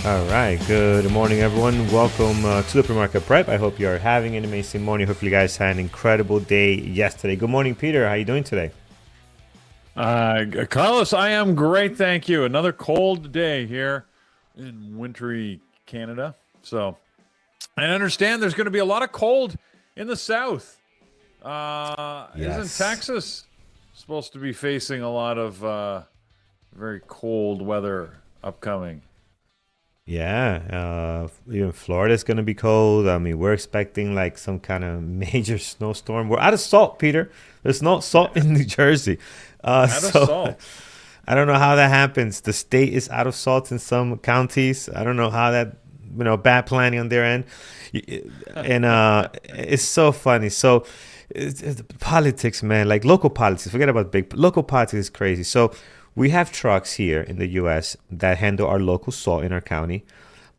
All right, good morning, everyone. Welcome to the pre-market prep. I hope you are having an amazing morning. Hopefully, you guys had an incredible day yesterday. Good morning, Peter. How are you doing today? Carlos, I am great, thank you. Another cold day here in wintry Canada. So I understand there's going to be a lot of cold in the south. Yes. Isn't Texas supposed to be facing a lot of very cold weather upcoming? Yeah, even Florida's going to be cold. I mean, we're expecting like some kind of major snowstorm. We're out of salt, Peter. There's no salt in New Jersey. Out of salt. I don't know how that happens. The state is out of salt in some counties. I don't know how that, bad planning on their end. And it's so funny. So it's politics, man, like local politics. Forget about local politics is crazy. So we have trucks here in the U.S. that handle our local salt in our county,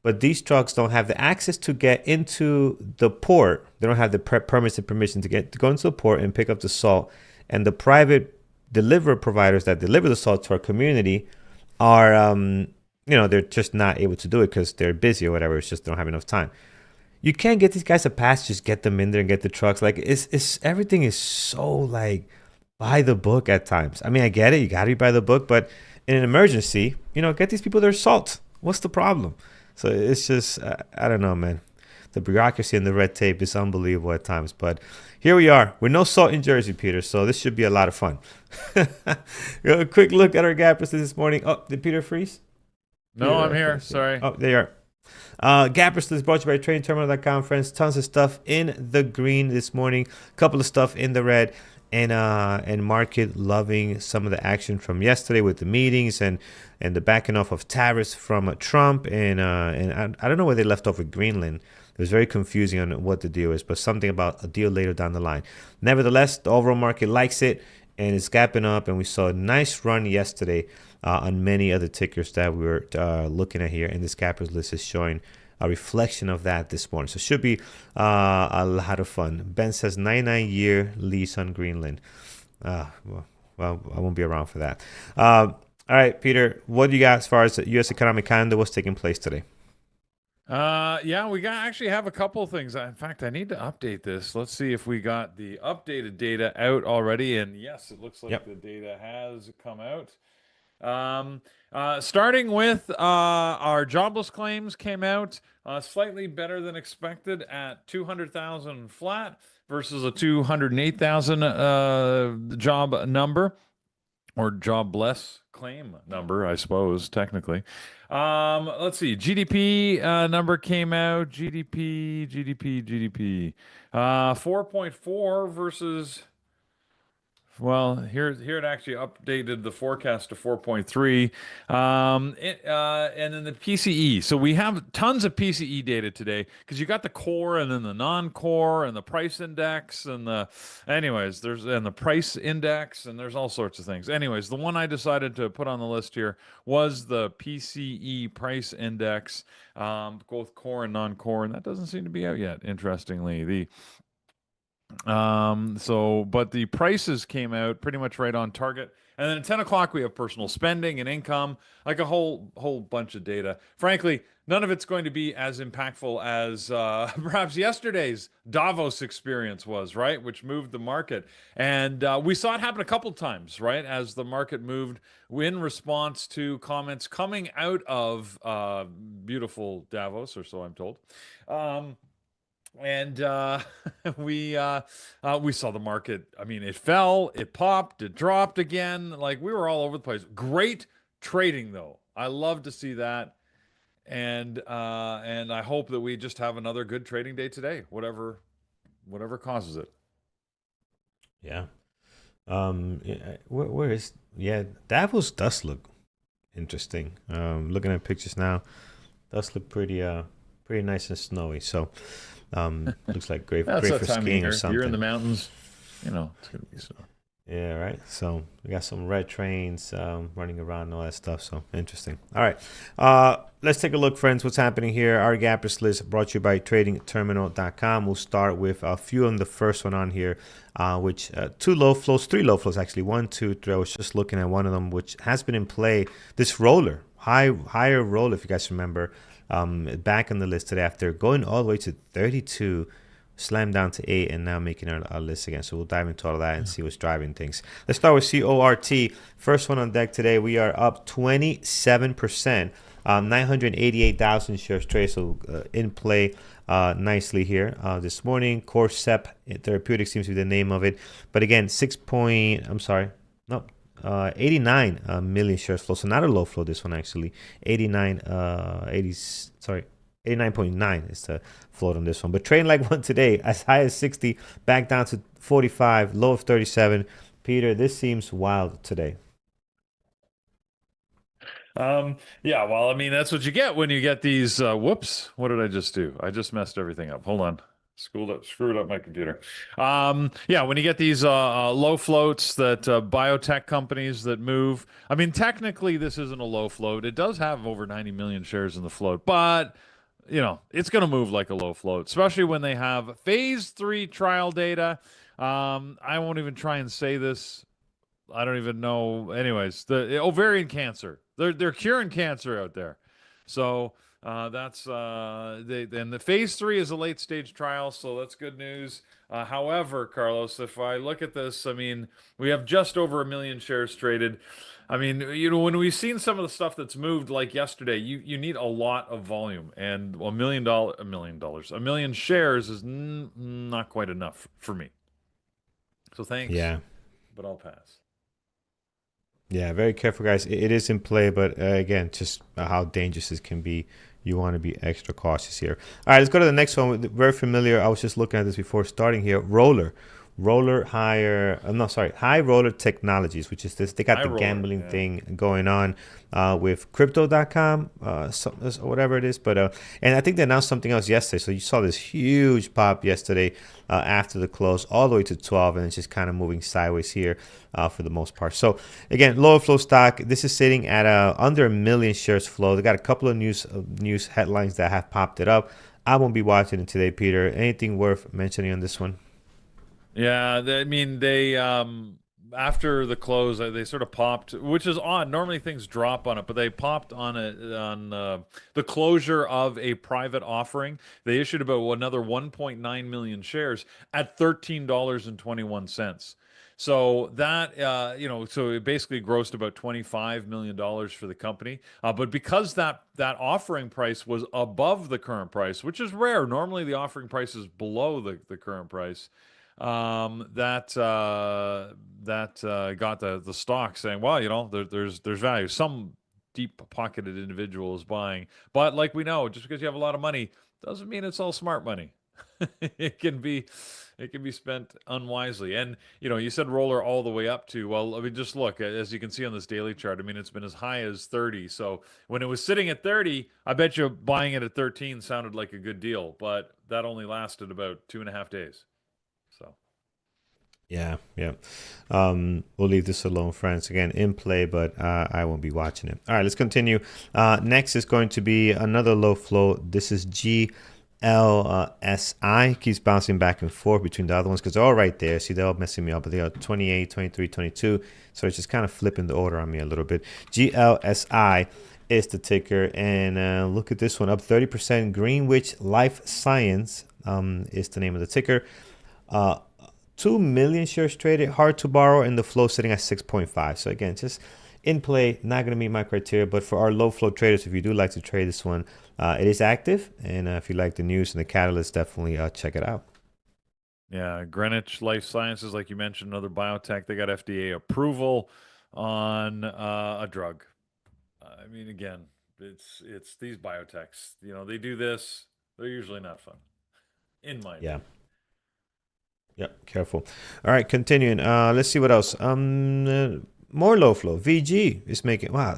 but these trucks don't have the access to get into the port. They don't have the permits and permission to go into the port and pick up the salt. And the private delivery providers that deliver the salt to our community are, they're just not able to do it because they're busy or whatever. It's just they don't have enough time. You can't get these guys a pass. Just get them in there and get the trucks. Like it's everything is so like by the book at times. I mean, I get it. You got to be by the book. But in an emergency, get these people their salt. What's the problem? So it's just, I don't know, man. The bureaucracy and the red tape is unbelievable at times. But here we are with no salt in Jersey, Peter. So this should be a lot of fun. A quick look at our gappers this morning. Oh, did Peter freeze? No, I'm here. Sorry. Oh, there you are. Gappers is brought to you by TradingTerminal.com, friends. Tons of stuff in the green this morning. A couple of stuff in the red. And market loving some of the action from yesterday with the meetings and the backing off of tariffs from Trump and I don't know where they left off with Greenland. It was very confusing on what the deal is, but something about a deal later down the line. Nevertheless, the overall market likes it and it's gapping up, and we saw a nice run yesterday on many other tickers that we were looking at here, and this gappers list is showing a reflection of that this morning. So it should be a lot of fun. Ben says 99-year lease on Greenland. Well, I won't be around for that. All right, Peter, what do you got as far as the U.S. economic calendar? What's taking place today? Yeah, we actually have a couple of things. In fact, I need to update this. Let's see if we got the updated data out already. And yes, it looks like the data has come out. Starting with our jobless claims came out slightly better than expected at 200,000 flat versus a 208,000 job number, or jobless claim number, I suppose, technically. Let's see. GDP number came out. GDP. 4.4 versus... Well, here it actually updated the forecast to 4.3, and then the PCE. So we have tons of PCE data today because you got the core and then the non-core and the price index and the price index, and there's all sorts of things. Anyways, the one I decided to put on the list here was the PCE price index, both core and non-core, and that doesn't seem to be out yet. Interestingly, but the prices came out pretty much right on target. And then at 10 o'clock, we have personal spending and income, like a whole bunch of data. Frankly, none of it's going to be as impactful as perhaps yesterday's Davos experience was, right? Which moved the market. And we saw it happen a couple times, right? As the market moved in response to comments coming out of beautiful Davos, or so I'm told. And we saw the market. I mean, it fell, it popped, it dropped again. Like, we were all over the place. Great trading, though. I love to see that. And I hope that we just have another good trading day today, whatever causes it. Yeah. Where is Davos does look interesting. Looking at pictures now, does look pretty pretty nice and snowy. So looks like great That's that for time of skiing or year. You're in something. the mountains, it's gonna be snow. Yeah, right. So we got some red trains running around and all that stuff. So interesting. All right. Let's take a look, friends. What's happening here? Our gappers list brought to you by tradingterminal.com. We'll start with a few on the first one on here, which three low flows actually. 1, 2, 3. I was just looking at one of them, which has been in play. This roller, higher roll, if you guys remember, back on the list today after going all the way to 32. Slammed down to 8 and now making our list again. So we'll dive into all of that and see what's driving things. Let's start with CORT. First one on deck today. We are up 27%. 988,000 shares traded. So in play nicely here this morning. Corcep Therapeutics seems to be the name of it. But again, 89 million shares flow. So not a low flow, this one actually. 89.9 is the float on this one. But trading like one today, as high as 60, back down to 45, low of 37. Peter, this seems wild today. Yeah, well, I mean, that's what you get when you get these. Whoops, what did I just do? I just messed everything up. Hold on. Screwed up my computer. Yeah, when you get these low floats that biotech companies that move. I mean, technically, this isn't a low float. It does have over 90 million shares in the float, but it's going to move like a low float, especially when they have phase 3 trial data. I won't even try and say this. I don't even know. Anyways, the ovarian cancer. They're curing cancer out there. So that's and the phase 3 is a late stage trial, so that's good news. However, Carlos, if I look at this, I mean, we have just over 1 million shares traded. I mean, when we've seen some of the stuff that's moved, like yesterday, you need a lot of volume, and $1 million shares is not quite enough for me. So thanks. Yeah, but I'll pass. Yeah, very careful, guys. It is in play, but again, just how dangerous it can be. You want to be extra cautious here. All right, let's go to the next one. Very familiar. I was just looking at this before starting here. High Roller Technologies, which is this. They got the gambling thing going on with crypto.com, whatever it is. But and I think they announced something else yesterday. So you saw this huge pop yesterday after the close, all the way to 12, and it's just kind of moving sideways here for the most part. So again, lower flow stock. This is sitting at under 1 million shares flow. They got a couple of news headlines that have popped it up. I won't be watching it today, Peter. Anything worth mentioning on this one? Yeah, I mean, they after the close, they sort of popped, which is odd. Normally things drop on it, but they popped on the closure of a private offering. They issued about another 1.9 million shares at $13.21. So that so it basically grossed about $25 million for the company. But because that offering price was above the current price, which is rare. Normally the offering price is below the current price. That got the stock saying, well, there's value. Some deep-pocketed individual is buying, but like we know, just because you have a lot of money doesn't mean it's all smart money. It can be spent unwisely. And you said roller all the way up to, well, I mean, just look, as you can see on this daily chart. I mean, it's been as high as 30. So when it was sitting at 30, I bet you buying it at 13 sounded like a good deal, but that only lasted about 2.5 days. So, yeah. We'll leave this alone, friends. Again, in play, but I won't be watching it. All right, let's continue. Next is going to be another low flow. This is GLSI. Keeps bouncing back and forth between the other ones because they're all right there. See, they're all messing me up, but they are 28, 23, 22. So it's just kind of flipping the order on me a little bit. GLSI is the ticker, and look at this one, up 30%. Greenwich Life Science is the name of the ticker. 2 million shares traded, hard to borrow, and the flow sitting at 6.5. So again, just in play, not going to meet my criteria, but for our low flow traders, if you do like to trade this one, it is active, and if you like the news and the catalyst, definitely check it out. Yeah, Greenwich Life Sciences, like you mentioned, another biotech. They got FDA approval on a drug. I mean, again, it's these biotechs. They do this. They're usually not fun, in my opinion. Yep, careful. All right, continuing. Let's see what else. More low flow. VG is making. Wow,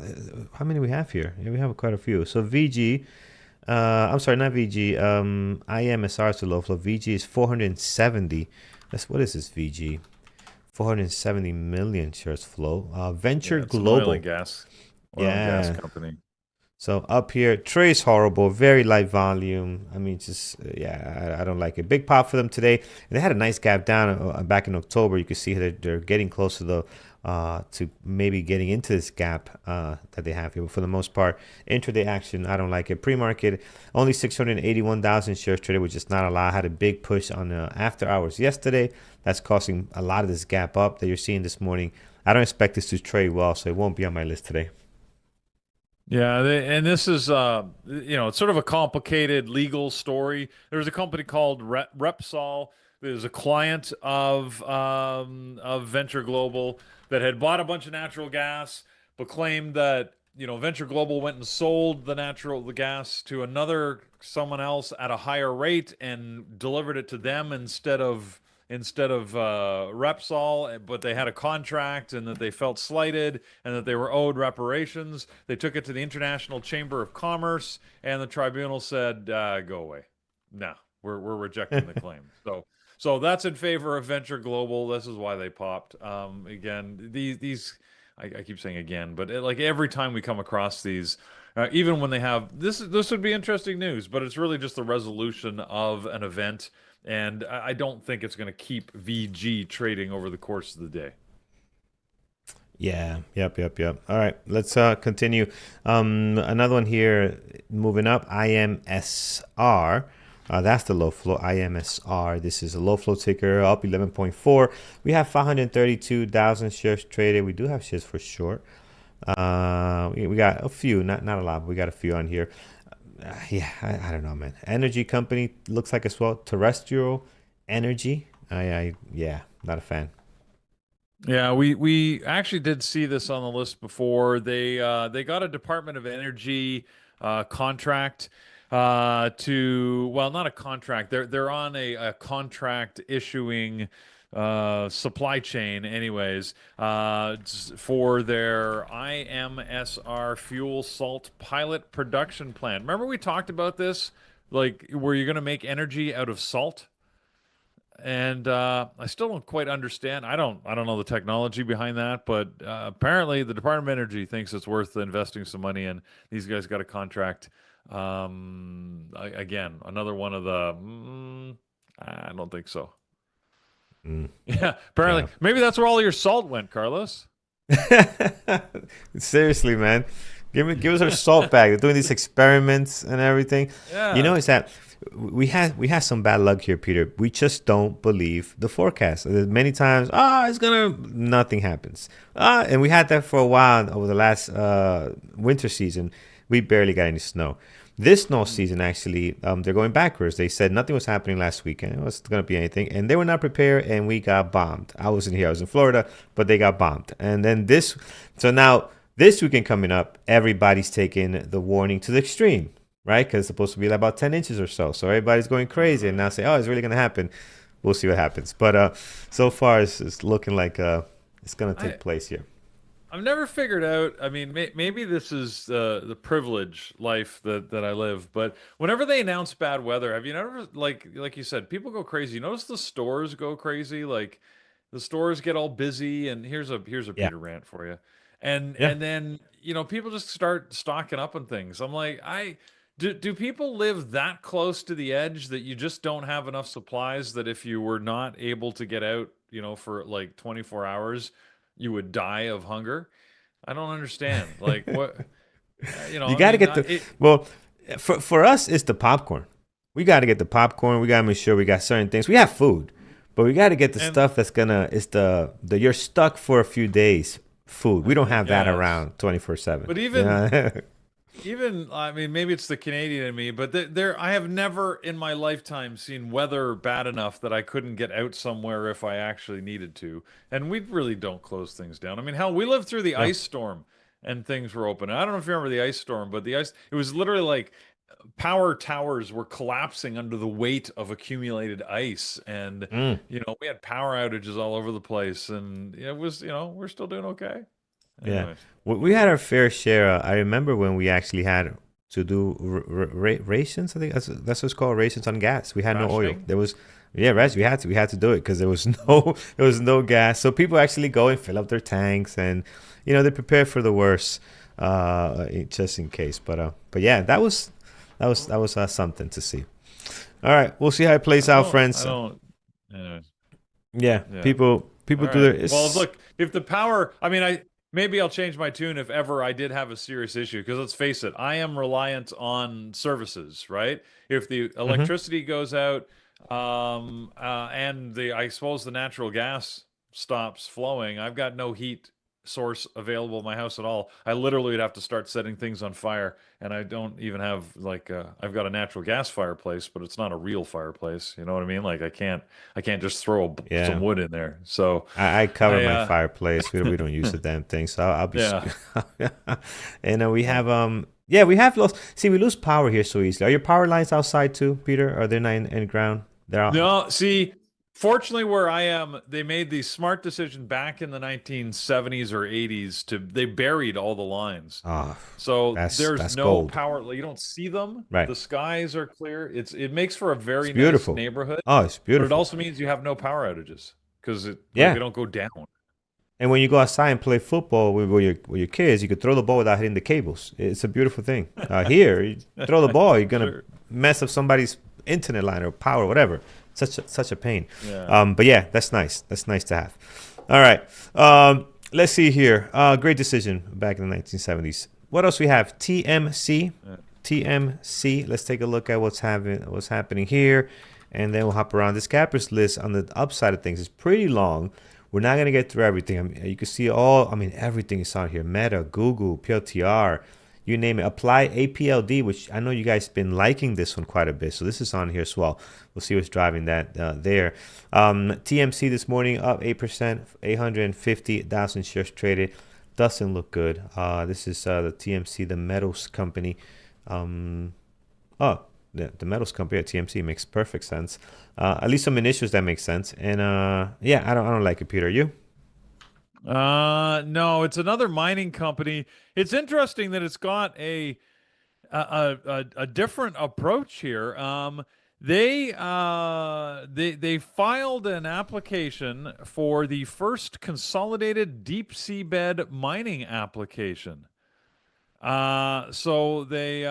how many we have here? Yeah, we have quite a few. So VG I'm sorry, not VG. IMSR is the low flow. VG is 470. That's what is this VG? 470 million shares flow. Venture Yeah, it's an oil and Global. gas, Yeah. company. So up here, trade's horrible, very light volume. I mean, just yeah, I don't like it. Big pop for them today. And they had a nice gap down back in October. You can see they're getting close to maybe getting into this gap that they have here. But for the most part, intraday action, I don't like it. Pre-market, only 681,000 shares traded, which is not a lot. Had a big push on after hours yesterday. That's causing a lot of this gap up that you're seeing this morning. I don't expect this to trade well, so it won't be on my list today. Yeah, and this is it's sort of a complicated legal story. There's a company called Repsol that is a client of Venture Global that had bought a bunch of natural gas, but claimed that Venture Global went and sold the gas to someone else at a higher rate and delivered it to them instead of Repsol, but they had a contract and that they felt slighted and that they were owed reparations. They took it to the International Chamber of Commerce, and the tribunal said, "Go away. No, we're rejecting the claim." So that's in favor of Venture Global. This is why they popped. Again, these I keep saying again, but like every time we come across these. Even when they have this would be interesting news, but it's really just the resolution of an event, and I don't think it's going to keep VG trading over the course of the day. Yeah, yep. All right, let's continue. Another one here, moving up, IMSR. That's the low flow, IMSR. This is a low flow ticker, up 11.4. We have 532,000 shares traded. We do have shares for short. We got a few, not a lot, but we got a few on here. Yeah, I don't know, man. Energy company looks like as well. Terrestrial Energy. Yeah, not a fan. Yeah, we actually did see this on the list before. They got a Department of Energy contract not a contract. They're on a contract issuing supply chain, anyways, for their IMSR fuel salt pilot production plant. Remember we talked about this, like where you're going to make energy out of salt? And I still don't quite understand. I don't know the technology behind that, but apparently the Department of Energy thinks it's worth investing some money in. These guys got a contract. Again, another one of I don't think so. Yeah, apparently Yeah. maybe that's where all your salt went, Carlos. Seriously, man. Give us our salt back. They're doing these experiments and everything. You know, Yeah. it's that we had some bad luck here, Peter. We just don't believe the forecast. Many times, it's gonna nothing happens. And we had that for a while over the last winter season. We barely got any snow. This snow season, actually, they're going backwards. They said nothing was happening last weekend. It wasn't going to be anything. And they were not prepared, and we got bombed. I wasn't here. I was in Florida, but they got bombed. And then so now this weekend coming up, everybody's taking the warning to the extreme, right? Because it's supposed to be like about 10 inches or so. So everybody's going crazy and now say, it's really going to happen. We'll see what happens. But so far, it's looking like it's going to I take place here. I've never figured out. I mean, maybe this is the privilege life that I live. But whenever they announce bad weather, have you never like you said, people go crazy. You notice the stores go crazy. Like the stores get all busy. And here's a Yeah. Peter rant for you. And Yeah. and then people just start stocking up on things. I'm like, do people live that close to the edge that you just don't have enough supplies that if you were not able to get out, for like 24 hours, you would die of hunger? I don't understand. Like what, You I got to mean, get well, for us, it's the popcorn. We got to get the popcorn. We got to make sure we got certain things. We have food, but we got to get the and stuff it's the you're stuck for a few days food. We don't have that yes, around 24/7. but Yeah. even I mean, maybe it's the Canadian in me, but I have never in my lifetime seen weather bad enough that I couldn't get out somewhere if I actually needed to. And we really don't close things down. I mean, hell, we lived through the No. ice storm and things were open. I don't know if you remember the ice storm, but it was literally like power towers were collapsing under the weight of accumulated ice, and Mm. we had power outages all over the place, and it was, we're still doing okay. Yeah, Anyways. we had our fair share. I remember when we actually had to do rations. I think that's what it's called, rations on gas. We had no oil. Rationing? There was we had to do it because there was no gas. So people actually go and fill up their tanks, and they prepare for the worst, just in case. But yeah, that was something to see. All right, we'll see how it plays out, friends. I don't. Anyways. Yeah, Yeah. people All do right. their. Well, look, if the power, I mean, maybe I'll change my tune if ever I did have a serious issue. Because let's face it, I am reliant on services, right? If the electricity goes out, and I suppose the natural gas stops flowing, I've got no heat source available in my house at all. I literally would have to start setting things on fire, and I don't even have I've got a natural gas fireplace, but it's not a real fireplace. You know what I mean? Like I can't just throw some wood in there. So I cover my fireplace. We don't use the damn thing, so I'll be. Yeah. And we have we have lost. See, we lose power here so easily. Are your power lines outside too, Peter? Are they not in ground? They're out. No, see, fortunately, where I am, they made the smart decision back in the 1970s or 80s they buried all the lines. So there's no gold. power. You don't see them. Right. The skies are clear. It makes for a very beautiful nice neighborhood. Oh, it's beautiful. But it also means you have no power outages because they don't go down. And when you go outside and play football with your kids, you could throw the ball without hitting the cables. It's a beautiful thing. Here, you throw the ball, you're gonna mess up somebody's internet line or power, or whatever. Such a pain. Yeah. But yeah, that's nice. That's nice to have. All right. Let's see here. Great decision back in the 1970s. What else we have? TMC. Yeah. TMC. Let's take a look at what's happening here, and then we'll hop around. This gappers list on the upside of things is pretty long. We're not going to get through everything. I mean, you can see everything is on here. Meta, Google, PLTR, you name it. Apply APLD, which I know you guys been liking this one quite a bit. So this is on here as well. We'll see what's driving that there. TMC this morning up 8%, 850,000 shares traded. Doesn't look good. This is the TMC, the metals company. The metals company at TMC makes perfect sense. At least some initials that make sense. And I don't like it, Peter. You? No, it's another mining company. It's interesting that it's got a different approach here. They filed an application for the first consolidated deep seabed mining application. So they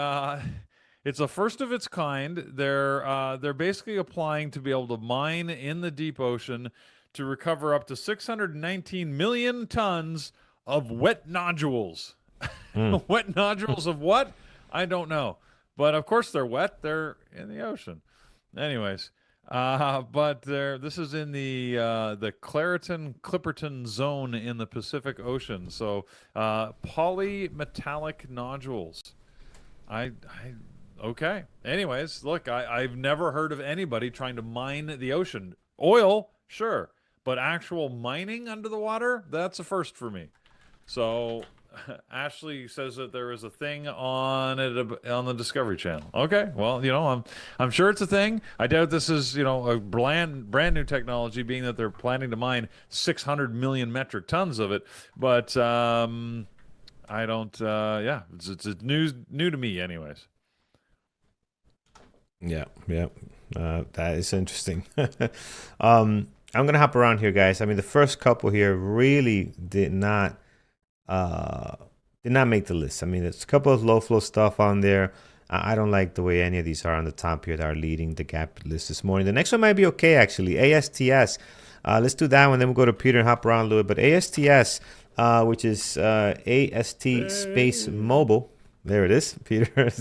it's a first of its kind. They're basically applying to be able to mine in the deep ocean to recover up to 619 million tons of wet nodules. Wet nodules of what? I don't know. But of course they're wet. They're in the ocean. Anyways, but this is in the Clariton-Clipperton zone in the Pacific Ocean. So polymetallic nodules. Okay. Anyways, look, I've never heard of anybody trying to mine the ocean. Oil, sure. But actual mining under the water, that's a first for me. So Ashley says that there is a thing on it on the Discovery Channel. Okay, well, I'm sure it's a thing. I doubt this is a brand new technology, being that they're planning to mine 600 million metric tons of it. But I don't. It's new to me, anyways. Yeah. That is interesting. I'm gonna hop around here, guys. I mean, the first couple here really did not make the list. I mean, there's a couple of low flow stuff on there. I don't like the way any of these are on the top here that are leading the gap list this morning. The next one might be okay, actually. ASTS. Let's do that one. Then we'll go to Peter and hop around a little bit. But ASTS, which is AST Space Mobile. There it is, Peter. We're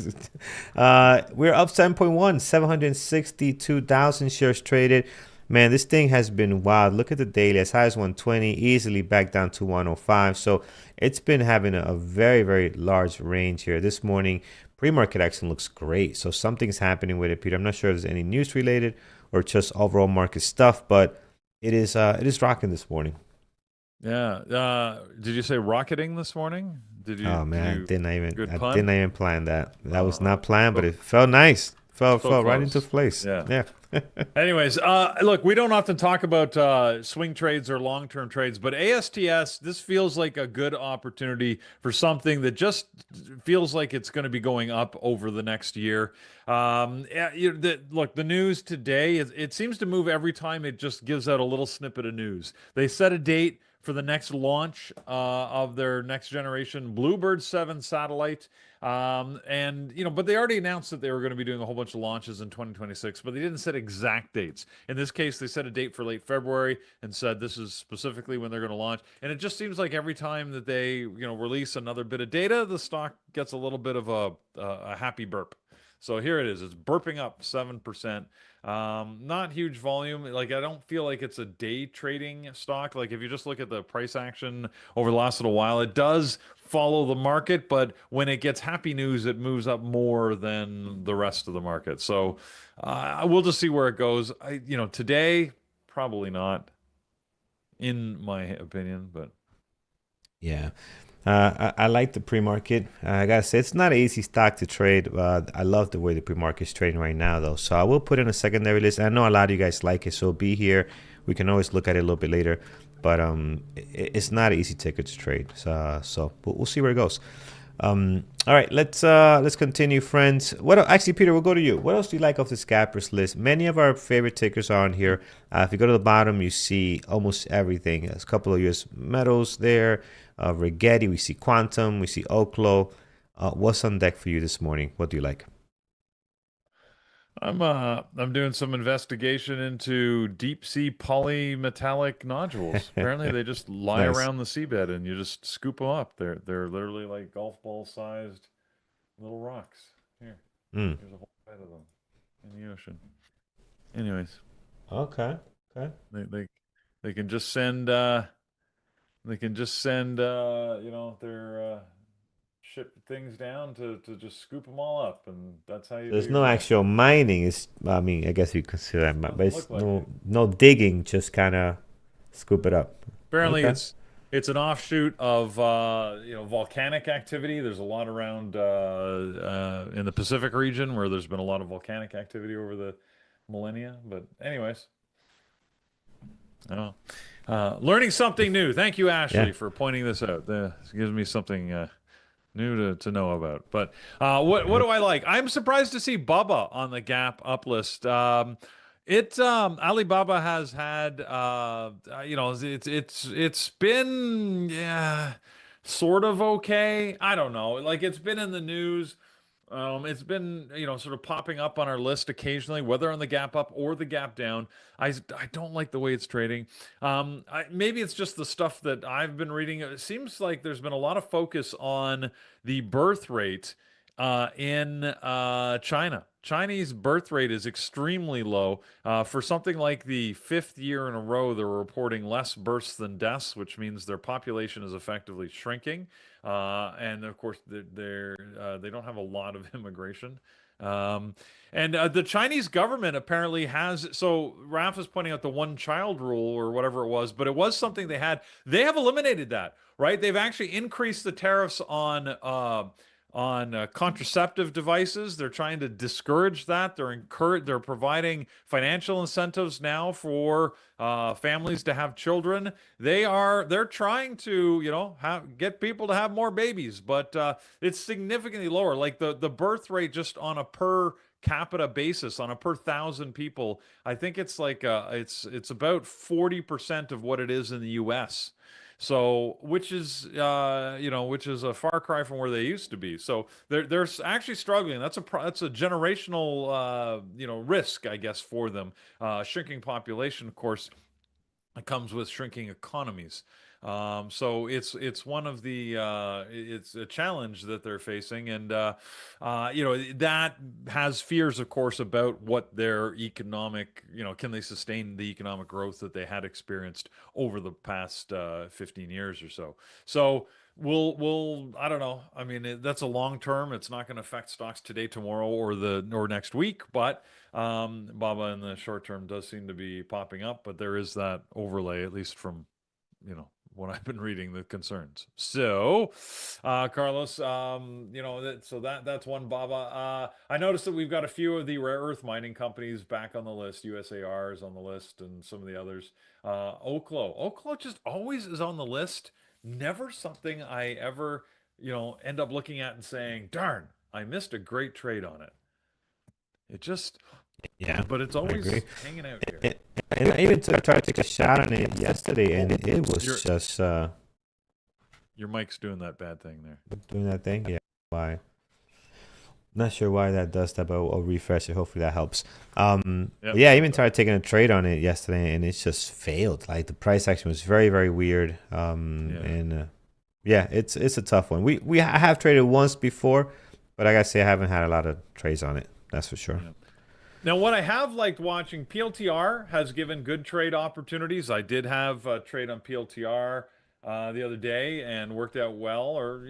up 7.1, 762,000 shares traded. Man, this thing has been wild. Look at the daily, as high as 120, easily back down to 105. So it's been having a very, very large range here. This morning, pre-market action looks great. So something's happening with it, Peter. I'm not sure if there's any news related or just overall market stuff, but it is rocking this morning. Yeah. Did you say rocketing this morning? Did you? Oh man, I didn't even plan that. That was not planned, but it felt nice. Felt right into place. Yeah. Anyways, look, we don't often talk about swing trades or long-term trades, but ASTS, this feels like a good opportunity for something that just feels like it's going to be going up over the next year. Yeah, look, the news today it seems to move every time it just gives out a little snippet of news. They set a date for the next launch of their next generation Bluebird 7 satellite. And but they already announced that they were going to be doing a whole bunch of launches in 2026, but they didn't set exact dates. In this case, they set a date for late February and said this is specifically when they're going to launch. And it just seems like every time that they, release another bit of data, the stock gets a little bit of a happy burp. So here it is. It's burping up 7%. Not huge volume. Like, I don't feel like it's a day trading stock. Like, if you just look at the price action over the last little while, it does follow the market, but when it gets happy news, it moves up more than the rest of the market. So we'll just see where it goes. Today, probably not, in my opinion, but Yeah. I like the pre-market. I gotta say, it's not an easy stock to trade. I love the way the pre-market's trading right now, though. So I will put in a secondary list. I know a lot of you guys like it, so be here. We can always look at it a little bit later, but it's not an easy ticket to trade. So we'll see where it goes. All right, let's continue, friends. Actually, Peter, we'll go to you. What else do you like off the scalpers list? Many of our favorite tickers are on here. If you go to the bottom, you see almost everything. There's a couple of US metals there. Rigetti, we see Quantum, we see Oklo. What's on deck for you this morning? What do you like? I'm doing some investigation into deep sea polymetallic nodules. Apparently, they just lie Nice. around the seabed and you just scoop them up. They're literally like golf ball sized little rocks. Mm. Here's a whole bed of them in the ocean. Anyways, Okay. Okay. they can just send their ship things down to just scoop them all up, and that's how you do There's your no gold. actual mining. I mean, I guess you consider that, but Doesn't it's look like it. no digging. Just kind of scoop it up. Apparently, Okay. it's an offshoot of volcanic activity. There's a lot around in the Pacific region where there's been a lot of volcanic activity over the millennia. But anyways, oh, learning something new. Thank you, Yeah. Ashley, for pointing this out. This gives me something new to know about. But what Yeah. do I like? I'm surprised to see Bubba on the Gap up list. Alibaba has had it's been, yeah, sort of okay. I don't know. Like, it's been in the news. It's been, sort of popping up on our list occasionally, whether on the gap up or the gap down. I don't like the way it's trading. Maybe it's just the stuff that I've been reading. It seems like there's been a lot of focus on the birth rate in China. Chinese birth rate is extremely low. For something like the fifth year in a row, they're reporting less births than deaths, which means their population is effectively shrinking. And of course, they don't have a lot of immigration. Um, and the Chinese government apparently has. So Raf is pointing out the one child rule or whatever it was, but it was something they had. They have eliminated that, right? They've actually increased the tariffs on contraceptive devices. They're trying to discourage that. They're providing financial incentives now for families to have children. They're trying to get people to have more babies, but it's significantly lower. Like the birth rate just on a per capita basis, on a per thousand people, I think it's like it's about 40% of what it is in the U.S. So, which is a far cry from where they used to be. So they're actually struggling. That's a generational risk, I guess, for them. Shrinking population, of course, it comes with shrinking economies. So it's one of the it's a challenge that they're facing, and that has fears, of course, about what their economic, can they sustain the economic growth that they had experienced over the past 15 years or so. So we'll I don't know. I mean, that's a long term. It's not going to affect stocks today, tomorrow, or next week, but Baba in the short term does seem to be popping up, but there is that overlay, at least from, what I've been reading, the concerns. So, Carlos, that's one Baba. I noticed that we've got a few of the rare earth mining companies back on the list. USAR is on the list, and some of the others. Oklo just always is on the list. Never something I ever, end up looking at and saying, "Darn, I missed a great trade on it." It just, Yeah, but it's I always agree. hanging out here. And I even tried to take a shot on it yesterday, and it was just Your mic's doing that bad thing there. doing that thing. Yeah, why? Not sure why that does that, but I'll refresh it. Hopefully that helps. Yep, Yeah, I even tried taking a trade on it yesterday, and it just failed. Like the price action was very, very weird. And yeah, it's a tough one. I have traded once before, but like I say, I haven't had a lot of trades on it. That's for sure. Yeah. Now, what I have liked watching, PLTR has given good trade opportunities. I did have a trade on PLTR the other day and worked out well, or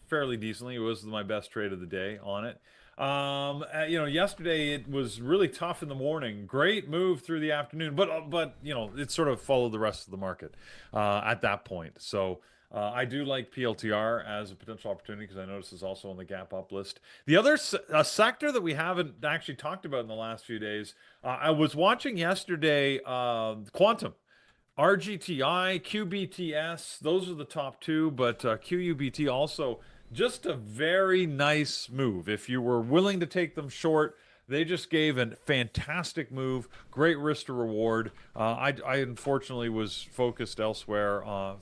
fairly decently. It was my best trade of the day on it. Yesterday it was really tough in the morning. Great move through the afternoon, but it sort of followed the rest of the market at that point. So. I do like PLTR as a potential opportunity because I noticed it's also on the gap up list. The other sector that we haven't actually talked about in the last few days, I was watching yesterday Quantum. RGTI, QBTS, those are the top two, but QUBT also just a very nice move. If you were willing to take them short, they just gave a fantastic move, great risk to reward. I unfortunately was focused elsewhere. I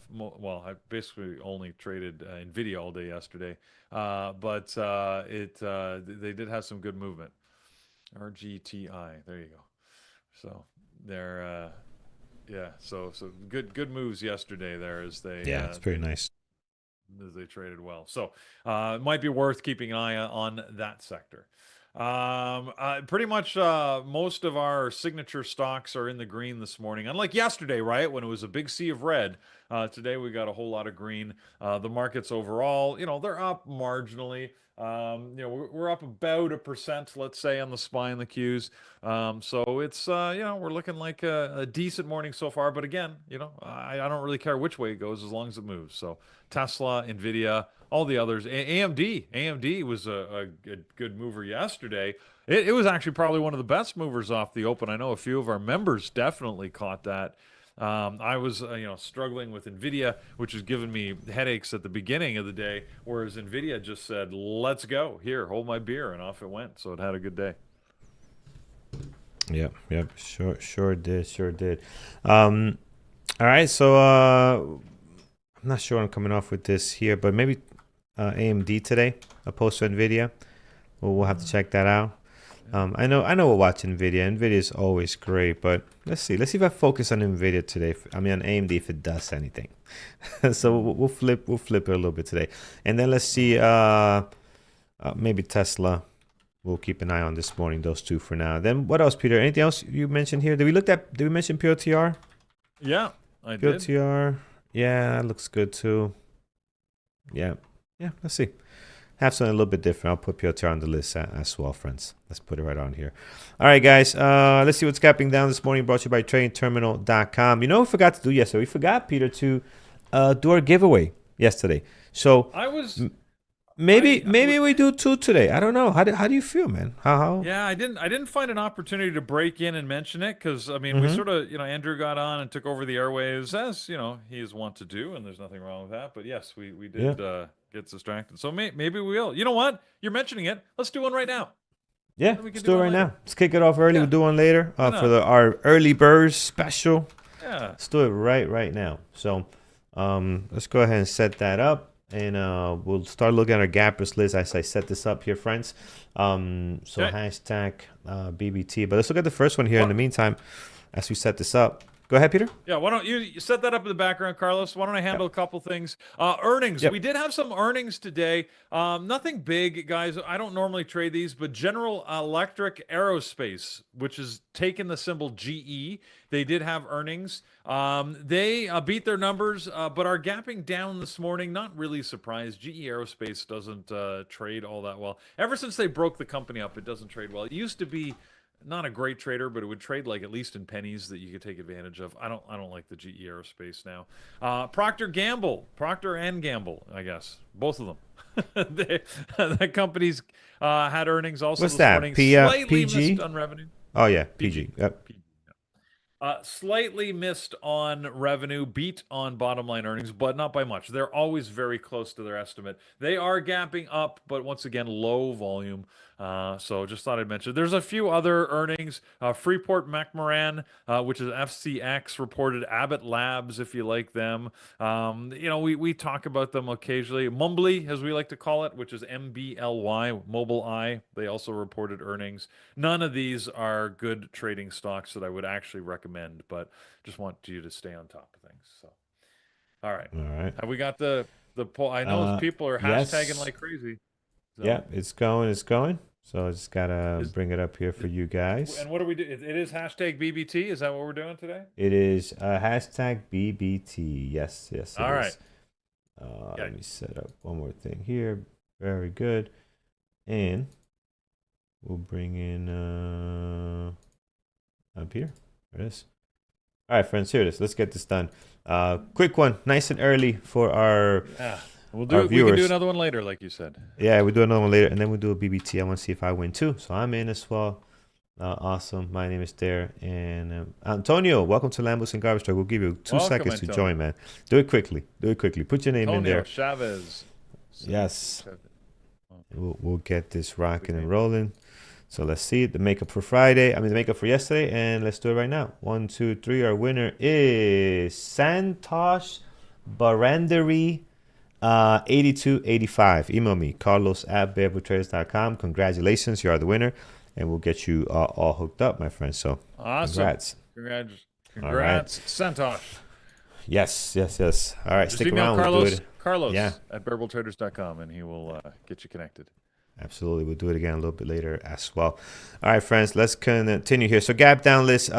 basically only traded NVIDIA all day yesterday, but they did have some good movement. RGTI, there you go. So they're so good moves yesterday there as they it's pretty nice. As they traded well. So it might be worth keeping an eye on that sector. Pretty much most of our signature stocks are in the green this morning. Unlike yesterday, right, when it was a big sea of red, today we got a whole lot of green. The markets overall, they're up marginally. We're up about 1%, let's say, on the SPY and the Qs. So it's we're looking like a decent morning so far. But again, I don't really care which way it goes as long as it moves. So Tesla, NVIDIA, all the others. AMD was a good mover yesterday. It was actually probably one of the best movers off the open. I know a few of our members definitely caught that. I was, struggling with NVIDIA, which has given me headaches at the beginning of the day, whereas NVIDIA just said, "Let's go. Here, hold my beer," and off it went. So it had a good day. Yep. Sure did. All right, so I'm not sure I'm coming off with this here, but maybe AMD today, opposed to NVIDIA. We'll have to check that out. I know we'll watch NVIDIA. NVIDIA is always great, but let's see if I focus on NVIDIA today. On AMD if it does anything. So we'll flip it a little bit today, and then let's see. Maybe Tesla. We'll keep an eye on this morning. Those two for now. Then what else, Peter? Anything else you mentioned here? Did we mention POTR? Yeah, I did. POTR. Yeah, that looks good too. Yeah. Let's see. Have something a little bit different. I'll put POTR on the list as well, friends. Let's put it right on here. All right, guys. Let's see what's capping down this morning. Brought to you by TradingTerminal.com. We forgot to do yesterday. We forgot, Peter, to do our giveaway yesterday. So I was. Maybe we do two today. I don't know. How do you feel, man? How? Yeah, I didn't find an opportunity to break in and mention it because we sort of Andrew got on and took over the airwaves as he is wont to do, and there's nothing wrong with that. But yes, we did get distracted. So maybe we will. You know what? You're mentioning it. Let's do one right now. Yeah, let's do it right now. Let's kick it off early. We'll do one later for our early birds special. Yeah, let's do it right now. So let's go ahead and set that up. And we'll start looking at our gappers list as I set this up here, friends. Hashtag BBT. But let's look at the first one here in the meantime as we set this up. Go ahead, Peter. Yeah, why don't you set that up in the background, Carlos? Why don't I handle a couple things? Earnings. Yep. We did have some earnings today. Nothing big, guys. I don't normally trade these, but General Electric Aerospace, which is taking the symbol GE, they did have earnings. They beat their numbers, but are gapping down this morning. Not really surprised. GE Aerospace doesn't trade all that well. Ever since they broke the company up, it doesn't trade well. It used to be not a great trader, but it would trade like at least in pennies that you could take advantage of. I don't like the GE Aerospace now. Procter and Gamble, I guess, both of them. That company's had earnings also What's this that? morning, slightly missed PG? on revenue. Oh yeah, PG. PG. Yep. Slightly missed on revenue, beat on bottom line earnings, but not by much. They're always very close to their estimate. They are gapping up, but once again, low volume. So just thought I'd mention. There's a few other earnings. Freeport McMoran, which is FCX, reported Abbott Labs, if you like them. We talk about them occasionally. Mumbly, as we like to call it, which is MBLY, Mobile Eye. They also reported earnings. None of these are good trading stocks that I would actually recommend, but just want you to stay on top of things. So, all right. All right. Have we got the poll? I know people are hashtagging Yes. like crazy. So. Yeah, it's going. It's going. So I just gotta bring it up here for you guys. And what do we do? It is hashtag BBT. Is that what we're doing today? It is hashtag BBT. Yes, yes. All right. Let me set up one more thing here. Very good. And we'll bring in up here. There it is. All right, friends. Here it is. Let's get this done. Quick one, nice and early for our. Yeah. We viewers. can do another one later, like you said. Yeah, we'll do another one later, and then we'll do a BBT. I want to see if I win too. So I'm in as well. Awesome. My name is Dare. And Antonio, welcome to Lambos and Garbage Truck. We'll give you 2 seconds to join, man. Do it quickly. Put your name in there. Chavez. Yes. We'll get this rocking and rolling. So let's see the makeup for Friday. The makeup for yesterday, and let's do it right now. 1, 2, 3. Our winner is Santosh Barandari. 8285. Email me, carlos@bearbutraders.com. Congratulations, you are the winner, and we'll get you all hooked up, my friend. So awesome. Congrats, right. Santosh. Yes. All right, just stick email around. Carlos at bearbutraders.com, and he will get you connected. Absolutely. We'll do it again a little bit later as well. All right, friends, let's continue here. So gap down list.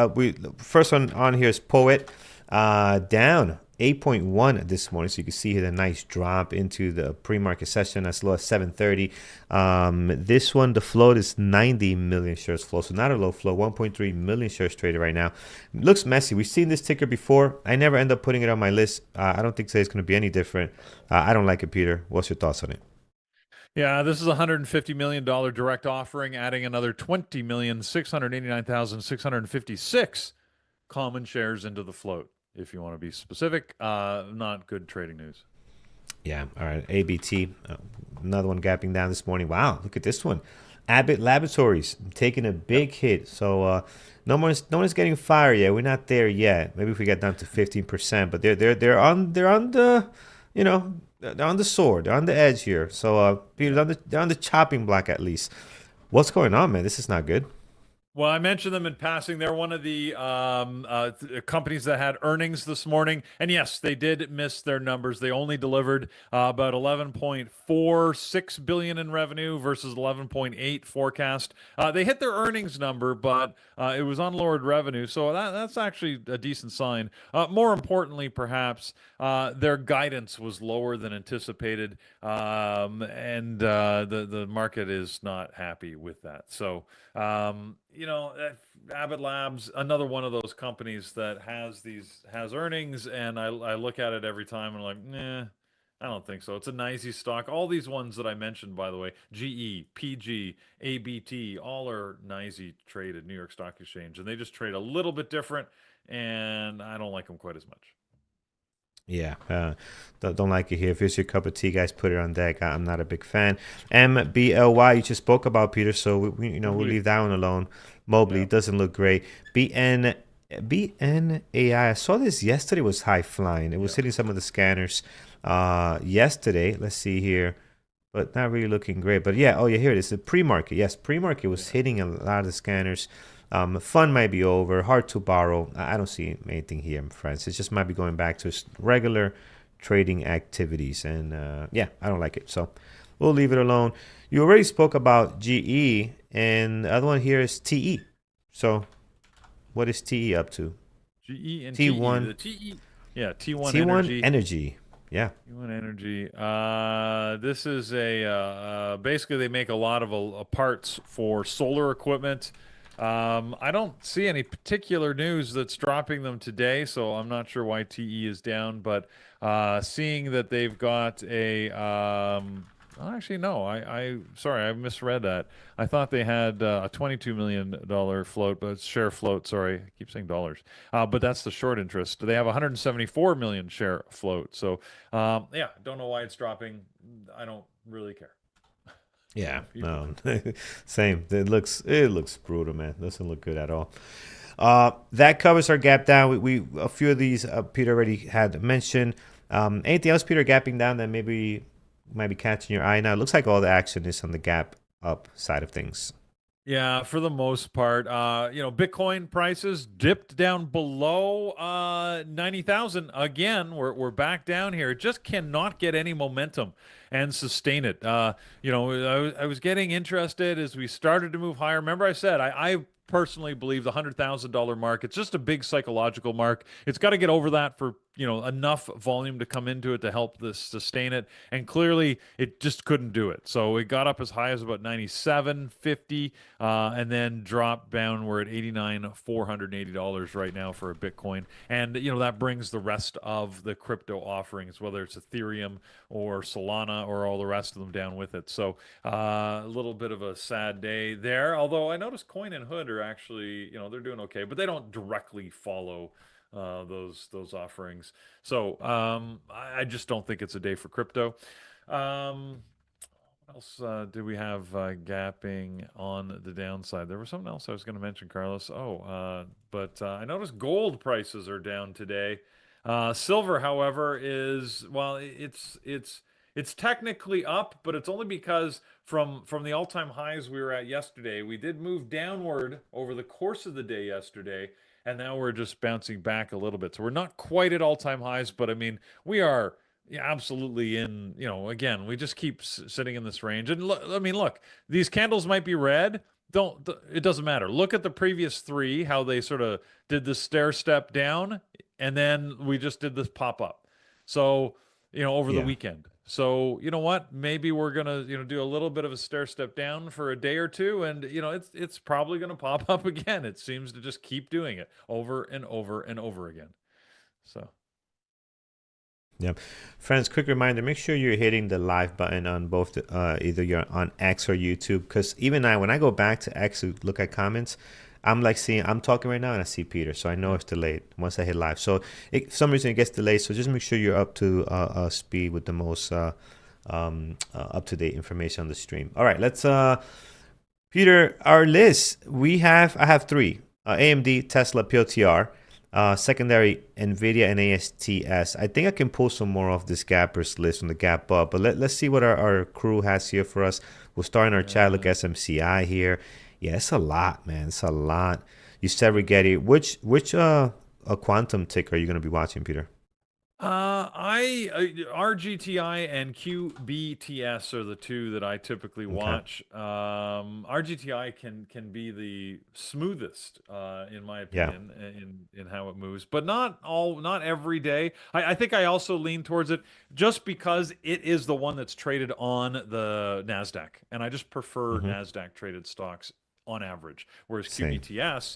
First one on here is Poet. Down 8.1 this morning. So you can see here the nice drop into the pre-market session as low as 7:30. This one, the float is 90 million shares flow. So not a low flow, 1.3 million shares traded right now. It looks messy. We've seen this ticker before. I never end up putting it on my list. I don't think today's going to be any different. I don't like it, Peter. What's your thoughts on it? Yeah, this is a $150 million direct offering, adding another 20,689,656 common shares into the float. If you want to be specific, not good trading news. Yeah. All right. ABT, another one gapping down this morning. Wow, look at this one. Abbott Laboratories taking a big hit. So no one's getting fired yet. We're not there yet. Maybe if we get down to 15%, but they're on the they're on the sword. They're on the edge here. So Peter, they're on the chopping block at least. What's going on, man? This is not good. Well, I mentioned them in passing. They're one of the companies that had earnings this morning. And yes, they did miss their numbers. They only delivered about 11.46 billion in revenue versus 11.8 forecast. They hit their earnings number, but it was on lowered revenue. So that's actually a decent sign. More importantly, perhaps, their guidance was lower than anticipated. And the market is not happy with that. So, Abbott Labs, another one of those companies that has earnings, and I look at it every time and I'm like, nah, I don't think so. It's a nicey stock. All these ones that I mentioned, by the way, GE, PG, ABT, all are nicey traded New York Stock Exchange, and they just trade a little bit different, and I don't like them quite as much. Yeah, don't like it here. If it's your cup of tea, guys, put it on deck. I'm not a big fan. MBLY, you just spoke about, Peter, so we'll leave that one alone. Mobley doesn't look great. BNAI, I saw this yesterday, was high flying. It was hitting some of the scanners yesterday. Let's see here, but not really looking great. But yeah, here it is. The pre-market. Yes, pre-market was hitting a lot of the scanners. Fun might be over, hard to borrow. I don't see anything here, friends. It just might be going back to regular trading activities. And I don't like it. So we'll leave it alone. You already spoke about GE, and the other one here is TE. So what is TE up to? GE and T1. The TE. Yeah, T1 Energy. Yeah. T1 Energy. This is basically they make a lot of parts for solar equipment. I don't see any particular news that's dropping them today, so I'm not sure why TE is down. But seeing that they've got a, actually no, I sorry, I misread that. I thought they had a $22 million float, but it's share float. Sorry, I keep saying dollars. But that's the short interest. They have 174 million share float. So yeah, don't know why it's dropping. I don't really care. Yeah, If you no, same. It looks brutal, man. Doesn't look good at all. That covers our gap down. We a few of these Peter already had mentioned. Anything else, Peter, gapping down that maybe might be catching your eye now? It looks like all the action is on the gap up side of things. Yeah, for the most part, Bitcoin prices dipped down below 90,000 again. We're back down here. It just cannot get any momentum and sustain it. I was getting interested as we started to move higher. Remember, I said I personally believe the $100,000 mark. It's just a big psychological mark. It's got to get over that for enough volume to come into it to help this sustain it, and clearly it just couldn't do it. So it got up as high as about 97.50, and then dropped down. We're at 89,480 right now for a Bitcoin, and that brings the rest of the crypto offerings, whether it's Ethereum or Solana or all the rest of them, down with it. So a little bit of a sad day there, although I noticed Coin and Hood are actually, they're doing okay, but they don't directly follow those offerings. So I just don't think it's a day for crypto. What else do we have gapping on the downside? There was something else I was going to mention, Carlos. But I noticed gold prices are down today. Silver, however, is, well, it's technically up, but it's only because from the all-time highs we were at yesterday, we did move downward over the course of the day yesterday, and now we're just bouncing back a little bit. So we're not quite at all-time highs, but I mean, we are, yeah, absolutely in, again, we just keep sitting in this range. And look, I mean, look, these candles might be red. It doesn't matter. Look at the previous three, how they sort of did this stair step down, and then we just did this pop up. So, over the Yeah. weekend. So, you know what? Maybe we're gonna, do a little bit of a stair step down for a day or two, and it's probably gonna pop up again. It seems to just keep doing it over and over and over again. So. Yep. Friends, quick reminder, make sure you're hitting the live button on both either you're on X or YouTube, because even when I go back to X to look at comments, I'm talking right now and I see Peter, so I know it's delayed once I hit live. So for some reason it gets delayed, so just make sure you're up to speed with the most up-to-date information on the stream. All right, let's Peter, our list, I have three: AMD, Tesla, PLTR. Secondary, NVIDIA, and ASTS. I think I can pull some more of this gappers list on the gap up, but let's see what our crew has here for us. We'll start in our chat. Look, SMCI here. Yeah, it's a lot, man. It's a lot. You said Rigetti. Which a quantum tick are you going to be watching, Peter? RGTI and QBTS are the two that I typically watch. RGTI can be the smoothest, in my opinion, in how it moves, but not every day. I think I also lean towards it just because it is the one that's traded on the Nasdaq, and I just prefer Nasdaq traded stocks on average, whereas Same. QBTS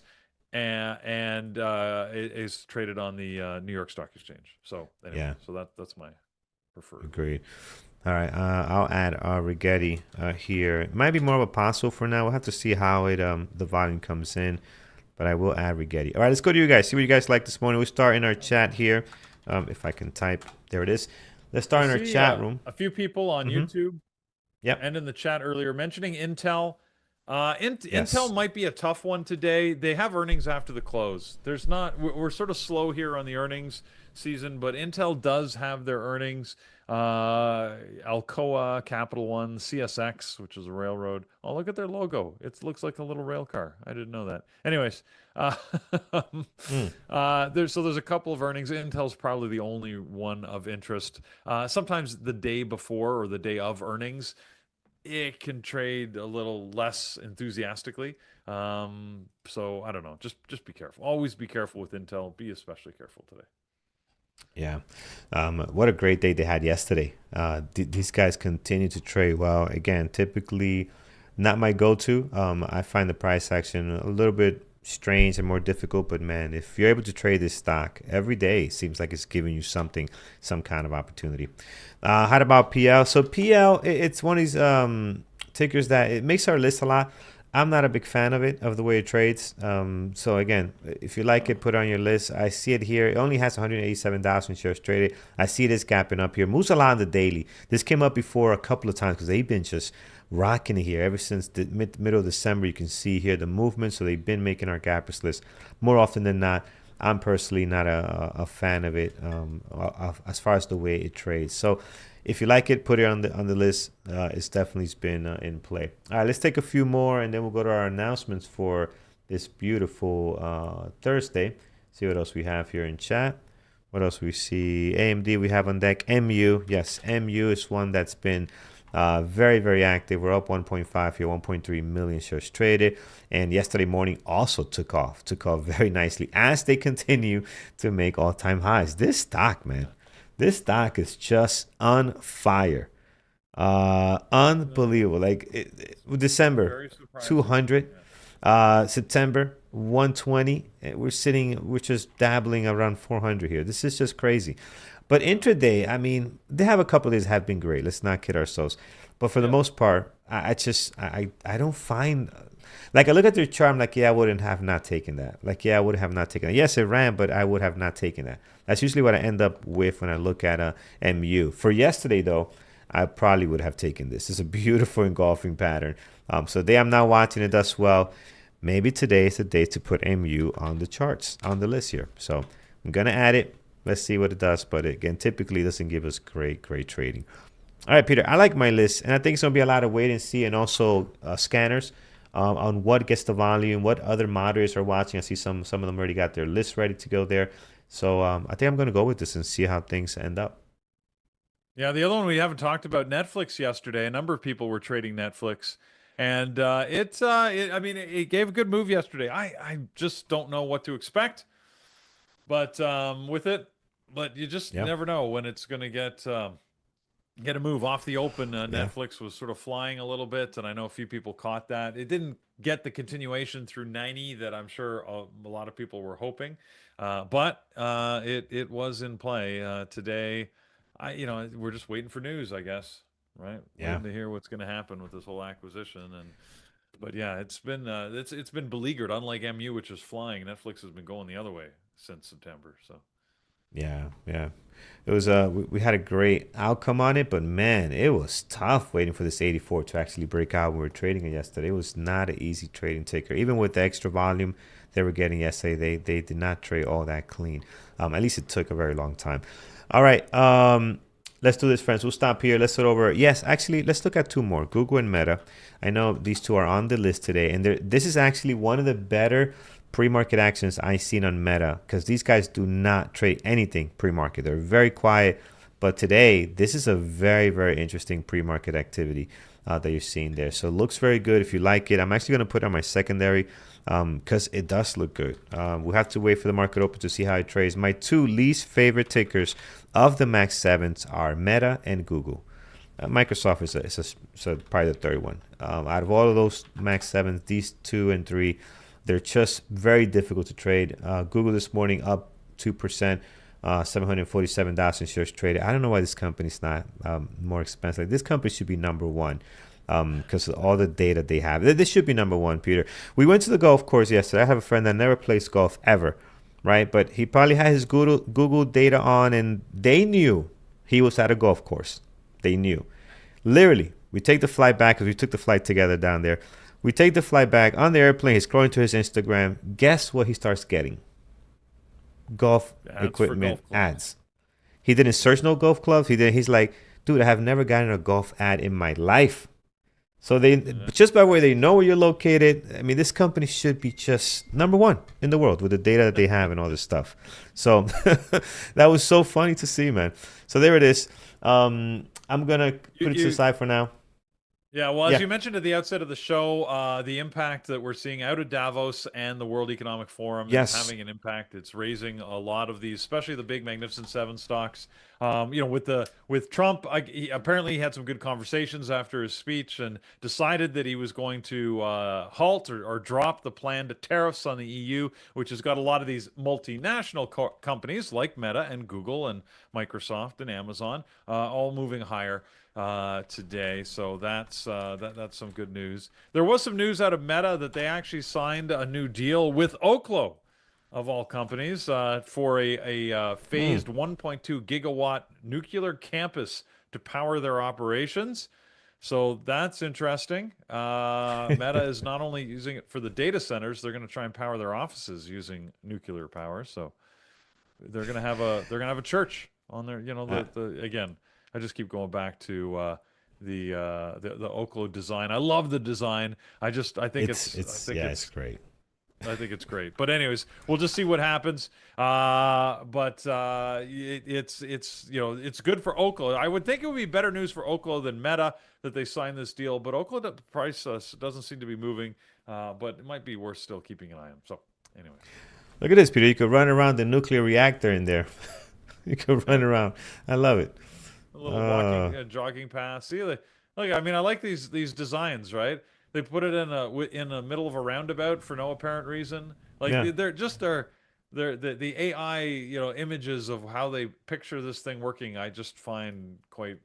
and it is traded on the New York Stock Exchange. So anyway, Yeah. so that's my preferred. Agreed. All right, I'll add Rigetti here. It might be more of a parcel for now. We'll have to see how it the volume comes in, but I will add Rigetti. All right, let's go to you guys. See what you guys like this morning. We'll start in our chat here. If I can type, there it is. Let's start in our chat room. A few people on YouTube, yep, and in the chat earlier mentioning Intel. Yes. Intel might be a tough one today. They have earnings after the close. We're sort of slow here on the earnings season, but Intel does have their earnings. Alcoa, Capital One, CSX, which is a railroad. Oh, look at their logo. It looks like a little rail car. I didn't know that. Anyways, there's a couple of earnings. Intel's probably the only one of interest. Sometimes the day before or the day of earnings, it can trade a little less enthusiastically. So I don't know. Just be careful. Always be careful with Intel. Be especially careful today. Yeah. What a great day they had yesterday. These guys continue to trade well. Again, typically not my go-to. I find the price action a little bit strange and more difficult, but man, if you're able to trade this stock every day, it seems like it's giving you something, some kind of opportunity. How about PL? So PL, it's one of these tickers that it makes our list a lot. I'm not a big fan of it, of the way it trades. So again, if you like it, put it on your list. I see it here. It only has 187,000 shares traded. I see this gapping up here. Moves a lot on the daily. This came up before a couple of times because they've been just rocking it here ever since the middle of December. You can see here the movement. So they've been making our gappers list more often than not. I'm personally not a fan of it as far as the way it trades. So if you like it, put it on the list. It's definitely been in play. All right, let's take a few more, and then we'll go to our announcements for this beautiful Thursday. See what else we have here in chat. What else we see? AMD we have on deck. MU, yes, MU is one that's been very, very active. We're up 1.5 here, 1.3 million shares traded. And yesterday morning also took off very nicely as they continue to make all-time highs. This stock, man, this stock is just on fire. Unbelievable. Like December 200, September 120. We're just dabbling around 400 here. This is just crazy. But intraday, I mean, they have a couple of days have been great. Let's not kid ourselves. But for the most part, I don't find, like I look at their chart, I'm like, yeah, I wouldn't have not taken that. Like, yeah, I would have not taken that. Yes, it ran, but I would have not taken that. That's usually what I end up with when I look at a MU. For yesterday, though, I probably would have taken this. It's a beautiful engulfing pattern. So today I'm not watching it does well. Maybe today is the day to put MU on the charts, on the list here. So I'm going to add it. Let's see what it does. But again, typically it doesn't give us great trading. All right, Peter, I like my list. And I think it's going to be a lot of wait and see and also scanners on what gets the volume, what other moderators are watching. I see some of them already got their list ready to go there. So I think I'm going to go with this and see how things end up. Yeah, the other one we haven't talked about, Netflix yesterday. A number of people were trading Netflix. And I mean, it gave a good move yesterday. I just don't know what to expect. But with it, but you just never know when it's going to get a move off the open. Netflix was sort of flying a little bit, and I know a few people caught that. It didn't get the continuation through 90 that I'm sure a lot of people were hoping, but it was in play today. We're just waiting for news, I guess, right? Yeah. Waiting to hear what's going to happen with this whole acquisition. But yeah, it's been beleaguered. Unlike MU, which is flying, Netflix has been going the other way since September. So yeah, it was we had a great outcome on it, but man, it was tough waiting for this 84 to actually break out when we were trading it yesterday. It was not an easy trading ticker, even with the extra volume they were getting yesterday. They did not trade all that clean. At least it took a very long time. All right, let's do this, friends. We'll stop here. Let's look over. Yes, actually, let's look at two more, Google and Meta. I know these two are on the list today, and this is actually one of the better pre-market actions I've seen on Meta, because these guys do not trade anything pre-market. They're very quiet, but today this is a very, very interesting pre-market activity that you're seeing there. So it looks very good. If you like it, I'm actually going to put it on my secondary because it does look good. We'll have to wait for the market open to see how it trades. My two least favorite tickers of the Max 7s are Meta and Google. Microsoft is probably the third one. Out of all of those Max 7s, these 2 and 3, they're just very difficult to trade. Google this morning up 2%, 747,000 shares traded. I don't know why this company's not more expensive. Like, this company should be number one because of all the data they have. This should be number one, Peter. We went to the golf course yesterday. I have a friend that never plays golf ever, right? But he probably had his Google data on, and they knew he was at a golf course. They knew. Literally, we take the flight back because we took the flight together down there. We take the flight back on the airplane. He's scrolling to his Instagram. Guess what he starts getting? Golf equipment ads. He didn't search no golf clubs. He's like, dude, I have never gotten a golf ad in my life. So just by where they know where you're located, I mean, this company should be just number one in the world with the data that they have and all this stuff. So that was so funny to see, man. So there it is. I'm gonna put it to the side for now. Yeah, well, as you mentioned at the outset of the show, the impact that we're seeing out of Davos and the World Economic Forum is having an impact. It's raising a lot of these, especially the big Magnificent Seven stocks. with Trump, apparently he had some good conversations after his speech and decided that he was going to halt or drop the planned tariffs on the EU, which has got a lot of these multinational companies like Meta and Google and Microsoft and Amazon all moving higher today. So that's some good news. There was some news out of Meta that they actually signed a new deal with Oklo, of all companies, for a phased 1.2 gigawatt nuclear campus to power their operations. So that's interesting. Meta is not only using it for the data centers, they're going to try and power their offices using nuclear power. So they're gonna have a church on their, the again. I just keep going back to the Oklo design. I love the design. I think it's great. I think it's great. But anyways, we'll just see what happens. It's good for Oklo. I would think it would be better news for Oklo than Meta that they signed this deal. But Oklo, the price doesn't seem to be moving. But it might be worth still keeping an eye on. So anyways. Look at this, Peter. You could run around the nuclear reactor in there. You could run around. I love it. A little walking, jogging path. See, look. I mean, I like these designs, right? They put it in the middle of a roundabout for no apparent reason. Like they're the AI, images of how they picture this thing working. I just find quite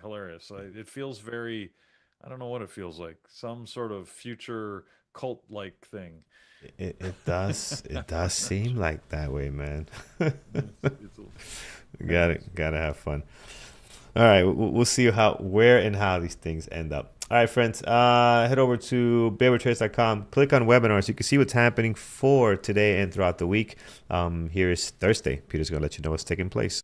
hilarious. It feels very, I don't know what it feels like. Some sort of future cult-like thing. It does seem like that way, man. Gotta have fun. All right, we'll see where and how these things end up. All right, friends, head over to bearwithtrades.com, click on webinars. You can see what's happening for today and throughout the week. Here is Thursday. Peter's gonna let you know what's taking place.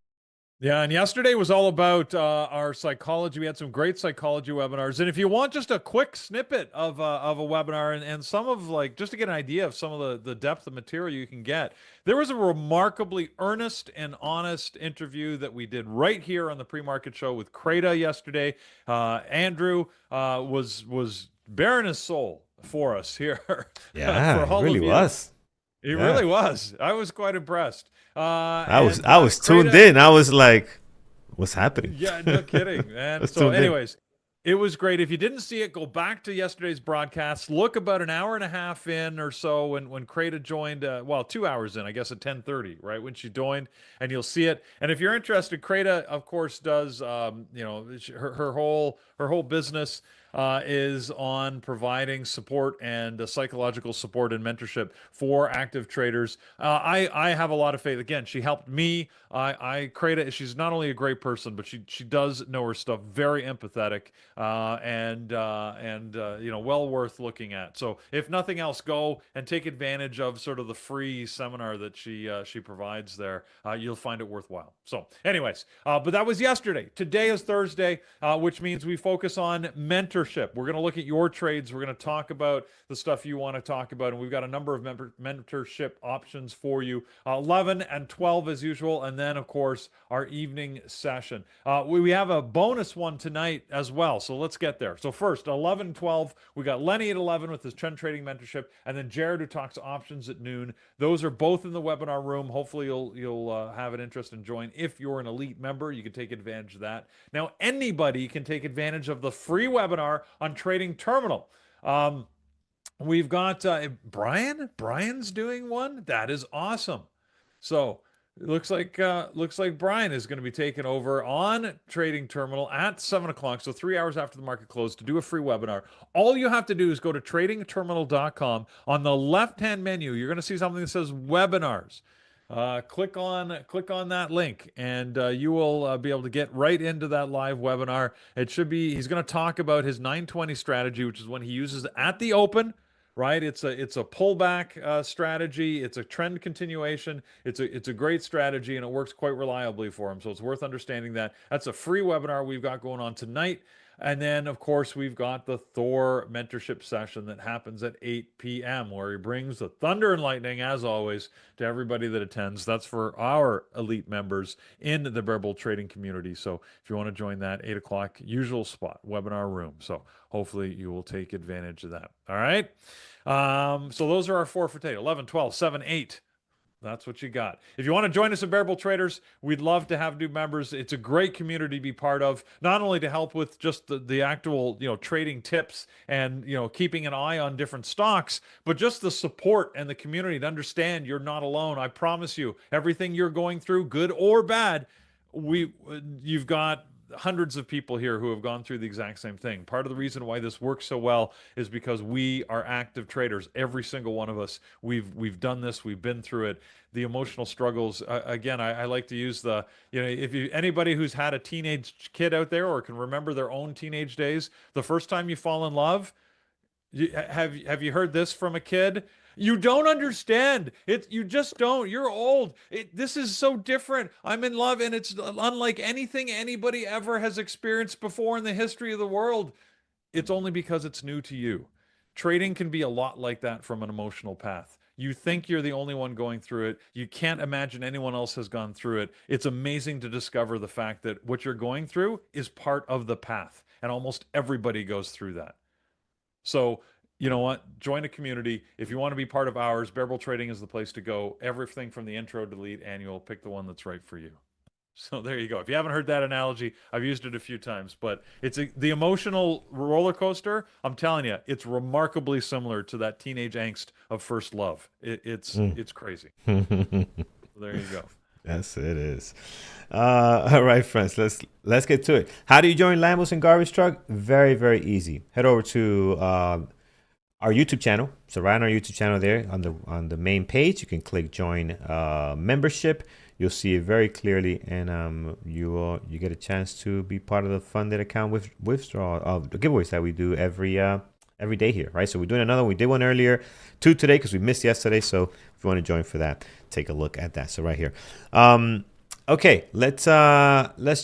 Yeah, and yesterday was all about our psychology. We had some great psychology webinars. And if you want just a quick snippet of a webinar and some of, just to get an idea of some of the depth of material you can get, there was a remarkably earnest and honest interview that we did right here on the pre-market show with Creda yesterday. Andrew was bearing his soul for us here. Yeah, it really was. It really was. I was quite impressed. I was tuned in. I was like, what's happening? Yeah, no kidding. And so anyways, it was great. If you didn't see it, go back to yesterday's broadcast. Look about an hour and a half in or so when Creda joined, 2 hours in, I guess at 10:30, right? When she joined, and you'll see it. And if you're interested, Creda, of course, does, her whole business is on providing support and psychological support and mentorship for active traders. I have a lot of faith. Again, she helped me. Creda, she's not only a great person, but she does know her stuff. Very empathetic and well worth looking at. So if nothing else, go and take advantage of sort of the free seminar that she provides there. You'll find it worthwhile. So anyways, but that was yesterday. Today is Thursday, which means we focus on mentorship. We're going to look at your trades. We're going to talk about the stuff you want to talk about, and we've got a number of mentorship options for you. 11 and 12 as usual, and then of course our evening session. We have a bonus one tonight as well, so let's get there. So first, 11 and 12, we got Lenny at 11 with his trend trading mentorship, and then Jared who talks options at noon. Those are both in the webinar room. Hopefully you'll have an interest and join. If you're an elite member, you can take advantage of that. Now anybody can take advantage of the free webinar on Trading Terminal. We've got Brian. Brian's doing one. That is awesome. So it looks like Brian is going to be taking over on Trading Terminal at 7 o'clock, so 3 hours after the market closed, to do a free webinar. All you have to do is go to tradingterminal.com. On the left-hand menu, you're going to see something that says webinars. Click on that link, and you will be able to get right into that live webinar. He's going to talk about his 920 strategy, which is when he uses at the open. Right, it's a pullback strategy. It's a trend continuation. It's a great strategy, and it works quite reliably for him. So it's worth understanding that. That's a free webinar we've got going on tonight. And then, of course, we've got the Thor mentorship session that happens at 8 p.m., where he brings the thunder and lightning, as always, to everybody that attends. That's for our elite members in the Bear Bull trading community. So if you want to join that, 8 o'clock, usual spot, webinar room. So hopefully you will take advantage of that. All right. So those are our four for today, 11, 12, 7, 8. That's what you got. If you want to join us at Bearable Traders, we'd love to have new members. It's a great community to be part of, not only to help with just the actual, trading tips and, keeping an eye on different stocks, but just the support and the community to understand you're not alone. I promise you, everything you're going through, good or bad, you've got hundreds of people here who have gone through the exact same thing. Part of the reason why this works so well is because we are active traders. Every single one of us, we've done this, we've been through it. The emotional struggles. Again, I like to use if anybody who's had a teenage kid out there or can remember their own teenage days, the first time you fall in love, have you heard this from a kid? You don't understand. You just don't. You're old. This is so different. I'm in love, and it's unlike anything anybody ever has experienced before in the history of the world. It's only because it's new to you. Trading can be a lot like that from an emotional path. You think you're the only one going through it. You can't imagine anyone else has gone through it. It's amazing to discover the fact that what you're going through is part of the path, and almost everybody goes through that. So, you know what? Join a community. If you want to be part of ours, Bearable Trading is the place to go. Everything from the intro to lead annual, pick the one that's right for you. So there you go. If you haven't heard that analogy, I've used it a few times, but the emotional roller coaster. I'm telling you, it's remarkably similar to that teenage angst of first love. It's crazy. So there you go. Yes, it is. All right, friends, let's get to it. How do you join Lambos and Garbage Truck? Very, very easy. Head over to our YouTube channel. So right on our YouTube channel there on the main page, you can click join membership. You'll see it very clearly, and you get a chance to be part of the funded account withdrawal of the giveaways that we do every day here, right? So we're doing another one. We did one earlier, 2 today because we missed yesterday. So if you want to join for that, take a look at that. So right here. Okay, let's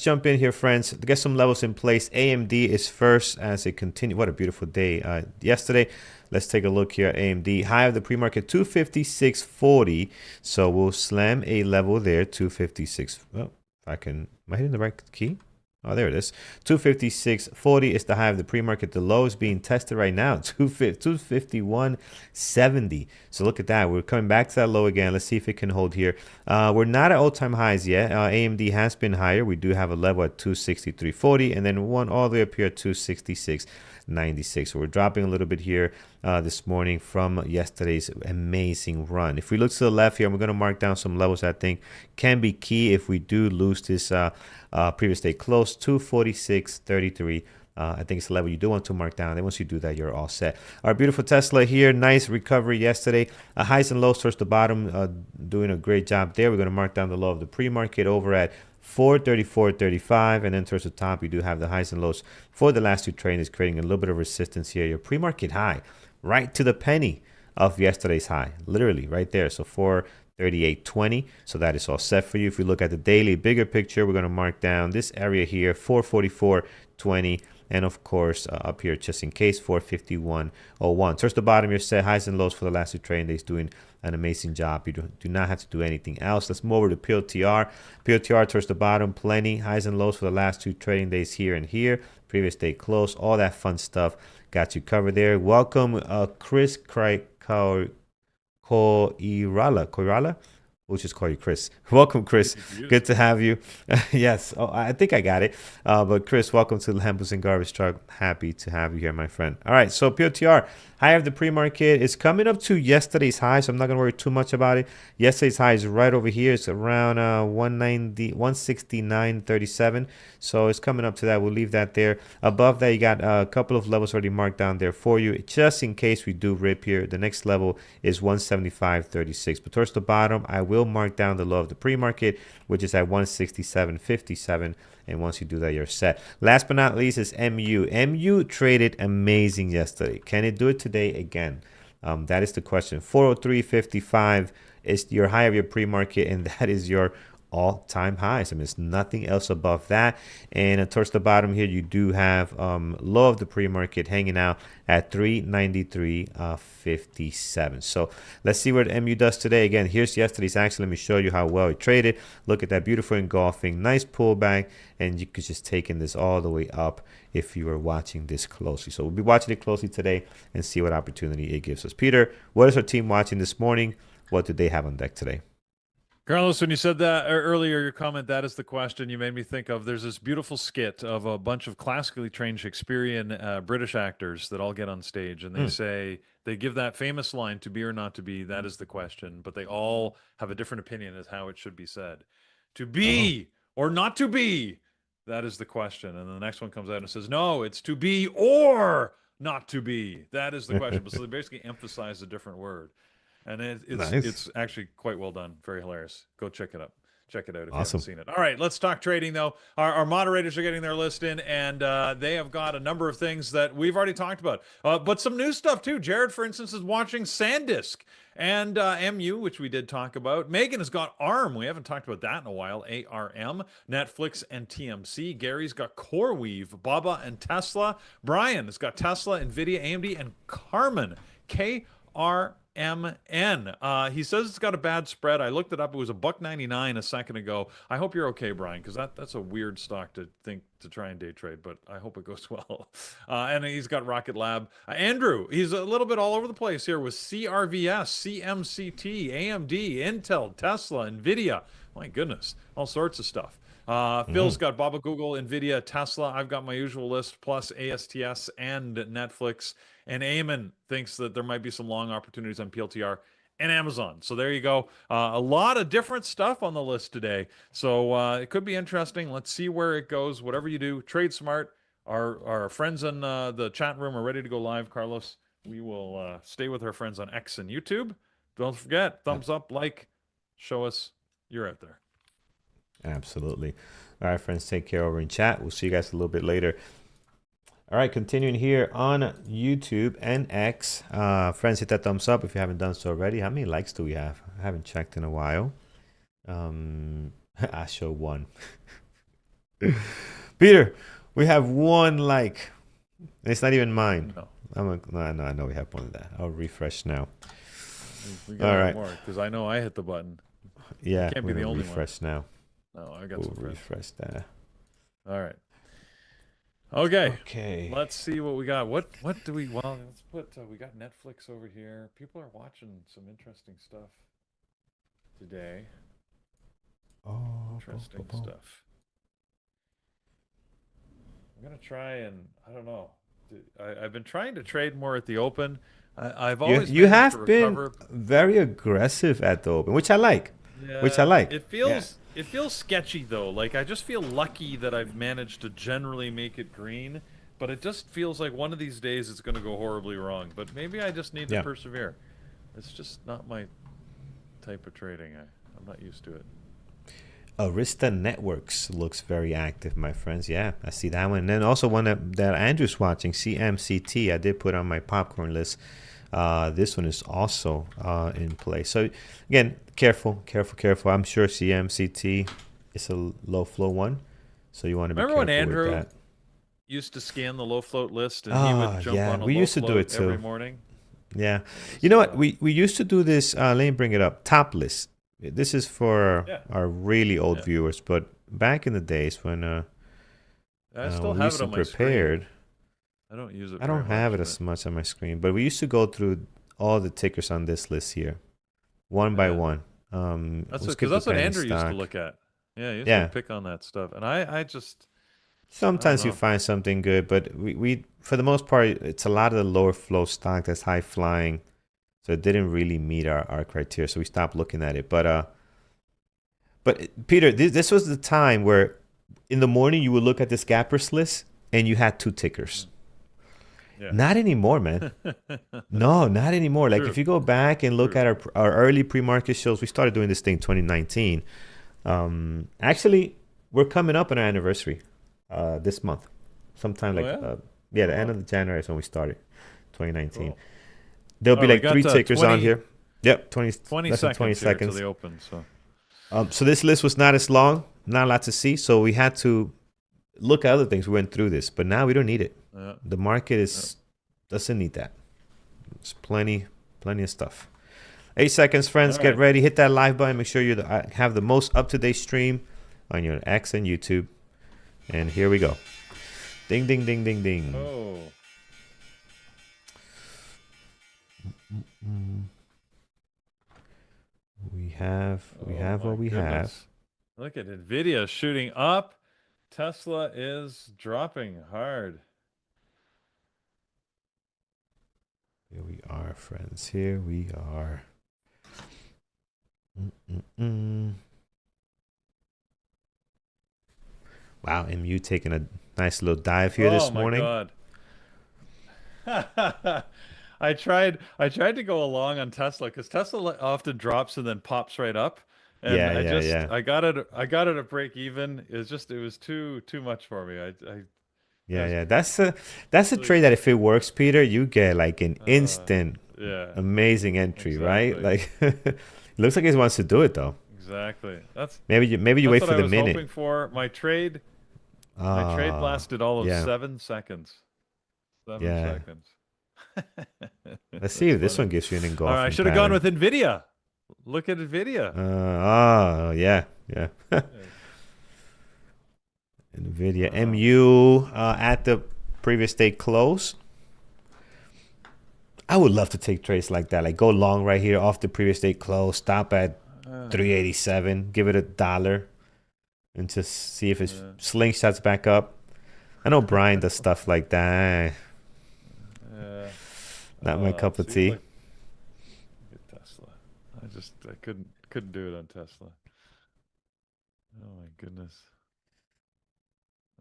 jump in here, friends. Get some levels in place. AMD is first as it continues. What a beautiful day yesterday. Let's take a look here at AMD. High of the pre-market, 256.40. So we'll slam a level there, 256. Well, if I can, am I hitting the right key? Oh, there it is. 256.40 is the high of the pre-market. The low is being tested right now, 251.70. So look at that. We're coming back to that low again. Let's see if it can hold here. We're not at all-time highs yet. AMD has been higher. We do have a level at 263.40 and then one all the way up here at 266.96. So we're dropping a little bit here this morning from yesterday's amazing run. If we look to the left here, we're going to mark down some levels I think can be key if we do lose this previous day close, 246.33. I think it's a level you do want to mark down. Then once you do that, you're all set. Our beautiful Tesla here, nice recovery yesterday. Highs and lows towards the bottom, doing a great job there. We're going to mark down the low of the pre-market over at 434.35, and then towards the top, you do have the highs and lows for the last 2 trades, creating a little bit of resistance here. Your pre-market high, right to the penny of yesterday's high, literally right there. So 438.20. So that is all set for you. If we look at the daily bigger picture, we're going to mark down this area here, 444.20. And of course, up here, just in case, 451.01. Towards the bottom, you're set highs and lows for the last 2 trading days, doing an amazing job. You do not have to do anything else. Let's move over to POTR. POTR towards the bottom, plenty highs and lows for the last 2 trading days here and here. Previous day close, all that fun stuff got you covered there. Welcome, Chris Koirala. We'll just call you Chris. Welcome, Chris. Good to have you. Yes, I think I got it. But Chris, welcome to the Lambos and Garbage Truck. Happy to have you here, my friend. All right, so POTR, high of the pre-market is coming up to yesterday's high, so I'm not going to worry too much about it. Yesterday's high is right over here. It's around 169.37. So it's coming up to that. We'll leave that there. Above that, you got a couple of levels already marked down there for you, just in case we do rip here. The next level is 175.36. But towards the bottom, I will mark down the low of the pre-market, which is at 167.57. And once you do that, you're set. Last but not least is MU. MU traded amazing yesterday. Can it do it today again? That is the question. 403.55 is your high of your pre-market, and that is your all-time highs. I mean, there's nothing else above that. And towards the bottom here, you do have low of the pre-market hanging out at 393.57. So let's see what MU does today. Again, here's yesterday's action. Let me show you how well it traded. Look at that beautiful engulfing, nice pullback, and you could just take in this all the way up if you were watching this closely. So we'll be watching it closely today and see what opportunity it gives us. Peter, what is our team watching this morning? What do they have on deck today? Carlos, when you said that earlier, your comment, that is the question, you made me think of, there's this beautiful skit of a bunch of classically trained Shakespearean British actors that all get on stage and they say, they give that famous line, to be or not to be, that is the question, but they all have a different opinion as how it should be said. To be or not to be, that is the question. And the next one comes out and says, no, it's to be or not to be. That is the question. But so they basically emphasize a different word. And it's actually quite well done. Very hilarious. Go check it out. Check it out if you haven't seen it. All right, let's talk trading, though. Our moderators are getting their list in, and they have got a number of things that we've already talked about. But some new stuff, too. Jared, for instance, is watching SanDisk and MU, which we did talk about. Megan has got ARM. We haven't talked about that in a while. ARM, Netflix, and TMC. Gary's got CoreWeave, Baba, and Tesla. Brian has got Tesla, NVIDIA, AMD, and Carmen, KRMN. He says it's got a bad spread. I looked it up. It was $1.99 a second ago. I hope you're okay, Brian, because that's a weird stock to think to try and day trade, but I hope it goes well. And he's got Rocket Lab. Andrew, he's a little bit all over the place here with CRVS, CMCT, AMD, Intel, Tesla, NVIDIA. My goodness, all sorts of stuff. Phil's got Baba, Google, NVIDIA, Tesla. I've got my usual list, plus ASTS and Netflix. And Eamon thinks that there might be some long opportunities on PLTR and Amazon. So there you go. A lot of different stuff on the list today. So it could be interesting. Let's see where it goes. Whatever you do, trade smart. Our friends in the chat room are ready to go live, Carlos. We will stay with our friends on X and YouTube. Don't forget, thumbs up, like, show us you're out there. Absolutely. All right, friends, take care over in chat. We'll see you guys a little bit later. All right, continuing here on YouTube and X. Friends, hit that thumbs up if you haven't done so already. How many likes do we have? I haven't checked in a while. I show one. Peter, we have one like. It's not even mine. No. No, I know we have more than that. I'll refresh now. We got all right. More because I know I hit the button. Yeah, you can't be the only refresh one. now. No, I got some refresh that. All right. Okay. Okay. Let's see what we got. What do we? Well, let's put. We got Netflix over here. People are watching some interesting stuff today. Interesting stuff. I'm gonna try and I don't know. I've been trying to trade more at the open. I've always you have been very aggressive at the open, which I like. Yeah, which I like. It feels sketchy though. Like I just feel lucky that I've managed to generally make it green, but it just feels like one of these days it's going to go horribly wrong. But maybe I just need to persevere. It's just not my type of trading. I'm not used to it. Arista Networks looks very active, my friends. Yeah, I see that one. And then also one that Andrew's watching, CMCT. I did put on my popcorn list. This one is also in play. So again, careful. I'm sure CMCT is a low flow one, so you want to be careful when Andrew with that. Used to scan the low float list, and he would jump on a we low used to do it float every too. morning. Yeah, you know what? We used to do this. Let me bring it up. Top list. This is for our really old viewers, but back in the days when I still we have used it to on my prepared. screen. I don't use it. I don't have it as much on my screen, but we used to go through all the tickers on this list here, one by one. That's what Andrew used to look at. Yeah, he used to pick on that stuff, and I just sometimes you find something good, but we for the most part it's a lot of the lower flow stock that's high flying, so it didn't really meet our criteria, so we stopped looking at it. But Peter, this was the time where in the morning you would look at this gappers list and you had two tickers. Yeah. Not anymore, man. No, not anymore. Like if you go back and look at our early pre-market shows, we started doing this thing in 2019. Actually, we're coming up on our anniversary this month. Sometime the end of January is when we started, 2019. Cool. There'll be like 3 tickers 20, on here. Yep, 20 seconds. 20 seconds. Till they open, so this list was not as long, not a lot to see, so we had to look at other things. We went through this, but now we don't need it. The market doesn't need that. There's plenty of stuff. 8 seconds, friends. Get ready. Hit that live button. Make sure you have the most up-to-date stream on your X and YouTube. And here we go. Ding, ding, ding, ding, ding. Oh. We we Oh have my what we have. goodness. Look at NVIDIA shooting up. Tesla is dropping hard. Here we are, friends. Here we are. Mm-mm-mm. Wow, MU taking a nice little dive here Oh this my morning. God. I tried to go along on Tesla because Tesla often drops and then pops right up. And Yeah, yeah, yeah. I got it at break even. It was too much for me. I Yeah, was yeah. That's a really trade that if it works, Peter, you get like an uh instant yeah, amazing entry, right? exactly. Like it looks like he wants to do it though. Exactly. Maybe you That's wait what for I the was minute. hoping for. My trade Ah, lasted all of yeah, 7 seconds. Seven yeah. seconds. Let's see That's if this funny. one gives you an All right, I engulfing should have gone pattern. with NVIDIA. Look at NVIDIA. Yeah, yeah. Yes. NVIDIA Wow. MU at the previous day close. I would love to take trades like that. Like go long right here off the previous day close, stop at Uh, 387, give it $1, and just see if it yeah. slingshots back up. I know Brian does stuff like that. Yeah. Not my cup of See, tea. look at Tesla. I couldn't do it on Tesla. Oh my goodness.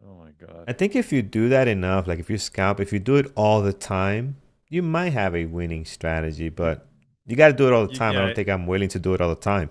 Oh my God. I think if you do that enough, like if you scalp, if you do it all the time, you might have a winning strategy, but you got to do it all the time. I don't Yeah, think I'm willing to do it all the time.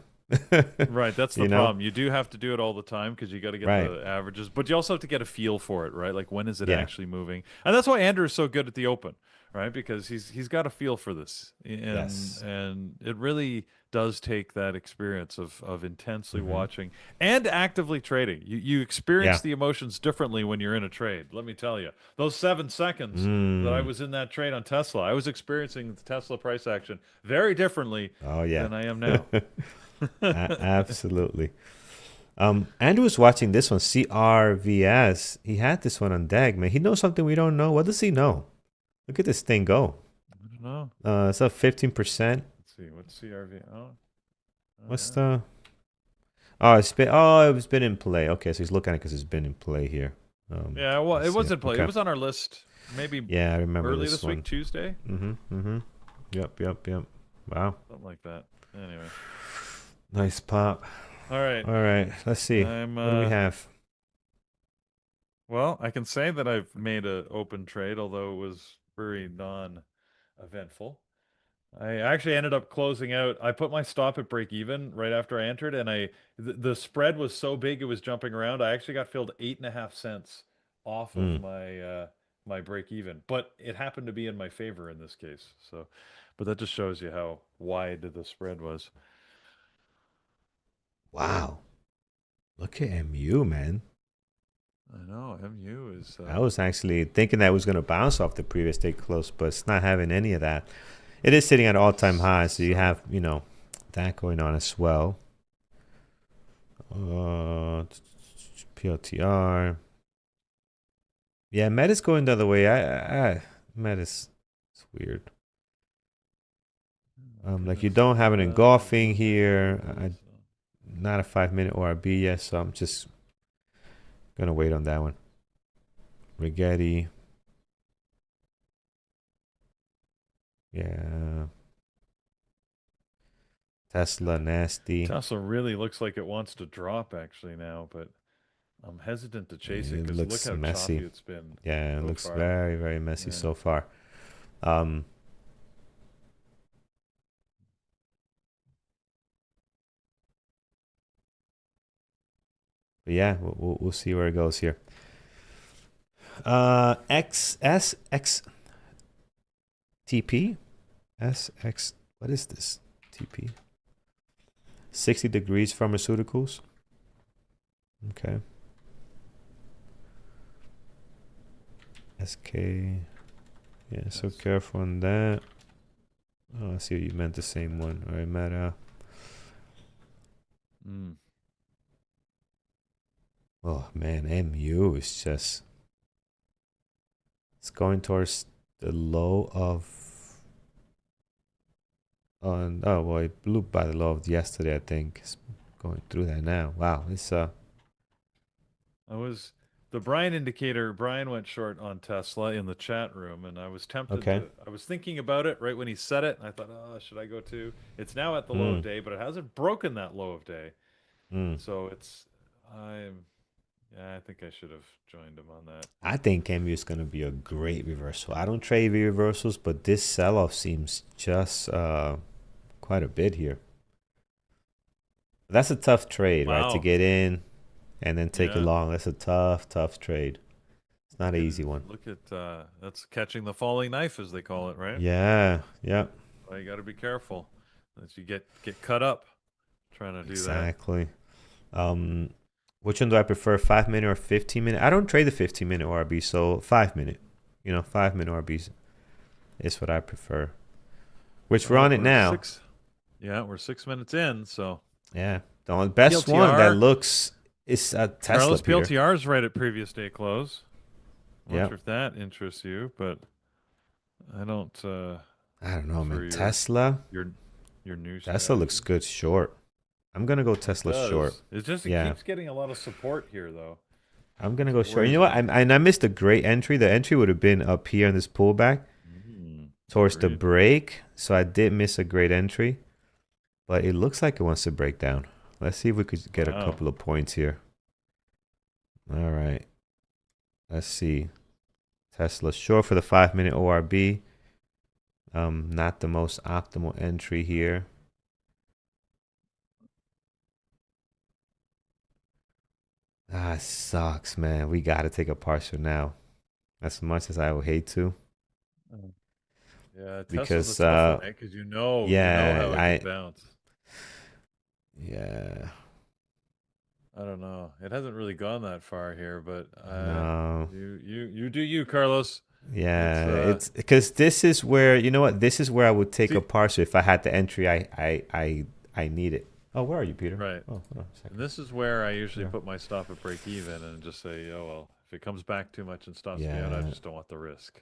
right. That's the You know? problem. You do have to do it all the time because you got to get Right. the averages, but you also have to get a feel for it, right? Like when is it Yeah. actually moving? And that's why Andrew is so good at the open, right? Because he's got a feel for this, Yes. and it really does take that experience of intensely Hmm. watching and actively trading. You experience Yeah. the emotions differently when you're in a trade. Let me tell you, those 7 seconds that I Mm. was in that trade on Tesla, I was experiencing the Tesla price action very differently Oh, yeah. than I am now. Absolutely. Andrew was watching this one, CRVS. He had this one on deck, man. He knows something we don't know. What does he know? Look at this thing go. I don't know. It's up 15%. Let's see. What's CRV? Oh, What's yeah. the? It's been in play. Okay, so he's looking at it because it's been in play here. Yeah, well, Let's it see. was in play. It Okay. was on our list maybe Yeah, I remember early this this week, one. Tuesday, Mm-hmm. Yep. Wow. something like that. Anyway. Nice pop. All right. All right. Let's see. I'm What do we have? well, I can say that I've made a open trade, although it was very non-eventful. I actually ended up closing out. I put my stop at break even right after I entered, and the spread was so big it was jumping around. I actually got filled 8.5 cents off of Mm. my break even, but it happened to be in my favor in this case. So, but that just shows you how wide the spread was. Wow. Look at MU, man. I know MU is. I was actually thinking that it was going to bounce off the previous day close, but it's not having any of that. It is sitting at all-time high, so you have, that going on as well. PLTR. Yeah, Meta's going the other way. Meta's it's weird. Like you don't have an engulfing here. Not a 5-minute ORB yet, so I'm just gonna wait on that one. Rigetti. Yeah. Tesla nasty. Tesla really looks like it wants to drop actually now, but I'm hesitant to chase it It because look looks how messy. choppy it's been Yeah, it so looks far. very, very messy Yeah. so far. Um, but yeah, we'll see where it goes here. XSX TP SX. What is this? TP. 60 degrees pharmaceuticals. Okay. SK. Yeah, so careful on that. Oh, I see what you meant. The same one. All right, Meta. Oh man, MU is just. It's going towards the low of Oh boy, it blew by the low of yesterday. I think it's going through that now. Wow, it's I was the Brian indicator. Brian went short on Tesla in the chat room, and I was tempted okay. to. I was thinking about it right when he said it, and I thought, oh, should I go too? It's now at the low of Mm, day, but it hasn't broken that low of day. mm. So it's. I'm. Yeah, I think I should have joined him on that. I think MU is gonna be a great reversal. I don't trade V reversals, but this sell-off seems just quite a bit here. That's a tough trade, right? To Wow. get in and then take it Yeah. long. That's a tough, tough trade. It's not Look an at easy one. look at that's catching the falling knife, as they call it, right? Yeah, yeah, Well, you got to be careful that you get cut up trying to do that. exactly. Um, which one do I prefer, 5 minute or 15 minute? I don't trade the 15 minute ORB, so 5 minute. 5 minute ORBs is what I prefer. Which we're Well, on it we're now. six. Yeah, we're 6 minutes in. So Yeah, the only best one that PLTR, looks is a Tesla, Carlos, Peter. PLTR is right at previous day close. I'm not Yeah, sure if that interests you, but I don't. I don't know, For man. your your new Tesla looks strategy. good short. I'm gonna go It Tesla short. does. It Yeah, keeps getting a lot of support here, though. I'm gonna go It short. You worries know what? me. I missed a great entry. The entry would have been up here in this pullback towards the Agreed. break, so I did miss a great entry. But it looks like it wants to break down. Let's see if we could get a Wow. couple of points here. All right. Let's see. Tesla short for the 5 minute ORB. Not the most optimal entry here. Ah, it sucks, man. We gotta take a partial now. As much as I would hate to. Oh. Yeah, Tesla's a Because tough one, eh? Because you know yeah, how it could I bounce. yeah. I don't know. It hasn't really gone that far here, but No. you do you, Carlos. It's Yeah, it's because this is where you know what? This is where I would take a see partial if I had the entry I need it. Oh, where are you, Peter? right. Oh, hold on a And second. this is where I usually Yeah. put my stop at break even and just say, oh well, if it comes back too much and stops me out, I Yeah. just don't want the risk.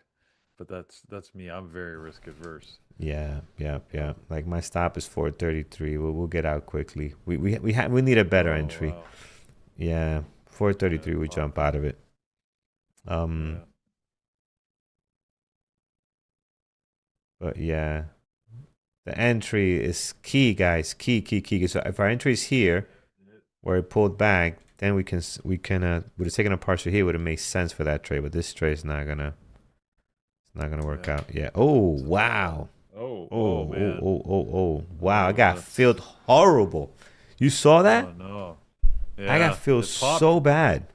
But that's me. I'm very risk adverse. Yeah, yeah, yeah. So, Like my stop is 433. We'll get out quickly. We need a better oh entry. wow, Yeah, yeah, 433. it We jump popped. out of it. Um, Yeah, but yeah, the entry is key, guys. Key, key, key. So if our entry is here, where it pulled back, then we can would have taken a partial here. Would have made sense for that trade, but this trade is not gonna work yeah, out. Yeah. Oh it's a tough one. wow. Oh, Oh oh oh man. oh oh oh. Wow. I Oh, got that's filled horrible. You saw oh that? no. I got Yeah, filled it popped. so bad.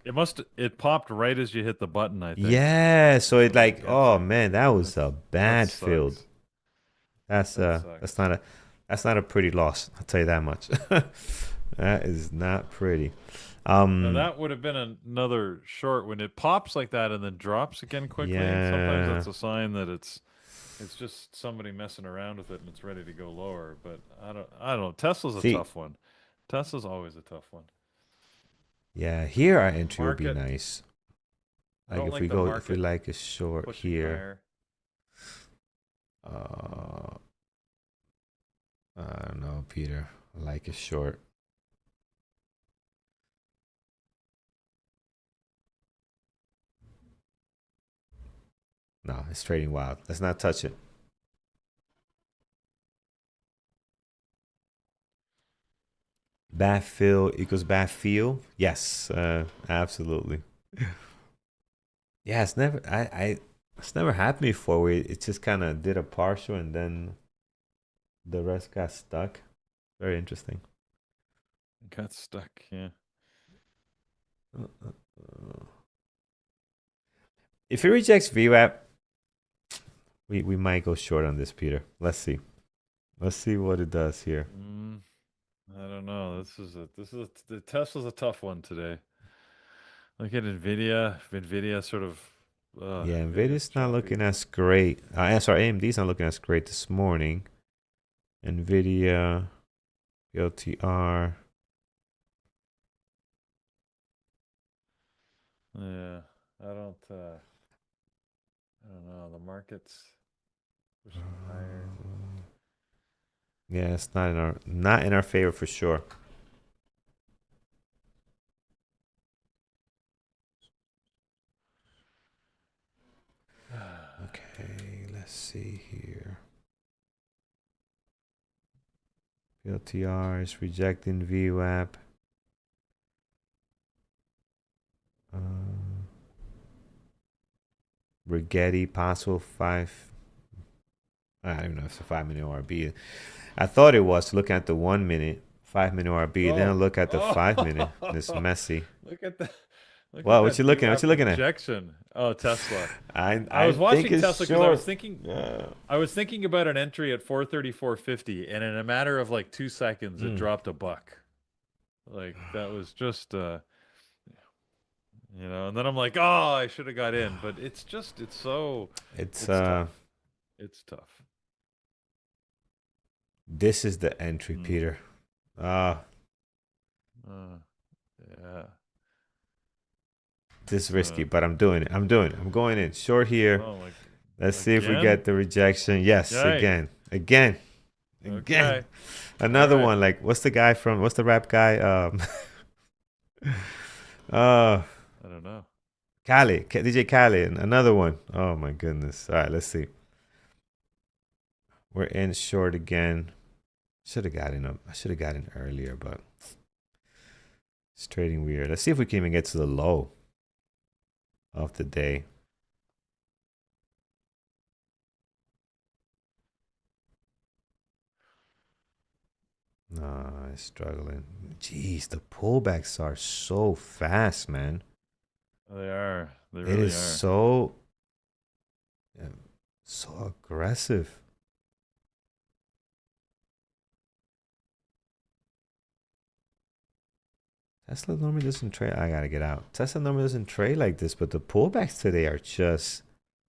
It popped right as you hit the button, I think. Yeah. So That's it what I'm like, oh guessing. man, that was That's a that bad field. sucks. That's That uh that's sucks. not a that's not a pretty loss. I'll tell you that much. That is not pretty. Now Um that would have been another short when it pops like that and then drops again quickly. Sometimes yeah. that's a sign that it's just somebody messing around with it and it's ready to go lower. But I don't know. Tesla's a See, tough one. Tesla's always a tough one. yeah, here our The entry will be market. nice. I Like don't if like we the go if we market like a short pushing here. higher. Uh I don't know, Peter. I like a short. No, it's trading wild. Let's not touch it. Bad feel equals bad feel. Yes, absolutely. Yeah, it's never happened before. Where it just kind of did a partial and then the rest got stuck. Very interesting. Got stuck. Yeah. Uh, uh, uh. If it rejects VWAP, we might go short on this, Peter. Let's see. Let's see what it does here. I don't know. The Tesla's a tough one today. Look at Nvidia. Nvidia sort of Yeah, Nvidia's Nvidia's not choppy. looking as great. Sorry, AMD's not looking as great this morning. Nvidia, LTR. Yeah. I don't I don't know. The market's pushing higher. Yeah, it's not in our favor for sure. Okay, let's see here. PLTR is rejecting VWAP. Rigetti, possible 5. I don't even know if it's a 5-minute ORB. I thought it was looking at the 1 minute, 5-minute ORB. Then I Oh, look at the 5 minute. It's oh, messy. look at that. Look at Well, what that you looking at? What VWAP you looking at? rejection. Oh, Tesla. I I I was think watching it's Tesla because I was short. thinking Yeah. I was thinking about an entry at 434.50, and in a matter of like 2 seconds, it Mm. dropped a buck. Like that was just and then I'm like, oh, I should have got in, but It's it's tough. It's tough. this is the entry, Mm. Peter. Uh Uh, yeah. this is It's risky, but I'm doing it. I'm doing it. I'm going in short here. oh like Let's see if we again. get the rejection. Yes, Yay. again. Okay. All Another right. one. Like, what's the rap guy? Uh, I don't know. DJ Khaled. Another one. Oh my goodness. All right, let's see. We're in short again. Should have gotten up. I should have gotten earlier, but it's trading weird. Let's see if we can even get to the low of the day. Nah, it's struggling. Jeez, the pullbacks are so fast, man. They are. They It really is are. yeah, so aggressive. Tesla normally doesn't trade. I gotta get out. Tesla normally doesn't trade like this, but the pullbacks today are just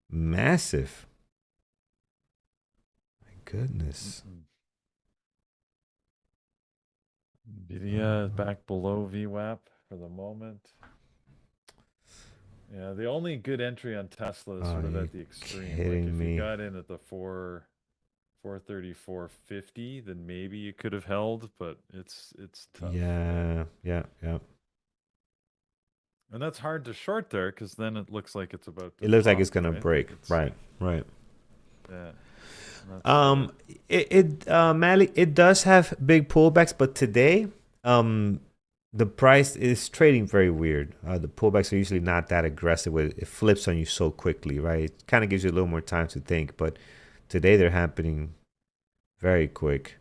massive. My goodness. NVIDIA is back below VWAP for the moment. Yeah, the only good entry on Tesla is sort of You at the extreme. Like kidding if you me? got in at the 434.50, then maybe you could have held, but it's tough. Yeah. And that's hard to short there because then it looks like it's about to It looks like pop, it's gonna right? break. It's Right. yeah. That's Mally, it does have big pullbacks, but today, the price is trading very weird. The pullbacks are usually not that aggressive. It flips on you so quickly, right? It kind of gives you a little more time to think, but today they're happening very quick.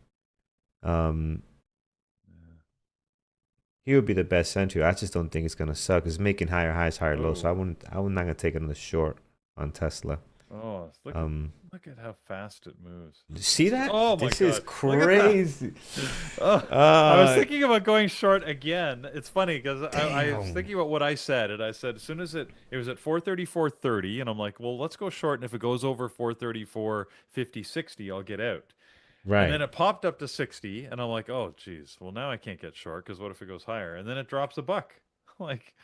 He would be the best entry. I just don't think it's gonna suck. It's making higher highs, higher lows. So I'm not gonna take it on the short on Tesla. oh, look at how fast it moves. See that? Oh my This is God. Look at that. crazy. I was thinking about going short again. It's funny because I was Damn. thinking about what I said, and I said as soon as it was at 434.30, and I'm like, well, let's go short, and if it goes over 434.50, 60, I'll get out. And Right. then it popped up to 60, and I'm like, oh, geez, well, now I can't get short because what if it goes higher? And then it drops a buck. Like,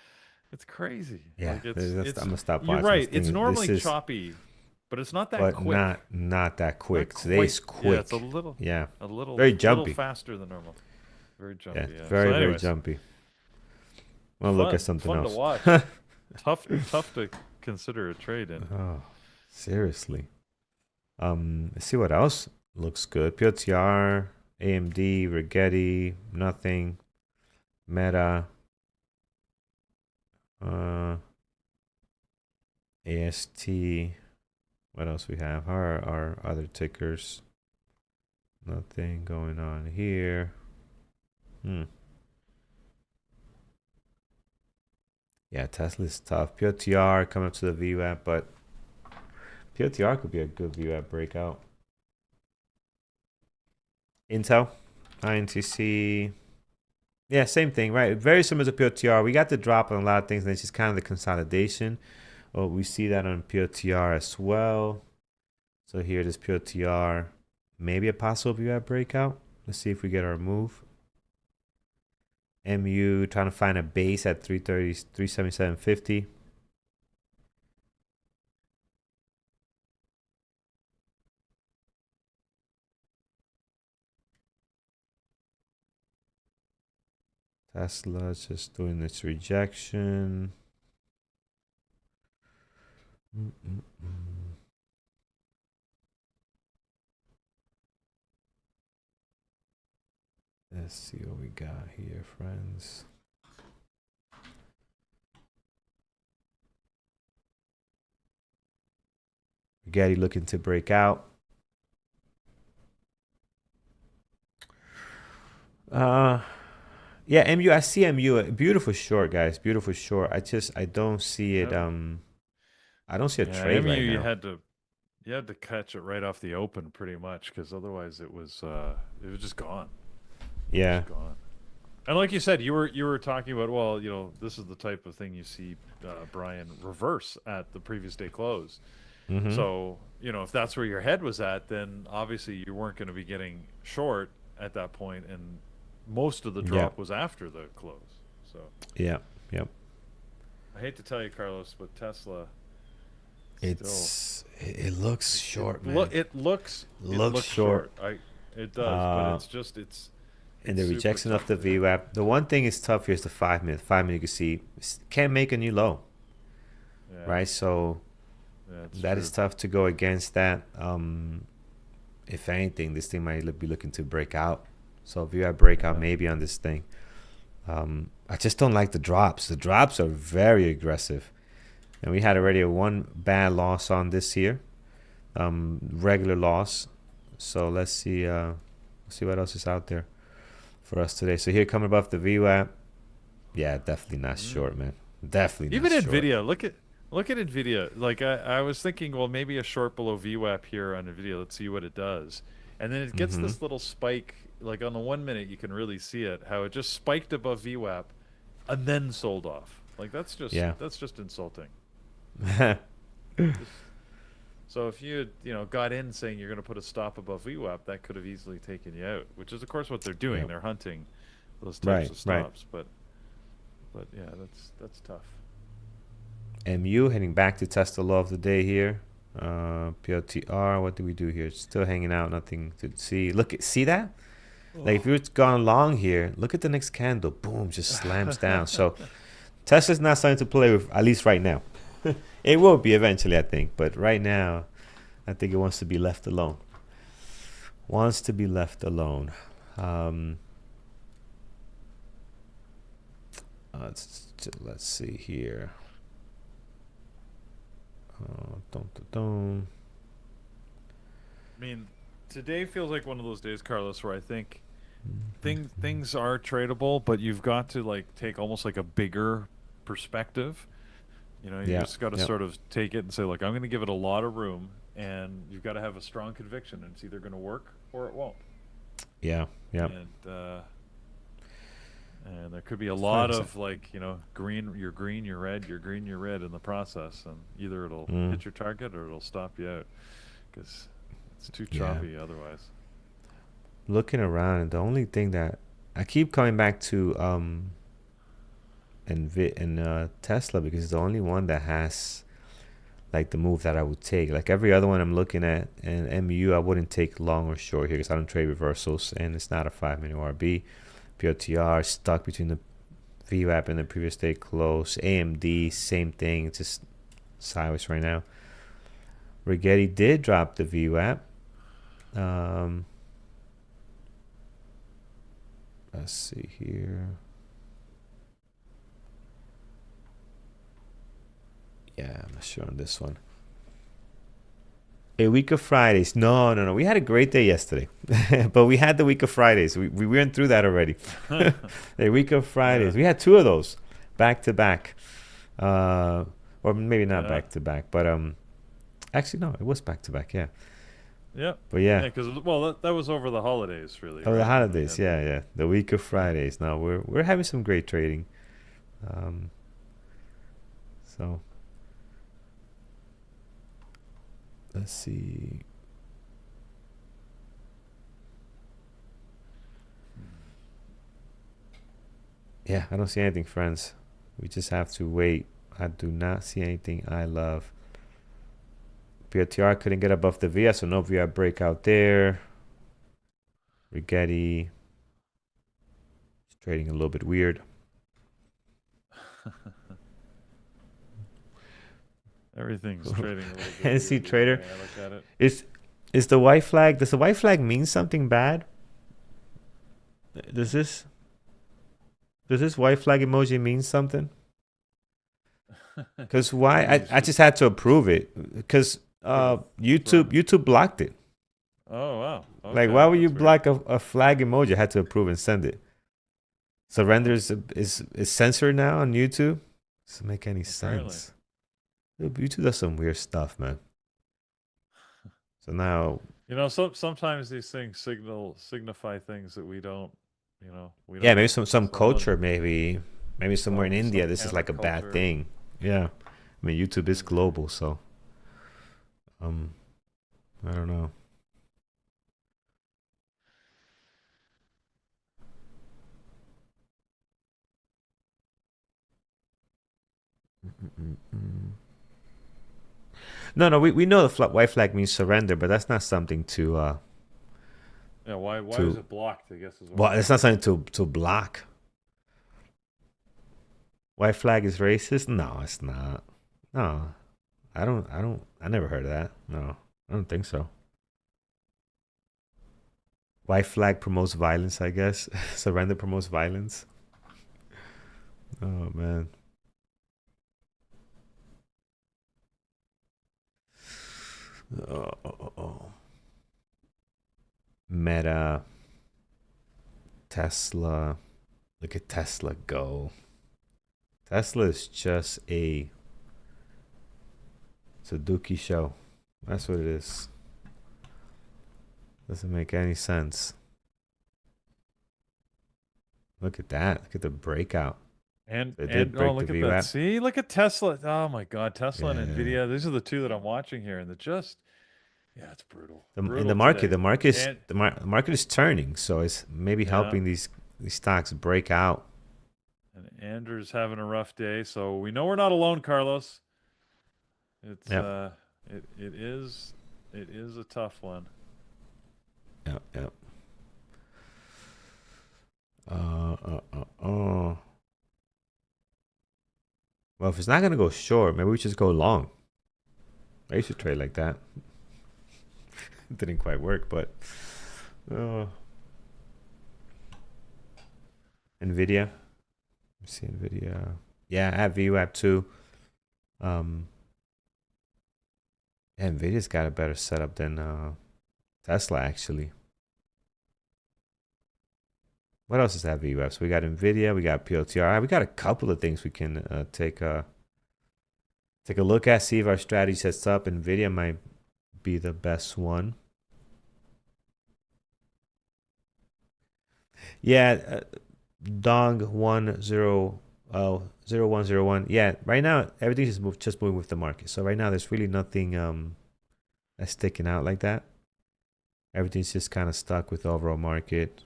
it's crazy. Yeah. Like, I'm gonna stop you're watching. I was right. It's thinking this normally is, choppy, but it's not that but quick. not that Not quick. quite. Today's Yeah, it's quick. Yeah. a Very little jumpy. faster than normal. Very Yeah. jumpy. Yeah. So, Very anyways, jumpy. I'll look at something fun to else. watch. Tough to consider a trade in. Oh, seriously. Let's see what else looks good. PLTR, AMD, Rigetti, nothing. Meta, AST. What else we have? Our other tickers. Nothing going on here. Yeah, Tesla's tough. PLTR coming up to the VWAP, but PLTR could be a good VWAP breakout. Intel, INTC. Yeah, same thing, right? Very similar to PLTR. We got the drop on a lot of things, and it's just kind of the consolidation. Oh, we see that on PLTR as well. So here it is PLTR. Maybe a possible VWAP breakout. Let's see if we get our move. MU trying to find a base at 330, 377.50. Tesla just doing its rejection. Let's see what we got here, friends. Getty looking to break out. Yeah, MU. I see MU. Beautiful short, guys. Beautiful short. I don't see it. I don't see a trade MU right you now. had to catch it right off the open pretty much, because otherwise it was just gone. Yeah. Just gone. And like you said, you were talking about, well, this is the type of thing you see Brian reverse at the previous day close. Mm-hmm. So, if that's where your head was at, then obviously you weren't going to be getting short at that point, and most of the drop was after the close. So yeah, yep. I hate to tell you, Carlos, but Tesla, it looks short, man. It looks short. It does, but it's and the rejection of the VWAP. The one thing is tough here is the 5 minute. 5 minute, you can see can't make a new low, right? So that is tough to go against that. If anything, this thing might be looking to break out. So VWAP breakout maybe on this thing. I just don't like the drops. The drops are very aggressive, and we had already one bad loss on this here, regular loss. So let's see what else is out there for us today. So here, coming above the VWAP, yeah, definitely not short, man. Definitely not even short. NVIDIA. Look at NVIDIA. Like I was thinking, well, maybe a short below VWAP here on NVIDIA. Let's see what it does, and then it gets this little spike. Like on the 1 minute, you can really see it, how it just spiked above VWAP, and then sold off. Like that's just insulting. So if you got in saying you're going to put a stop above VWAP, that could have easily taken you out, which is of course what they're doing. Yep. They're hunting those types of stops, but yeah, that's tough. MU heading back to test the low of the day here. PLTR, what do we do here? Still hanging out, nothing to see. See that? Like if you've gone long here, look at the next candle. Boom, just slams down. So Tesla's not starting to play with, at least right now. It will be eventually, I think. But right now, I think it wants to be left alone. Wants to be left alone. Let's see here. I mean, today feels like one of those days, Carlos, where I think things are tradable, but you've got to take almost like a bigger perspective. You just got to sort of take it and say, look, I'm going to give it a lot of room, and you've got to have a strong conviction, and it's either going to work or it won't. Yeah. And there could be a lot of green, you're green, you're red, you're green, you're red in the process, and either it'll hit your target or it'll stop you out, because it's too choppy otherwise. Looking around, the only thing that I keep coming back to Tesla, because it's the only one that has the move that I would take. Like every other one I'm looking at, and MU I wouldn't take long or short here because I don't trade reversals, and it's not a 5 minute RB. POTR stuck between the VWAP and the previous day close. AMD, same thing, just sideways right now. Rigetti did drop the VWAP. Let's see here. Yeah, I'm not sure on this one. A week of Fridays. No. We had a great day yesterday. But we had the week of Fridays. We went through that already. A week of Fridays. Yeah. We had two of those back to back. Or maybe not back to back. But actually, no, it was back to back. Yeah. Yeah. But yeah. Because, that was over the holidays, really. Over the holidays. Yeah. The week of Fridays. No, we're having some great trading. So. Let's see. Yeah, I don't see anything, friends. We just have to wait. I do not see anything I love. POTR couldn't get above the VIA, so no VIA breakout there. Rigetti Trading a little bit weird. Everything's trading a little bit NC weirdly the Trader. way I look at it. Is the white flag? Does the white flag mean something bad? Does this white flag emoji mean something? Because why? I just had to approve it because YouTube blocked it. Oh wow! Like, Okay, why would you that's block a flag emoji? I had to approve and send it. Surrender is censored now on YouTube. Doesn't make any Apparently. sense. YouTube does some weird stuff, man. So now, sometimes these things signify things that we don't, we yeah, don't maybe some someone culture, maybe somewhere in India, some this is like a bad counterculture. thing. Yeah, I mean YouTube is global, so I don't know. No, we know the white flag means surrender, but that's not something to Yeah, why to is it blocked? I guess is what well, I'm it's not asking. something to block. White flag is racist? No, it's not. No, I never heard of that. No, I don't think so. White flag promotes violence, I guess. Surrender promotes violence. Oh man. Oh. Meta, Tesla. Look at Tesla go. Tesla is just a Sudoku show. That's what it is. Doesn't make any sense. Look at that. Look at the breakout. And It did oh, break the look at that! VWAP. See, look at Tesla. Oh my God, Tesla and Yeah. NVIDIA. These are the two that I'm watching here, and yeah, it's brutal, In the brutal market, today. And the market is turning, so it's maybe yeah, helping these stocks break out. and Andrew's having a rough day, so we know we're not alone, Carlos. It's Yep. it is a tough one. Yep. Uh. Well, if it's not gonna go short, maybe we should just go long. I used to trade like that. It didn't quite work, but NVIDIA. Let's see NVIDIA. Yeah, at VWAP too. Um, NVIDIA's got a better setup than Tesla actually. What else is at VWAP? So we got NVIDIA, we got PLTR. We got a couple of things we can take a look at. See if our strategy sets up. NVIDIA might be the best one. Yeah, Dong100101. Yeah, right now everything's just moving with the market. So right now there's really nothing that's sticking out like that. Everything's just kind of stuck with the overall market.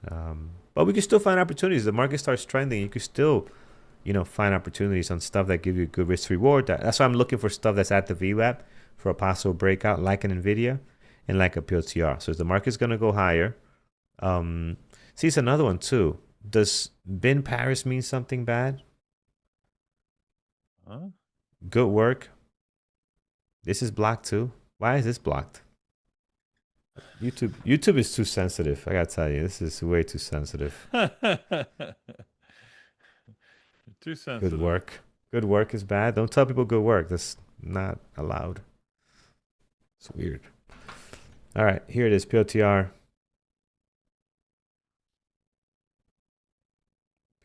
But we can still find opportunities. The market starts trending. You can still, find opportunities on stuff that give you good risk reward. That's why I'm looking for stuff that's at the VWAP for a possible breakout, like an NVIDIA and like a PLTR. So if the market's going to go higher, see, it's another one too. Does bin Paris mean something bad? Huh? Good work. This is blocked too. Why is this blocked? YouTube is too sensitive. I gotta tell you, this is way too sensitive. Too Good sensitive. work. Good work is bad. Don't tell people good work. That's not allowed. It's weird. All right, here it is. PLTR.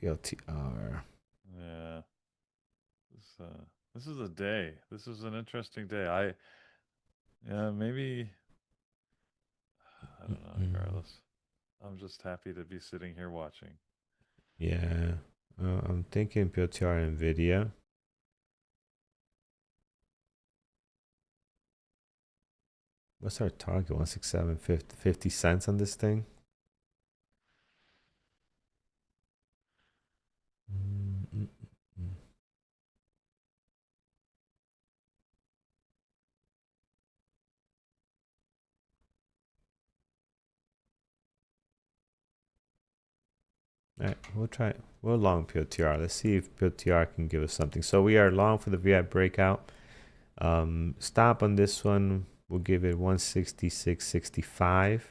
PLTR. Yeah. This is a day. This is an interesting day. Yeah, maybe I don't know, Carlos. I'm just happy to be sitting here watching. Yeah. I'm thinking PLTR NVIDIA. What's our target? 167, 50 cents on this thing. All right, we'll try. We'll long POTR. Let's see if POTR can give us something. So we are long for the VI breakout. Stop on this one. We'll give it 166.65.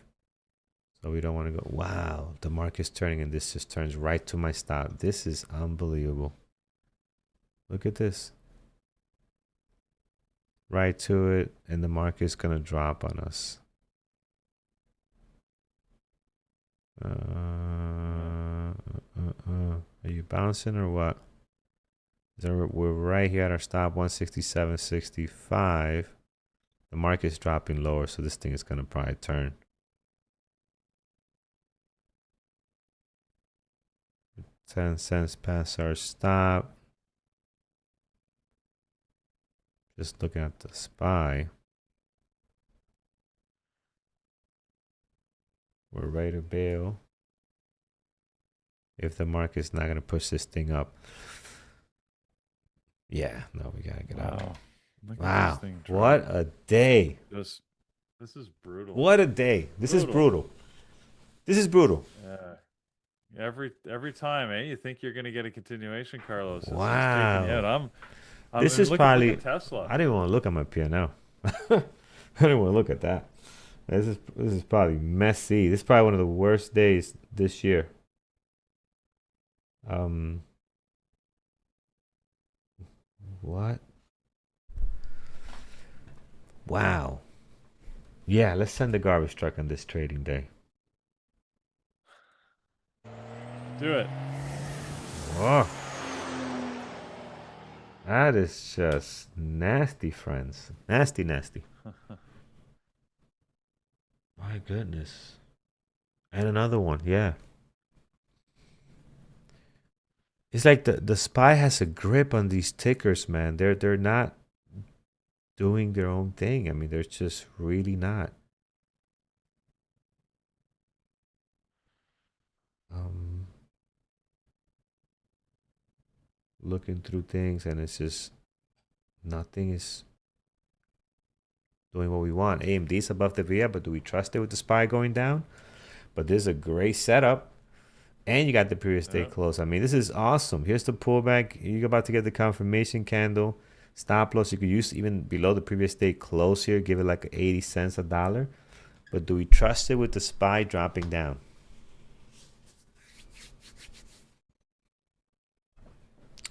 So we don't want to go. Wow, the market's turning, and this just turns right to my stop. This is unbelievable. Look at this. Right to it, and the market's gonna drop on us. Are you bouncing or what? We're right here at our stop, 167.65. The market's dropping lower, so this thing is gonna probably turn. 10 cents past our stop. Just looking at the SPY. We're ready to bail if the market's not going to push this thing up. Yeah, no, we got to get out. Wow, what a day. This is brutal. What a day. This is brutal. This is brutal. Yeah. Every time, you think you're going to get a continuation, Carlos. Wow. This is probably Tesla. I didn't want to look at my P&L. I didn't want to look at that. This is probably messy. This is probably one of the worst days this year. What? Wow. Yeah, let's send the garbage truck on this trading day. Do it. Oh. That is just nasty, friends. Nasty, nasty. My goodness. And another one, yeah. It's like the SPY has a grip on these tickers, man. They're not doing their own thing. I mean, they're just really not. Looking through things, and it's just nothing is doing what we want. AMD's above the VIA, but do we trust it with the SPY going down? But this is a great setup, and you got the previous day close. I mean, this is awesome. Here's the pullback. You're about to get the confirmation candle. Stop loss you could use even below the previous day close here. Give it like 80 cents, $1. But do we trust it with the SPY dropping down?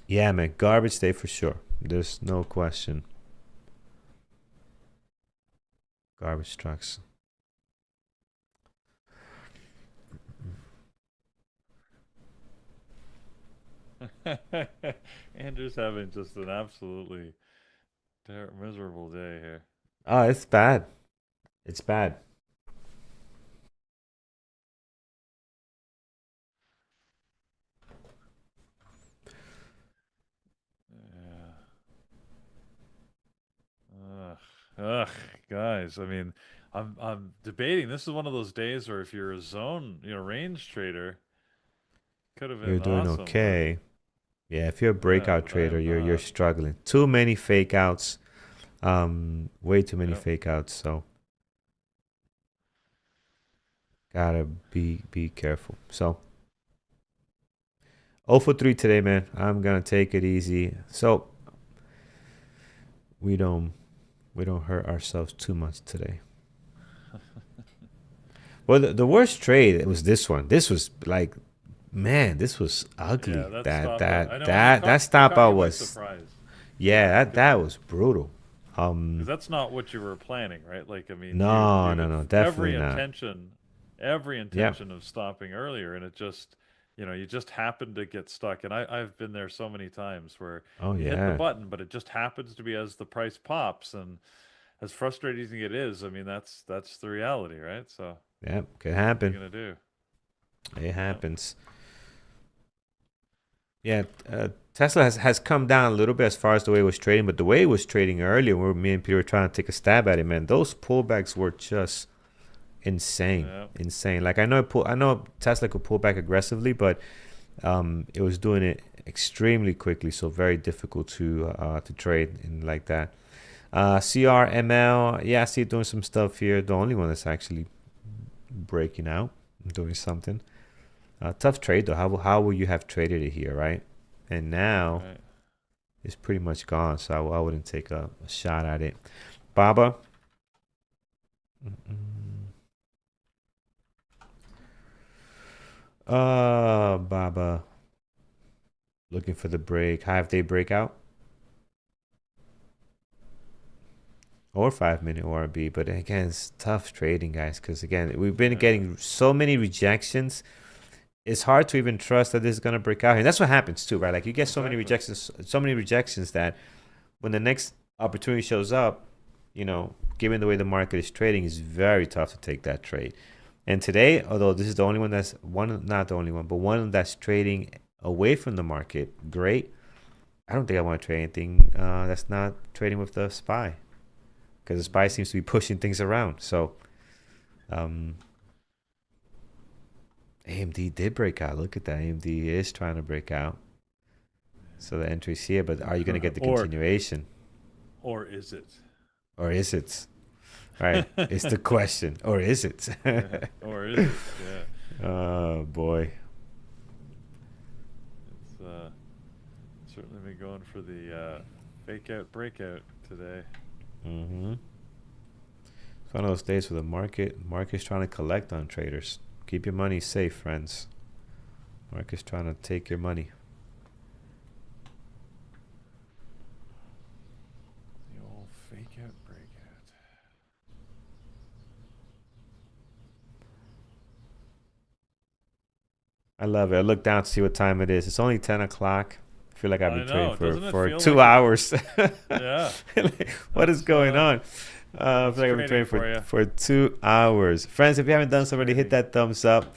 Yeah, man, garbage day for sure. There's no question. Garbage trucks. Andrew's having just an absolutely miserable day here. Oh, it's bad. It's bad. Ugh, guys. I mean, I'm debating. This is one of those days where if you're a zone, range trader, could have been You're doing awesome, okay. Yeah, if you're a breakout trader, you're struggling. Too many fake outs. Way too many fake outs. So gotta be careful. So 0 for 3 today, man. I'm gonna take it easy. So we don't hurt ourselves too much today. Well, the worst trade was this one. This was like, man, this was ugly. Yeah, that stop out was surprise. Yeah, that was brutal. 'Cause that's not what you were planning, right? Like, I mean, no, definitely not. Every intention of stopping earlier, and it just, you just happen to get stuck. And I've been there so many times where you hit the button, but it just happens to be as the price pops, and as frustrating as it is, I mean, that's the reality, right? So yeah, could happen. What are you gonna do? It happens. Yeah, Tesla has come down a little bit as far as the way it was trading, but the way it was trading earlier, where me and Peter were trying to take a stab at it, man, those pullbacks were just insane. Like I know Tesla could pull back aggressively, but it was doing it extremely quickly, so very difficult to trade in like that. CRML, yeah, I see it doing some stuff here. The only one that's actually breaking out, doing something. Tough trade though. How will you have traded it here, right? And now Right. it's pretty much gone, so I wouldn't take a shot at it. Baba. Mm-mm. Baba. Looking for the break. 5-day breakout or 5-minute ORB. But again, it's tough trading, guys, because again, we've been Yeah. getting so many rejections. It's hard to even trust that this is gonna break out. And that's what happens too, right? Like you get so many Exactly. rejections that when the next opportunity shows up, given the way the market is trading, it's very tough to take that trade. And today, although this is the only one that's one, not the only one, but one that's trading away from the market, great. I don't think I want to trade anything that's not trading with the SPY because the SPY seems to be pushing things around. So um, AMD did break out. Look at that. AMD is trying to break out. So the entry's here, but are you going to get the or continuation? or is it? Or is it? Right. It's the question. Or is it? Yeah. Or is it? Yeah. Oh, boy. It's certainly been going for the fake out breakout today. Mm-hmm. It's one of those days where the market's trying to collect on traders. Keep your money safe, friends. Market's trying to take your money. The old fake out breakout. I love it. I look down to see what time it is. It's only 10 o'clock. I feel like I've I been trading know. for, Doesn't it for feel 2 like it? hours. Yeah. What is That's going on? I that's feel like I've been trading trading for you. for 2 hours. Friends, if you haven't done That's so already, hit trading. that thumbs up.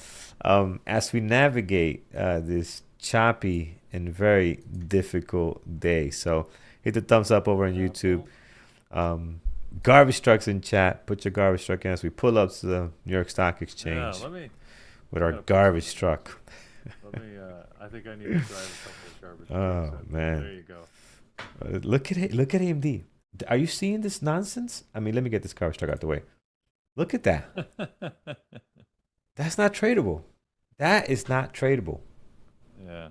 As we navigate this choppy and very difficult day. So hit the thumbs up over on YouTube. Apple. Um, Garbage trucks in chat. Put your garbage truck in as we pull up to the New York Stock Yeah. Exchange Let me. with I our gotta put garbage something. truck. Let me. I think I need to drive a couple of garbage trucks Oh in. man, There you go. look at it. Look at AMD. Are you seeing this nonsense? I mean, let me get this garbage truck out the way. Look at that. That's not tradable. That is not tradable. Yeah.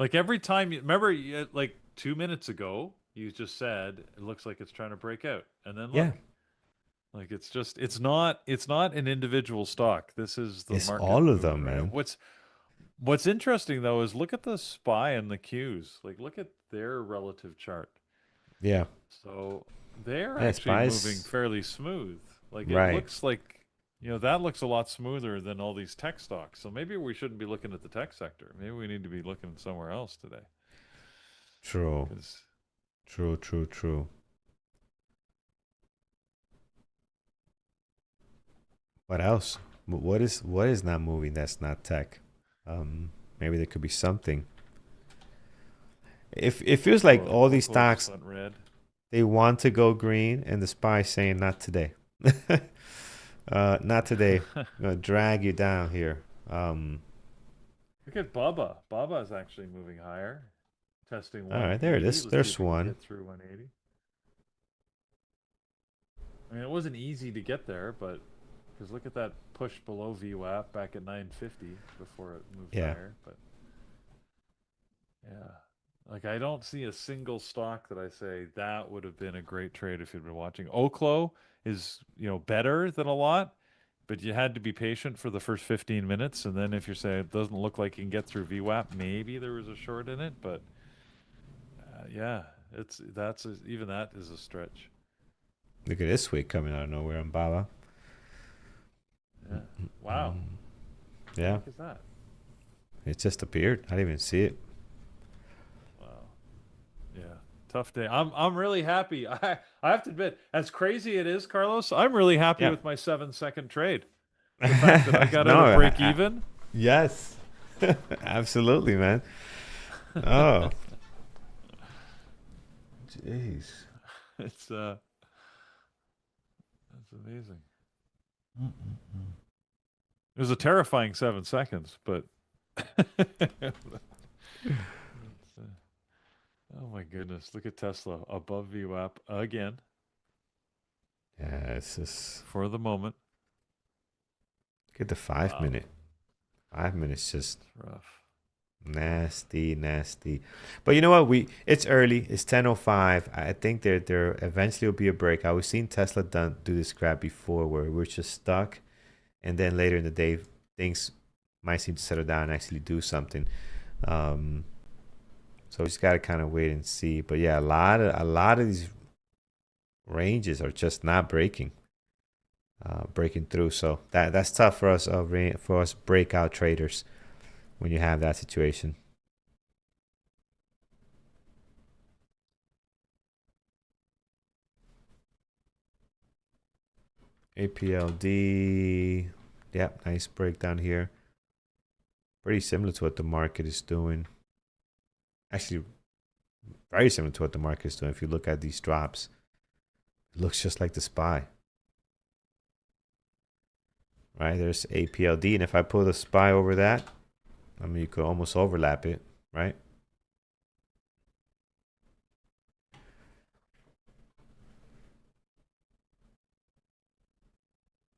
Like every time you remember, like 2 minutes ago, you just said it looks like it's trying to break out, and then Yeah, look, like it's not an individual stock. This is the it's market all of moving them, right now. man. What's interesting though is look at the SPY and the Qs. Like look at their relative chart. Yeah, So they're yeah. actually moving Spice. fairly smooth. Like it Right. looks like, that looks a lot smoother than all these tech stocks. So maybe we shouldn't be looking at the tech sector. Maybe we need to be looking somewhere else today. True. Because True. True. True. What else? What is not moving? That's not tech. Maybe there could be something. If it feels like all these Oclo just stocks went red. they want to go green, and the spy saying not today. Not today. I'm gonna drag you down here. Look at Baba. Baba is actually moving higher, testing All right, there it 180. is. Let's see There's if it can one. get through 180. I mean, it wasn't easy to get there, but because look at that push below VWAP back at 950 before it moved Yeah. higher. But yeah, like I don't see a single stock that I say that would have been a great trade if you'd been watching. Oklo is better than a lot, but you had to be patient for the first 15 minutes, and then if you're saying it doesn't look like you can get through VWAP, maybe there was a short in it, but yeah, even that is a stretch. Look at this week coming out of nowhere on Baba. Yeah. Wow. Mm. The Yeah, heck is that? it just appeared. I didn't even see it. Wow. Yeah. Tough day. I'm really happy. I have to admit, as crazy it is, Carlos, I'm really happy Yeah. with my 7-second trade. The fact that I got out No. of break even. Yes. Absolutely, man. Oh, jeez. It's that's amazing. Mm-mm-mm. It was a terrifying 7 seconds, but it's, oh my goodness! Look at Tesla above VWAP again Yeah, it's just for the moment. look at the five Wow. minute. 5 minutes just Rough. nasty, nasty. But you know what? It's early. It's 10:05. I think there eventually will be a breakout. We've seen Tesla do this crap before where we're just stuck, and then later in the day things might seem to settle down and actually do something. Um, so we just gotta kind of wait and see. But yeah, a lot of these ranges are just not breaking through. So that's tough for us for us breakout traders when you have that situation. APLD. Yep, nice breakdown here. Pretty similar to what the market is doing. Actually, very similar to what the market is doing. If you look at these drops, it looks just like the SPY. Right, there's APLD. And if I put the SPY over that, I mean, you could almost overlap it, right?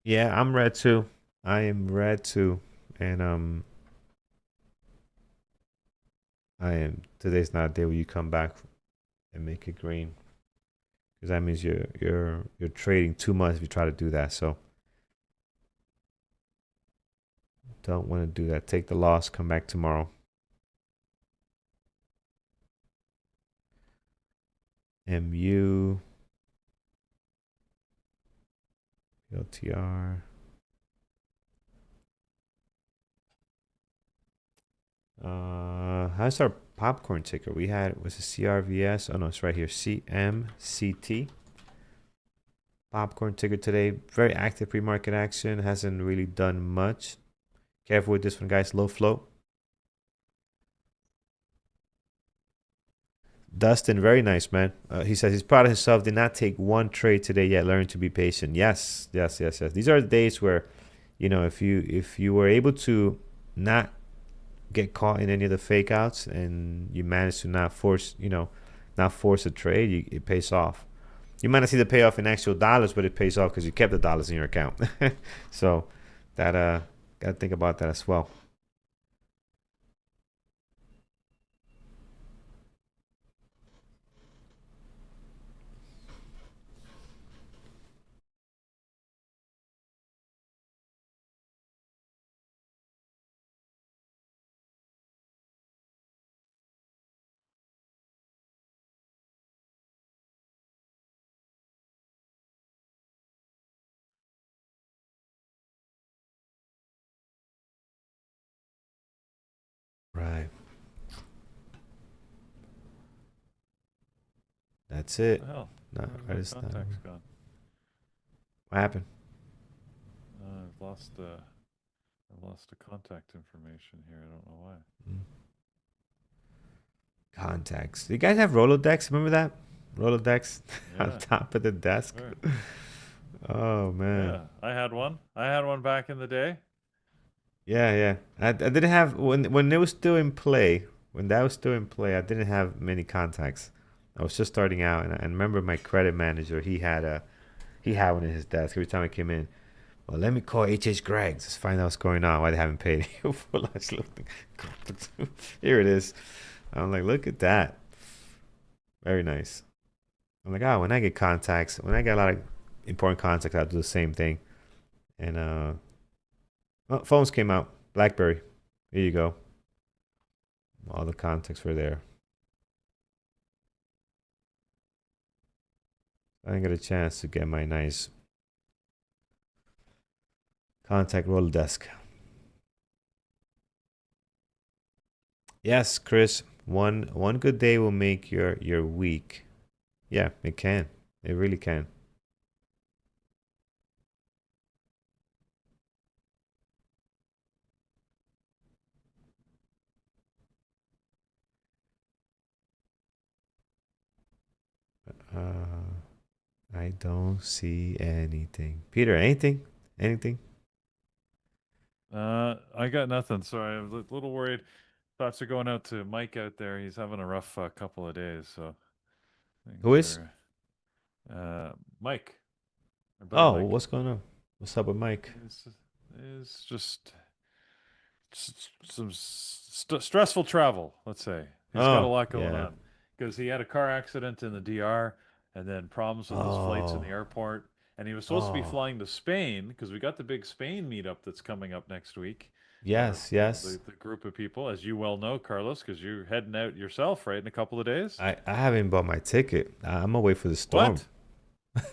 Yeah, I'm red too. I am red too. And I am today's not a day where you come back and make it green. Because that means you're trading too much if you try to do that. So don't want to do that. Take the loss, come back tomorrow. MU LTR. How's our popcorn ticker? We had was a CRVS. Oh no, it's right here. CMCT. Popcorn ticker today. Very active pre-market action. Hasn't really done much. Careful with this one, guys. Low float. Dustin, very nice, man. He says he's proud of himself. Did not take one trade today yet. Learn to be patient. Yes, yes, yes, yes. These are the days where, if you were able to not get caught in any of the fake outs and you manage to not force a trade, it pays off. You might not see the payoff in actual dollars, but it pays off because you kept the dollars in your account. So that gotta think about that as well. Right. That's it. What the hell? Not Where's right my as that. contacts gone? What happened? I've lost the contact information here. I don't know why. Mm. Contacts. You guys have Rolodex? Remember that? Rolodex on Yeah, top of the desk. sure. Oh man. Yeah, I had one. I had one back in the day. Yeah, yeah. I didn't have when it was still in play. When that was still in play, I didn't have many contacts. I was just starting out, and I remember my credit manager. He had one in his desk every time I came in. Well, let me call H Greggs. Let's find out what's going on. Why they haven't paid for last look. Here it is. I'm like, look at that. Very nice. I'm like, when I get contacts, when I get a lot of important contacts, I'll do the same thing. And phones came out. BlackBerry. Here you go. All the contacts were there. I didn't get a chance to get my nice contact Rolodesk. Yes, Chris. One good day will make your week. Yeah, it can. It really can. Uh, I don't see anything. Peter, anything? Anything? I got nothing. Sorry, I was a little worried. Thoughts are going out to Mike out there. He's having a rough couple of days, so Who things is? are. Mike, our buddy Oh, Mike. what's going on? What's up with Mike? It's just some stressful travel. Let's say he's got a Oh, lot going yeah. on because he had a car accident in the DR, and then problems with his flights in the Oh, airport. And he was supposed to be oh. flying to Spain because we got the big Spain meetup that's coming up next week. Yes, yes. The group of people, as you well know, Carlos, because you're heading out yourself, right, in a couple of days. I haven't bought my ticket. I'm gonna wait for the storm. What,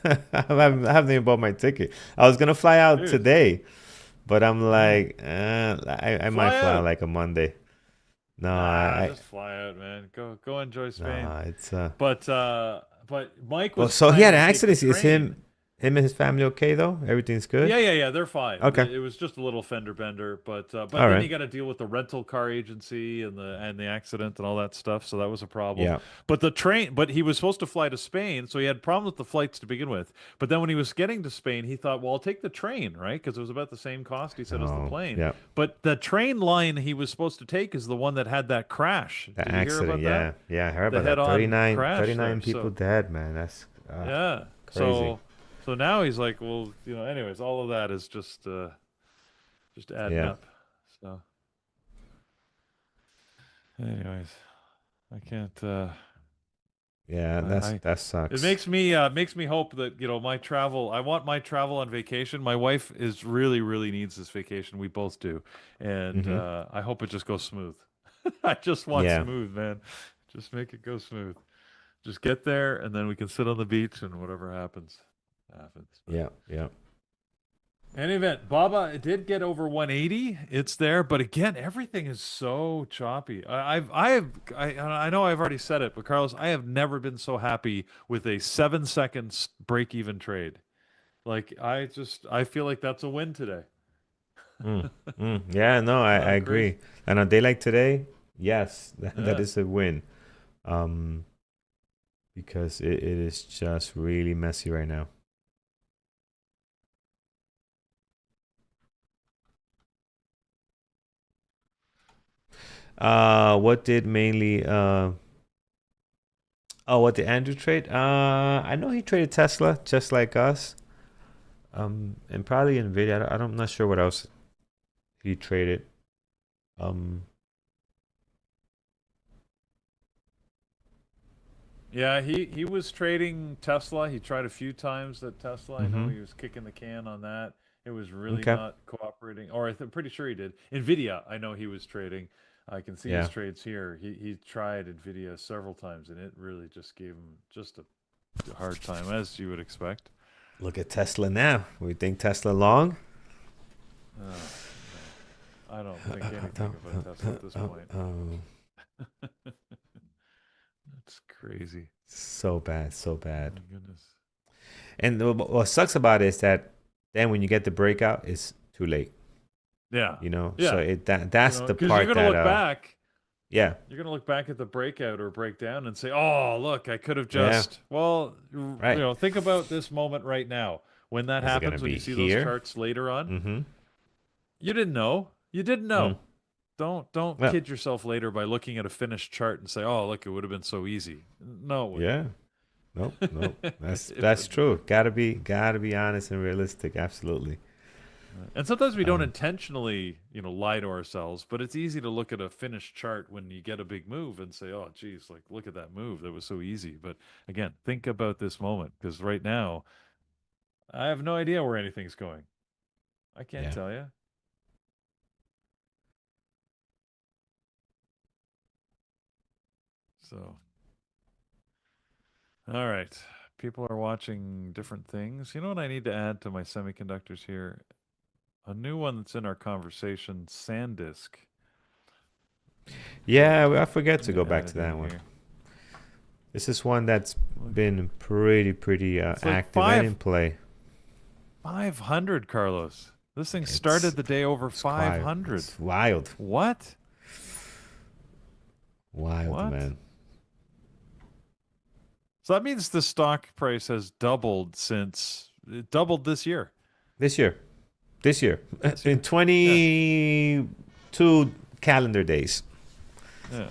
I haven't even bought my ticket. I was gonna fly out dude? today, but I'm Mm. like, I might Fly fly out out. like a Monday. No, Nah, just fly out, man. Go enjoy Spain. nah, it's But Mike well, was so he trying had to an take the accident. Is train. him and his family okay though? Everything's good? Yeah, they're fine. Okay. It was just a little fender bender, but All then right. you got to deal with the rental car agency and the accident and all that stuff, so that was a problem. Yeah. But he was supposed to fly to Spain, so he had problems with the flights to begin with. But then when he was getting to Spain, he thought, well, I'll take the train, right? Because it was about the same cost, he said, as the Oh, plane. yeah. But the train line he was supposed to take is the one that had that crash. The Did you hear accident. about that? Yeah. Yeah. I heard The about that. head-on 39, crash 39 there. people dead, man. That's Yeah. crazy. So now he's like, well, anyways, all of that is just adding Yeah. up. So, anyways, I can't. Yeah. I That It sucks. makes me hope that my travel. I want my travel on vacation. My wife is really needs this vacation. We both do, and Mm-hmm. I hope it just goes smooth. I just want Yeah. smooth, man. Just make it go smooth. Just get there, and then we can sit on the beach, and whatever happens, happens. But Yeah. Yeah. any event, Baba it did get over 180. It's there, but again, everything is so choppy. I know I've already said it, but Carlos, I have never been so happy with a 7 second break even trade. Like I feel like that's a win today. Mm. Yeah. No, I Crazy. agree. And a day like today, yes, that Yeah. is a win. Um, because it is just really messy right now. What did mainly what did Andrew trade? I know he traded Tesla just like us. And probably Nvidia. I'm not sure what else he traded. Um, Yeah, he was trading Tesla. He tried a few times at Tesla. I know mm-hmm. he was kicking the can on that. It was really Okay. not cooperating. Or I'm pretty sure he did. Nvidia, I know he was trading. I can see his Yeah. trades here. He tried Nvidia several times, and it really just gave him just a hard time, as you would expect. Look at Tesla now. We think Tesla long. Oh, no, I don't think anything about Tesla at this point. That's crazy. So bad, so Oh bad. my goodness. And what sucks about it is that then when you get the breakout, it's too late. Yeah, So yeah. that's the Because you're part gonna that look back. yeah, You're gonna look back at the breakout or breakdown and say, "Oh, look, I could have yeah, just." Well, right. think about this moment right now. When that Is it gonna happens, when be you see those here? charts later on, Mm-hmm. you didn't know. You didn't Mm. know. Don't Well, kid yourself later by looking at a finished chart and say, "Oh, look, it would have been so easy." No, it wouldn't. yeah. Nope, nope. It That's wouldn't. true. Gotta be honest and realistic. Absolutely. And sometimes we don't Um, intentionally, lie to ourselves, but it's easy to look at a finished chart when you get a big move and say, "Oh, geez, like look at that move. That was so easy." But again, think about this moment because right now, I have no idea where anything's going. I can't yeah. tell you. So, all right. People are watching different things. You know what I need to add to my semiconductors here? A new one that's in our conversation, SanDisk. Yeah, I forget Let to me go back add to it in that one. here. This is one that's Look, been pretty it's like active and in play. 500, Carlos. This thing It's started the day over it's quiet. 500. It's wild. What? Wild, What? man. So that means the stock price has doubled since it doubled this year. This year. This year. This In year. Yeah. 22 calendar days. Yeah.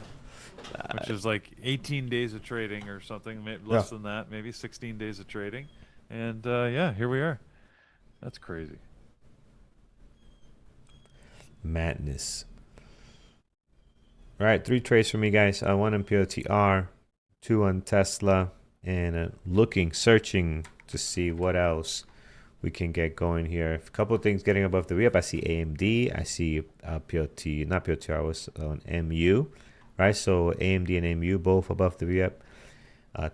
Which is like 18 days of trading or something, Yeah. less than that, maybe 16 days of trading. And yeah, here we are. That's crazy. Madness. All right, 3 trades for me, guys. One on POTR, 2 on Tesla, and searching to see what else we can get going here. A couple of things getting above the re-up. I see AMD. I see not POTR, was on MU, right? So AMD and MU both above the re-up.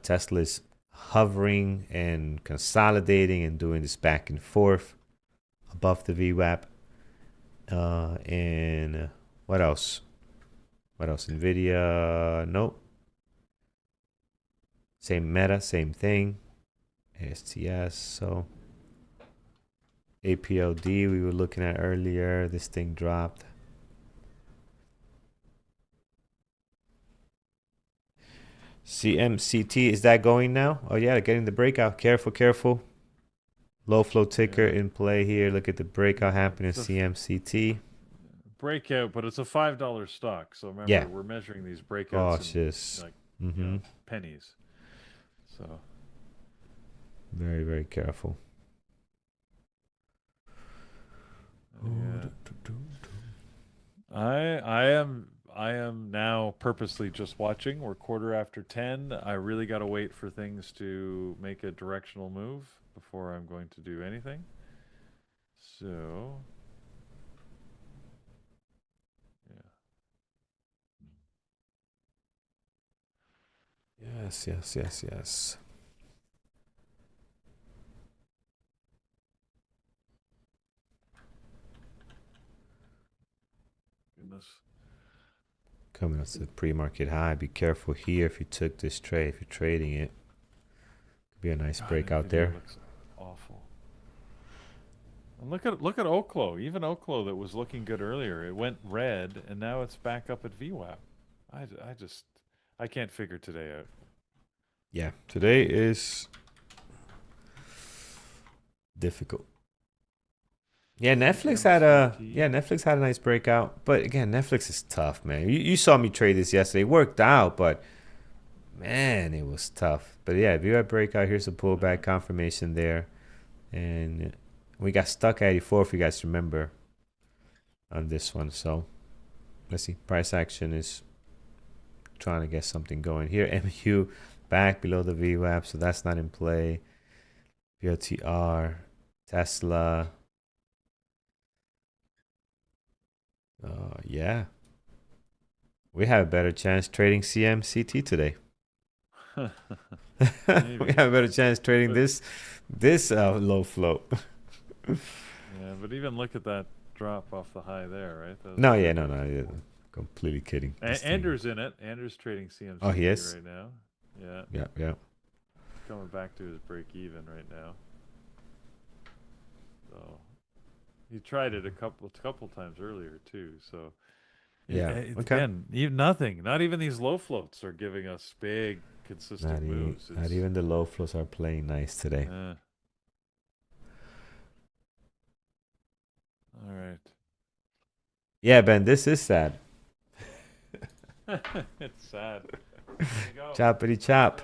Tesla's hovering and consolidating and doing this back and forth above the VWAP. And what else? What else? NVIDIA, nope. Same Meta, same thing. ASTS, so APLD we were looking at earlier. This thing dropped. CMCT, is that going now? Oh yeah, getting the breakout. Careful, careful. Low flow ticker in play here. Look at the breakout happening in CMCT. Breakout, but it's a $5 stock. So remember, we're measuring these breakouts in like you know, pennies. So very, very careful. Yeah. I am now purposely just watching. We're 10:15. I really got to wait for things to make a directional move before I'm going to do anything. So, yeah. Yes. Goodness. Coming up to the pre-market high. Be careful here if you took this trade. If you're trading it, could be a nice breakout there. Looks awful. And look at Oklo. Even Oklo that was looking good earlier, it went red, and now it's back up at VWAP. I can't figure today out. Yeah, today is difficult. Yeah, Netflix had a nice breakout, but again, Netflix is tough, man. You saw me trade this yesterday. It worked out, but man, it was tough. But yeah, if you had breakout, here's a pullback confirmation there, and we got stuck at 84 if you guys remember on this one. So let's see, price action is trying to get something going here. MU back below the VWAP, so that's not in play. POTR, Tesla. Yeah, we have a better chance trading CMCT today. We have a better chance trading this low float. Yeah, but even look at that drop off the high there, right? No, yeah. Completely kidding. Andrew's in it. Andrew's trading CMCT oh, he is? right now. Yeah. Yeah. Coming back to his break even right now. So he tried it a couple times earlier too. So yeah, again, even nothing. Not even these low floats are giving us big consistent moves. Not even the low floats are playing nice today. All right. Yeah, Ben, this is sad. It's sad. Choppity chop.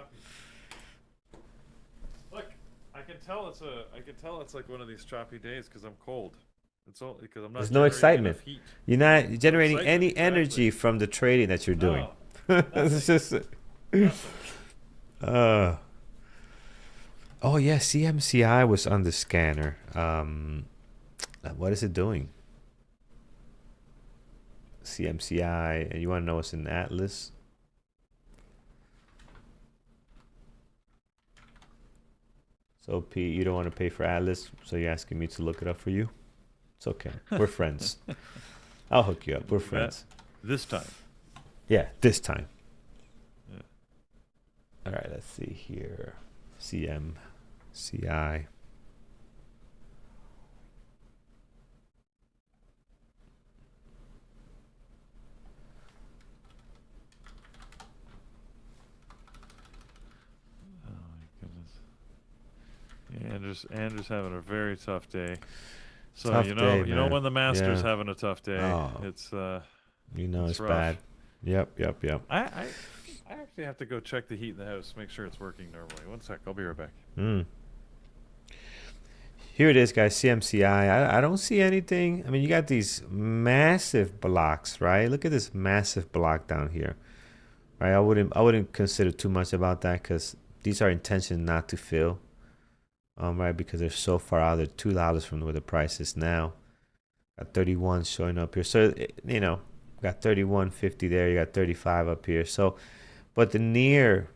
Look, I can tell it's like one of these choppy days because I'm cold. It's all because I'm not. There's no excitement. Heat. You're not generating any energy from the trading that you're doing. It's just. Oh yeah, CMCI was on the scanner. What is it doing? CMCI, and you want to know what's in Atlas? So Pete, you don't want to pay for Atlas, so you're asking me to look it up for you? It's okay. We're friends. I'll hook you up. We're friends. This time. Yeah, this time. Yeah. All right, let's see here. CMCI. Andrew's having a very tough day. So tough you know day, when the master's having a tough day, it's it's rough. bad. Yep. I actually have to go check the heat in the house, make sure it's working normally. One sec, I'll be right back. Here it is, guys. CMCI. I don't see anything. I mean, you got these massive blocks, right? Look at this massive block down here, right? I wouldn't consider too much about that because these are intentions not to fill, right? Because they're so far out. They're $2 from where the price is now. Got 31 showing up here. So got 31.50 there. You got 35 up here. So, but the near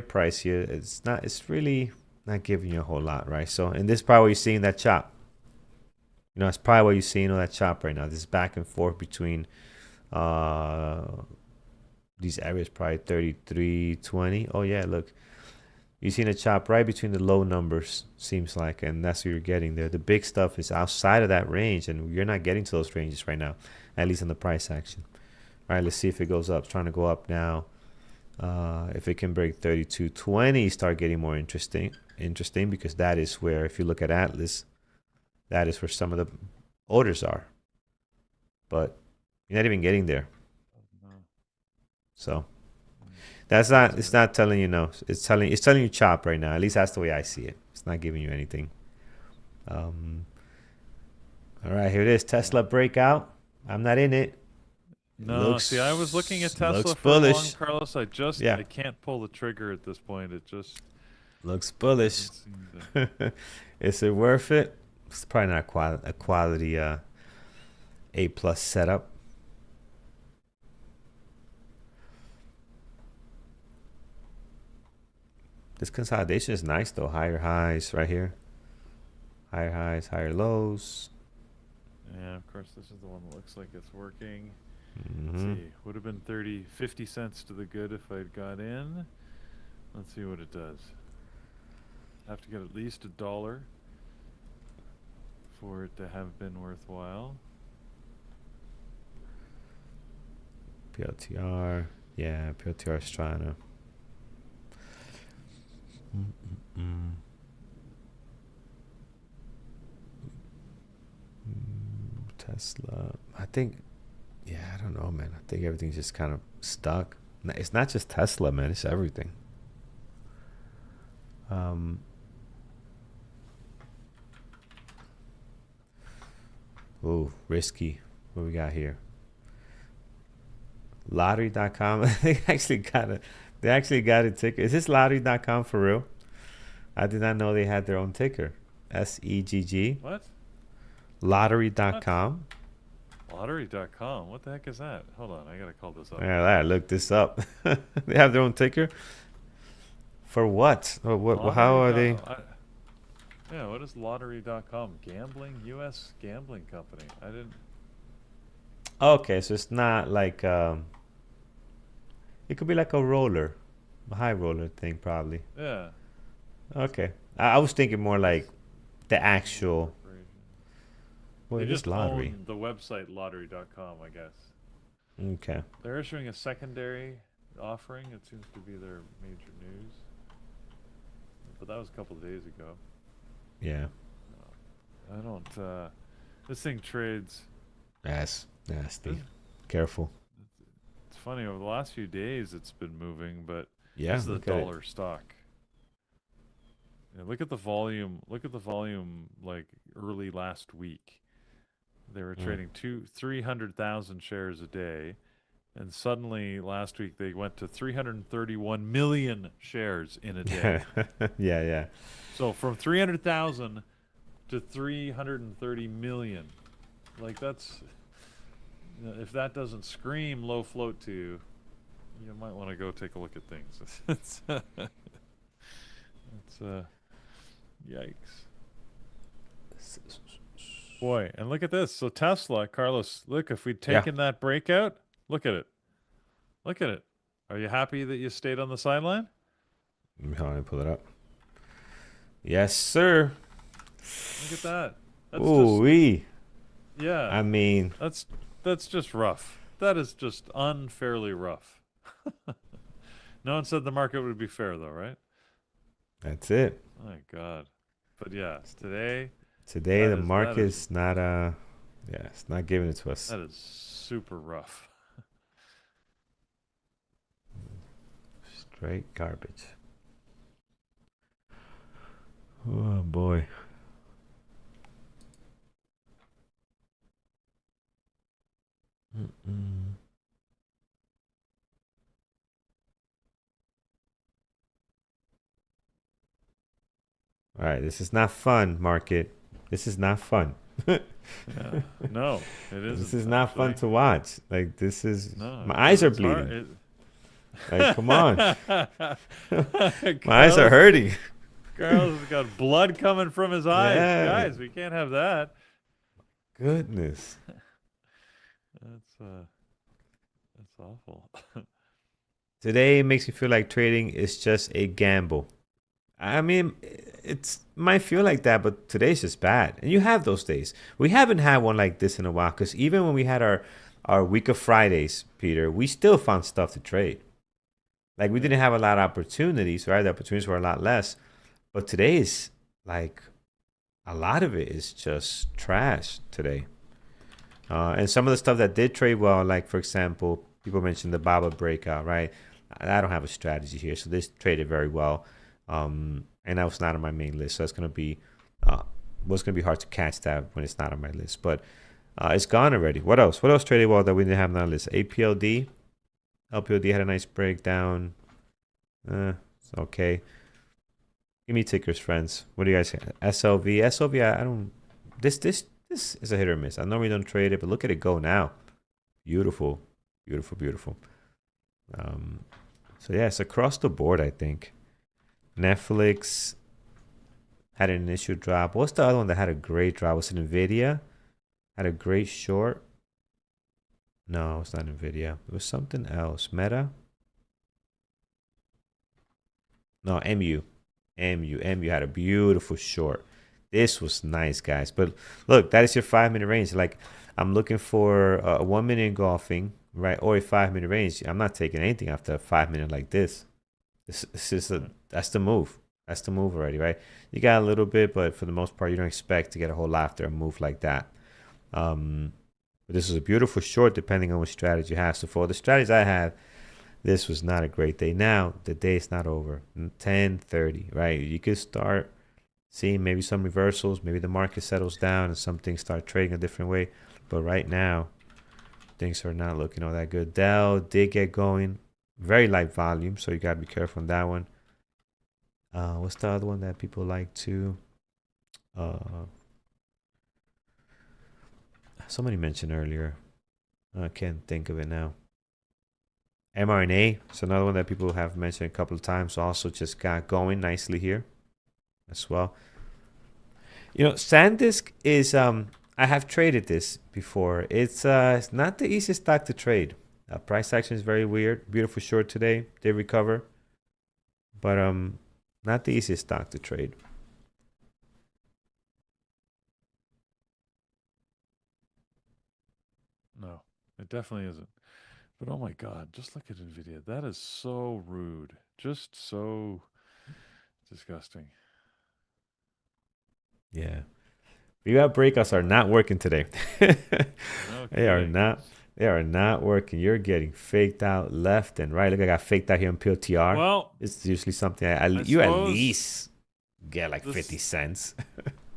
price here, it's really not giving you a whole lot, right? So, and this is probably what you're seeing that chop. It's probably what you're seeing on that chop right now. This back and forth between these areas, probably 33.20. Oh yeah, look, you're seeing a chop right between the low numbers, seems like, and that's what you're getting there. The big stuff is outside of that range, and you're not getting to those ranges right now, at least in the price action. All right, let's see if it goes up. It's trying to go up now. If it can break 32.20, start getting more interesting because that is where, if you look at Atlas, that is where some of the orders are. But you're not even getting there. So it's not telling you no. It's telling you chop right now. At least that's the way I see it. It's not giving you anything. All right, here it is. Tesla breakout. I'm not in it. No, see, I was looking at Tesla for bullish. long, Carlos. I can't pull the trigger at this point. It just looks bullish. Is it worth it? It's probably not a quality A plus setup. This consolidation is nice though. Higher highs right here. Higher highs, higher lows. Yeah, of course, this is the one that looks like it's working. Mm-hmm. Let's see, would have been 50 cents to the good if I'd got in. Let's see what it does. Have to get at least $1 for it to have been worthwhile. PLTR, yeah, PLTR is trying to. Tesla, I think. Yeah, I don't know, man. I think everything's just kind of stuck. It's not just Tesla, man. It's everything. Oh, risky. What we got here? Lottery.com. They actually got a ticker. Is this lottery.com for real? I did not know they had their own ticker. SEGG. What? Lottery.com. Lottery.com. What the heck is that? Hold on, I gotta call this up. Yeah, I looked this up. They have their own ticker. For what? Oh, what? How are they? Yeah, what is lottery.com? Gambling, U.S. gambling company. I didn't. Okay, so it's not like it could be like a high roller thing, probably. Yeah. Okay, I was thinking more like the actual. Well, they it just is lottery. own the website lottery.com, I guess. Okay. They're issuing a secondary offering. It seems to be their major news. But that was a couple of days ago. Yeah. I don't. This thing trades. That's nasty. Careful. It's funny. Over the last few days, it's been moving, but yeah, this is a dollar stock. Yeah, look at the volume. Look at the volume. Like early last week, they were trading 300,000 shares a day, and suddenly last week they went to 331 million shares in a day. Yeah. So from 300,000 to 330 million. Like that's, if that doesn't scream low float to you, you might want to go take a look at things. It's yikes. Boy, and look at this. So Tesla, Carlos, look, if we'd taken that breakout, look at it. Look at it. Are you happy that you stayed on the sideline? Let me pull it up. Yes, sir. Look at that. That's Ooh-wee. Yeah. I mean, that's just rough. That is just unfairly rough. No one said the market would be fair, though, right? That's it. My God. But yeah, today the market's not it's not giving it to us. That is super rough. Straight garbage. Oh boy. All right, this is not fun, market. This is not fun. Yeah. No, it This isn't is not fun actually. to watch. Like this is No, my eyes are it's hard. bleeding. Like come on, my eyes are Carl's hurting. Carl's has got blood coming from his eyes. Yeah, Guys, we can't have that. goodness. That's that's awful. Today it makes me feel like trading is just a gamble. I mean, it's might feel like that, but today's just bad. And you have those days. We haven't had one like this in a while because even when we had our week of Fridays, Peter, we still found stuff to trade. Like we Yeah. didn't have a lot of opportunities, right? The opportunities were a lot less. But today is like a lot of it is just trash today. And some of the stuff that did trade well, like for example, people mentioned the Baba breakout, right? I don't have a strategy here, so this traded very well, and that was not on my main list. So it's gonna be, what's gonna be hard to catch that when it's not on my list. But it's gone already. What else? What else traded well that we didn't have on our list? APLD, LPLD had a nice breakdown. It's okay. Give me tickers, friends. What do you guys think? SLV, SLV. I don't. This is a hit or miss. I normally don't trade it, but look at it go now. Beautiful, beautiful, beautiful. Um, so yeah, it's across the board. I think Netflix had an initial drop. What's the other one that had a great drop? Was it NVDA? Had a great short. No, it's not NVIDIA. It was something else. Meta? No, MU had a beautiful short. This was nice, guys. But look, that is your 5 minute range. Like, I'm looking for a 1 minute engulfing, right? Or a 5 minute range. I'm not taking anything after a 5 minute like this. This is that's the move. That's the move already, right? You got a little bit, but for the most part, you don't expect to get a whole lot after a move like that. But this is a beautiful short, depending on what strategy you have. So for the strategies I have, this was not a great day. Now the day is not over. 10:30, right? You could start seeing maybe some reversals. Maybe the market settles down and some things start trading a different way. But right now, things are not looking all that good. Dell did get going. Very light volume, so you got to be careful on that one. What's the other one that people like to? Somebody mentioned earlier. I can't think of it now. mRNA is another one that people have mentioned a couple of times. Also, just got going nicely here as well. You know, SanDisk is I have traded this before. It's not the easiest stock to trade. Price action is very weird. Beautiful short today. They recover, but not the easiest stock to trade. No, it definitely isn't. But oh my God, just look at NVIDIA. That is so rude. Just so disgusting. Yeah. Breakout breakouts are not working today. No They are kidding. not. They are not working. You're getting faked out left and right. Look, I got faked out here on POTR. Well, It's usually something I you at suppose least get like 50 this cents.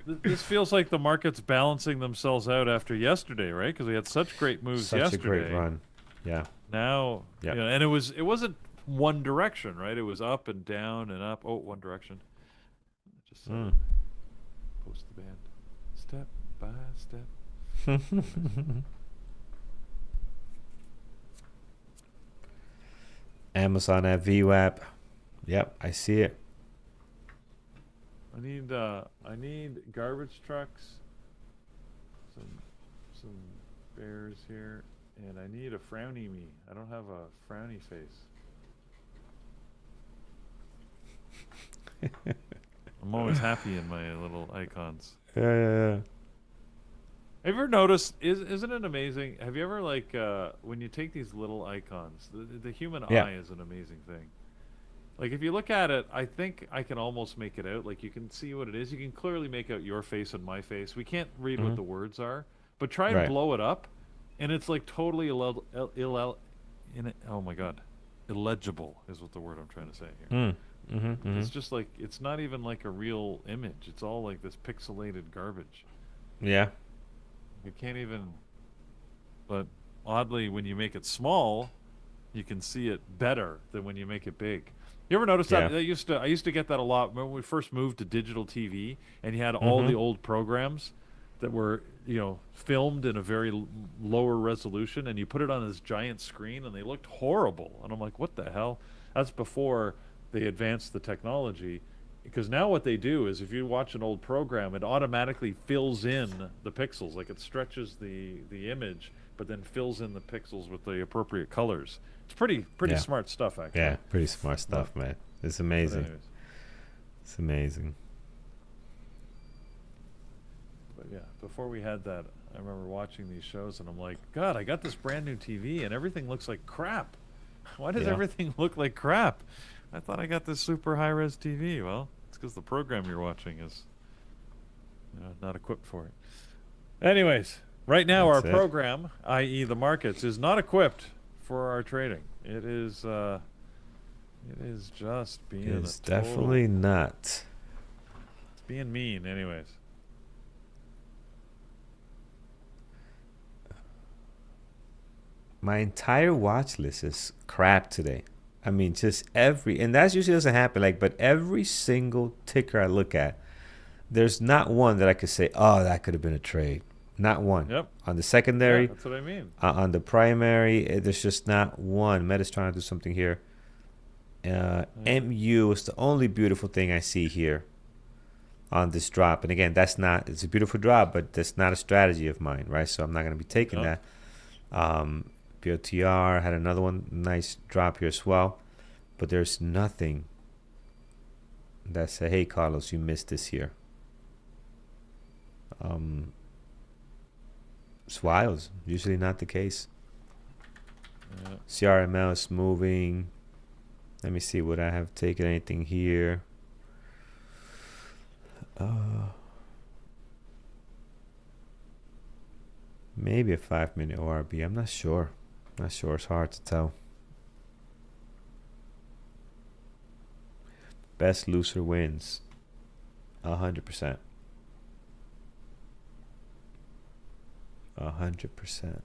this feels like the market's balancing themselves out after yesterday, right? Because we had such great moves Such a great yesterday. run. Yeah. Now, Yeah. and it wasn't one direction, right? It was up and down and up. Oh, one direction. Just said Mm. it. Post the band. Step by step. Amazon at VWAP. Yep, I see it. I need garbage trucks, some some bears here, and I need a frowny me. I don't have a frowny face. I'm always happy in my little icons. Yeah. Have you ever noticed? Isn't it amazing? Have you ever like when you take these little icons, the human Yeah. eye is an amazing thing. Like if you look at it, I think I can almost make it out. Like you can see what it is. You can clearly make out your face and my face. We can't read what Hmm. the words are, but try and Right. blow it up, and it's like totally oh my god, illegible is what the word I'm trying to say here. Mm. Mm-hmm. It's just like it's not even like a real image. It's all like this pixelated garbage. Yeah. You can't even. But oddly, when you make it small, you can see it better than when you make it big. You ever notice that? Yeah. I used to get that a lot when we first moved to digital TV, and you had all the Mm-hmm. old programs that were, filmed in a very lower resolution, and you put it on this giant screen, and they looked horrible. And I'm like, what the hell? That's before they advanced the technology. Because now what they do is if you watch an old program, it automatically fills in the pixels, like it stretches the image, but then fills in the pixels with the appropriate colors. It's pretty Yeah. smart stuff actually. Yeah. Pretty smart But stuff, man. It's but amazing. anyways, It's amazing. but yeah, before we had that, I remember watching these shows and I'm like, God, I got this brand new TV and everything looks like crap. Why does Yeah. everything look like crap? I thought I got this super high res TV. Well, it's because the program you're watching is not equipped for it. Anyways, right now our That's it. program, i.e., the markets, is not equipped for our trading. It is just being It's a total, definitely not. it's being mean. Anyways, My entire watch list is crap today. I mean, just and that usually doesn't happen. Like, but every single ticker I look at, there's not one that I could say, oh, that could have been a trade. Not one. yep, On the yeah, secondary, that's what I mean. on the primary, there's just not one. Meta's trying to do something here. Yeah. MU is the only beautiful thing I see here on this drop. And again, it's a beautiful drop, but that's not a strategy of mine, right? So I'm not going to be taking Yep. that. POTR had another one, nice drop here as well. But there's nothing that say, hey, Carlos, you missed this here. It's wild. Usually not the case. Yeah. CRML is moving. Let me see, would I have taken anything here? Maybe a 5-minute ORB. I'm not sure. Not sure. It's hard to tell. Best loser wins. 100%. 100%.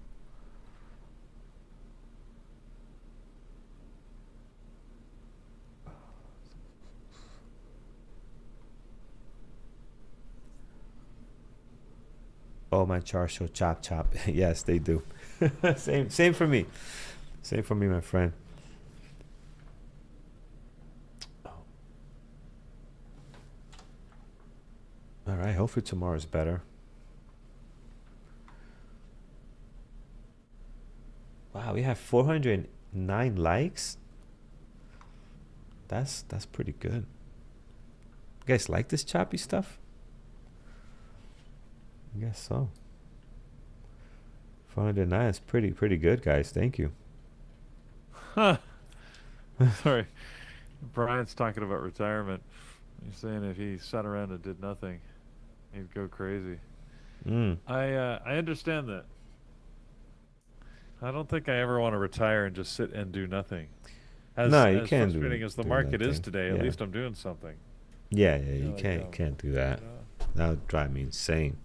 Oh, my charts show chop chop. Yes, they do. Same for me. Same for me, my friend. All right. Hopefully tomorrow's better. Wow, we have 409 likes. That's pretty good. You guys like this choppy stuff? I guess so. 409 is pretty good, guys. Thank you. Huh. Sorry, Brian's talking about retirement. He's saying if he sat around and did nothing, he'd go crazy. Mm. I understand that. I don't think I ever want to retire and just sit and do nothing. No, you As can't frustrating as the do market is nothing. today, at Yeah. least I'm doing something. Yeah, you Like can't do that. you know, That would drive me insane.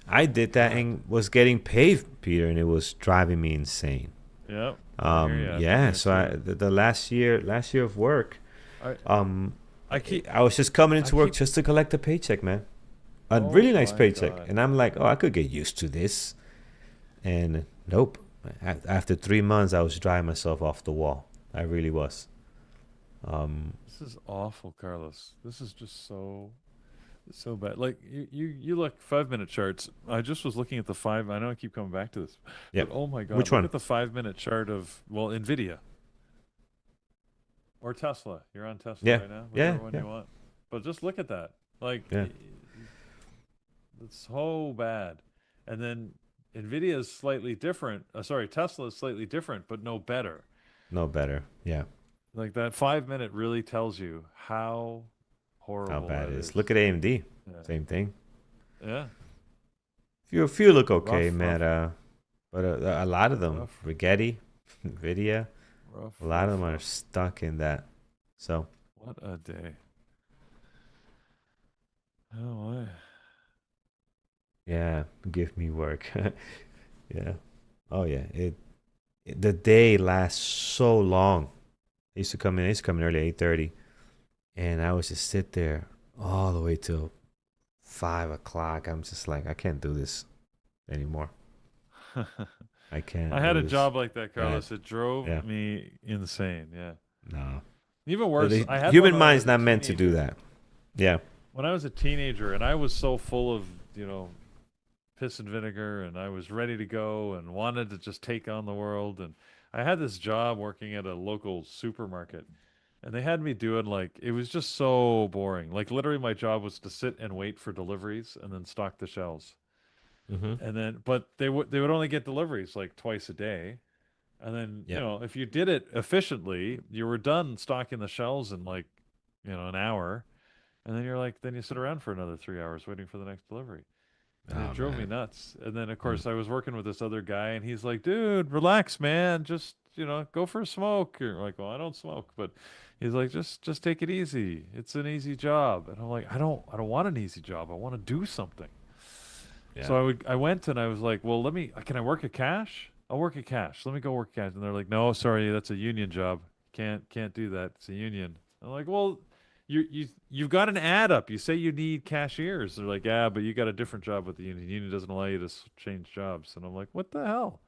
I did that and was getting paid, Peter, and it was driving me insane. yep. I hear ya. I've been Yeah. there So too. the last year of work, I um, I keep I was just coming I into work keep. just to collect a paycheck, man. A Oh really nice my paycheck, God. and I'm like, oh, I could get used to this. And nope. After 3 months, I was driving myself off the wall. I really was. Um, This is awful, Carlos. This is just so bad. Like you look 5 minute charts. I just was looking at the five. I know I keep coming back to this, yeah. but oh my God, Which look one? at the 5 minute chart of NVDA or Tesla. You're on Tesla Yeah. right now, Yeah. whichever one Yeah. you want. But just look at that. Like Yeah. it's so bad. And then NVIDIA is slightly different. Sorry, Tesla is slightly different, but no better. No better. Yeah. Like that 5 minute really tells you how How horrible bad that it is. is. Look at AMD. Yeah. Same thing. Yeah. Few look okay, Rough, rough, Meta, but a lot of them, rough, Rigetti, Nvidia, rough, a lot of rough, them are rough. stuck in that. So What a day. Oh, my. yeah, give me work. Yeah. Oh yeah. The day lasts so long. I used to come in early, 8:30, and I would just sit there all the way till 5 o'clock. I'm just like, I can't do this anymore. I I can't. It had a was job like that, bad. Carlos. It drove Yeah. me insane. Yeah. No. Even worse, The I had one human when I mind's was a not meant to do teenager. that. Yeah. When I was a teenager, and I was so full of, piss and vinegar, and I was ready to go and wanted to just take on the world. And I had this job working at a local supermarket, and they had me doing like, it was just so boring. Like, literally, my job was to sit and wait for deliveries and then stock the shelves. Mm-hmm. And then, but they would only get deliveries like twice a day. And then, Yep. if you did it efficiently, you were done stocking the shelves in like, an hour. And then then you sit around for another 3 hours waiting for the next delivery. And it Oh drove me man. nuts. And then, of Mm. course, I was working with this other guy, and he's like, dude, relax, man. Just, go for a smoke. You're like, well, I don't smoke, but he's like, just take it easy. It's an easy job. And I'm like, I don't want an easy job. I want to do something. Yeah. So I went and I was like, well, can I work at cash? I'll work at cash. Let me go work at cash. And they're like, no, sorry, that's a union job. Can't do that. It's a union. I'm like, well, you've got an ad up. You say you need cashiers. They're like, yeah, but you got a different job with the union. The union doesn't allow you to change jobs. And I'm like, what the hell?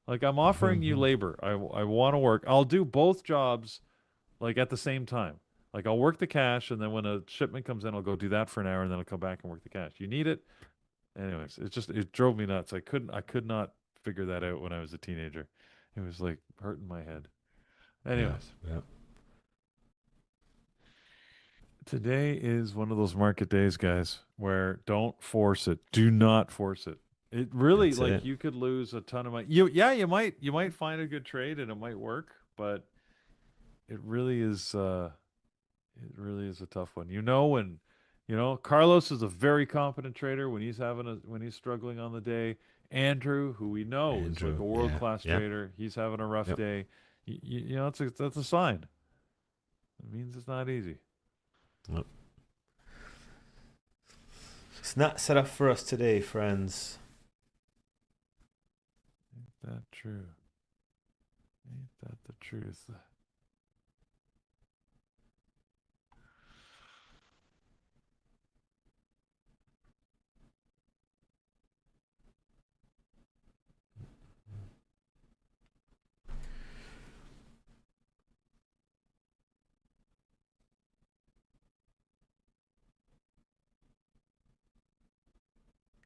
Like, I'm offering you labor. I want to work. I'll do both jobs like at the same time. Like, I'll work the cash, and then when a shipment comes in, I'll go do that for an hour, and then I'll come back and work the cash. You need it? Anyways, it drove me nuts. I could not figure that out when I was a teenager. It was like hurting my head. Yeah. Anyways, Yeah. today is one of those market days, guys, where don't force it. Do not force it. It really, That's like, it. you could lose a ton of money. You might find a good trade and it might work, but it really is a tough one. Carlos is a very competent trader when he's struggling on the day. Andrew, who we know is like Andrew. a world Yeah. class Yep. trader, he's having a rough Yep. day. That's a sign. It means it's not easy. Yep. It's not set up for us today, friends. Ain't that true? Ain't that the truth?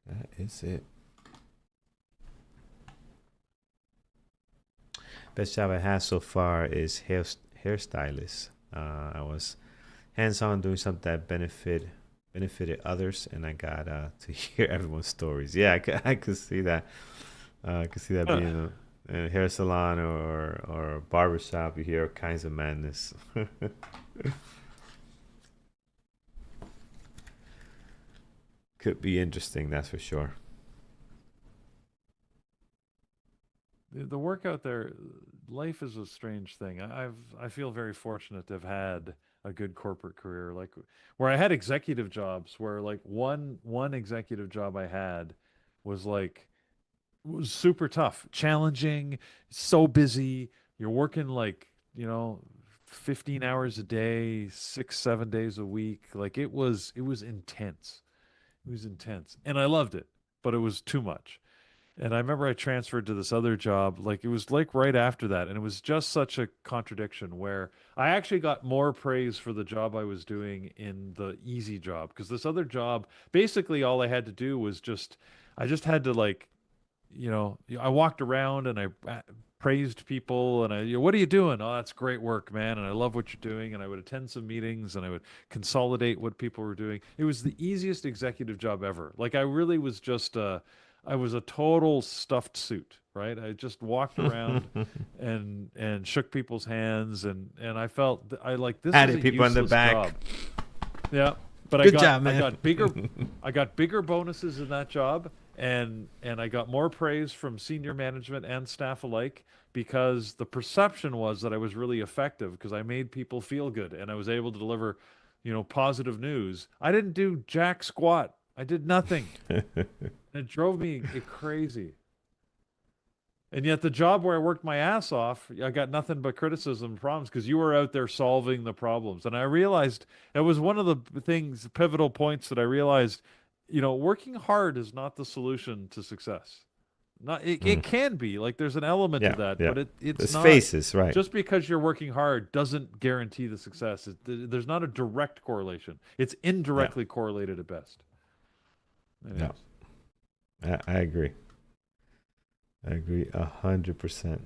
That is it. Best job I had so far is hairstylist. I was hands on doing something that benefited others, and I got to hear everyone's stories. Yeah, I could see that. I could see that being a hair salon or a barber shop. You hear all kinds of madness. Could be interesting, that's for sure. The work out there, life is a strange thing. I feel very fortunate to have had a good corporate career, like where I had executive jobs, where like one executive job I had was like was super tough, challenging, so busy. You're working like, 15 hours a day, 6, 7 days a week. Like, it was intense. It was intense. And I loved it, but it was too much. And I remember I transferred to this other job, like it was like right after that. And it was just such a contradiction where I actually got more praise for the job I was doing in the easy job. Because this other job, basically all I had to do was I just had to like, I walked around and I praised people and what are you doing? Oh, that's great work, man. And I love what you're doing. And I would attend some meetings and I would consolidate what people were doing. It was the easiest executive job ever. Like I really was I was a total stuffed suit, right? I just walked around and shook people's hands and I felt I like this is Added a people on the useless back. job. Yeah, but Good job, I man. got bigger bonuses in that job, and I got more praise from senior management and staff alike because the perception was that I was really effective because I made people feel good and I was able to deliver, positive news. I didn't do jack squat. I did nothing. And it drove me crazy. And yet the job where I worked my ass off, I got nothing but criticism and problems because you were out there solving the problems. And I realized it was one of the things, pivotal points that I realized, working hard is not the solution to success. Not it Mm. can be like there's an element of Yeah, that, yeah. but it's There's not. phases, right? Just because you're working hard doesn't guarantee the success. There's not a direct correlation. It's Yeah, indirectly correlated at best. It yeah. is. I agree. I agree 100%.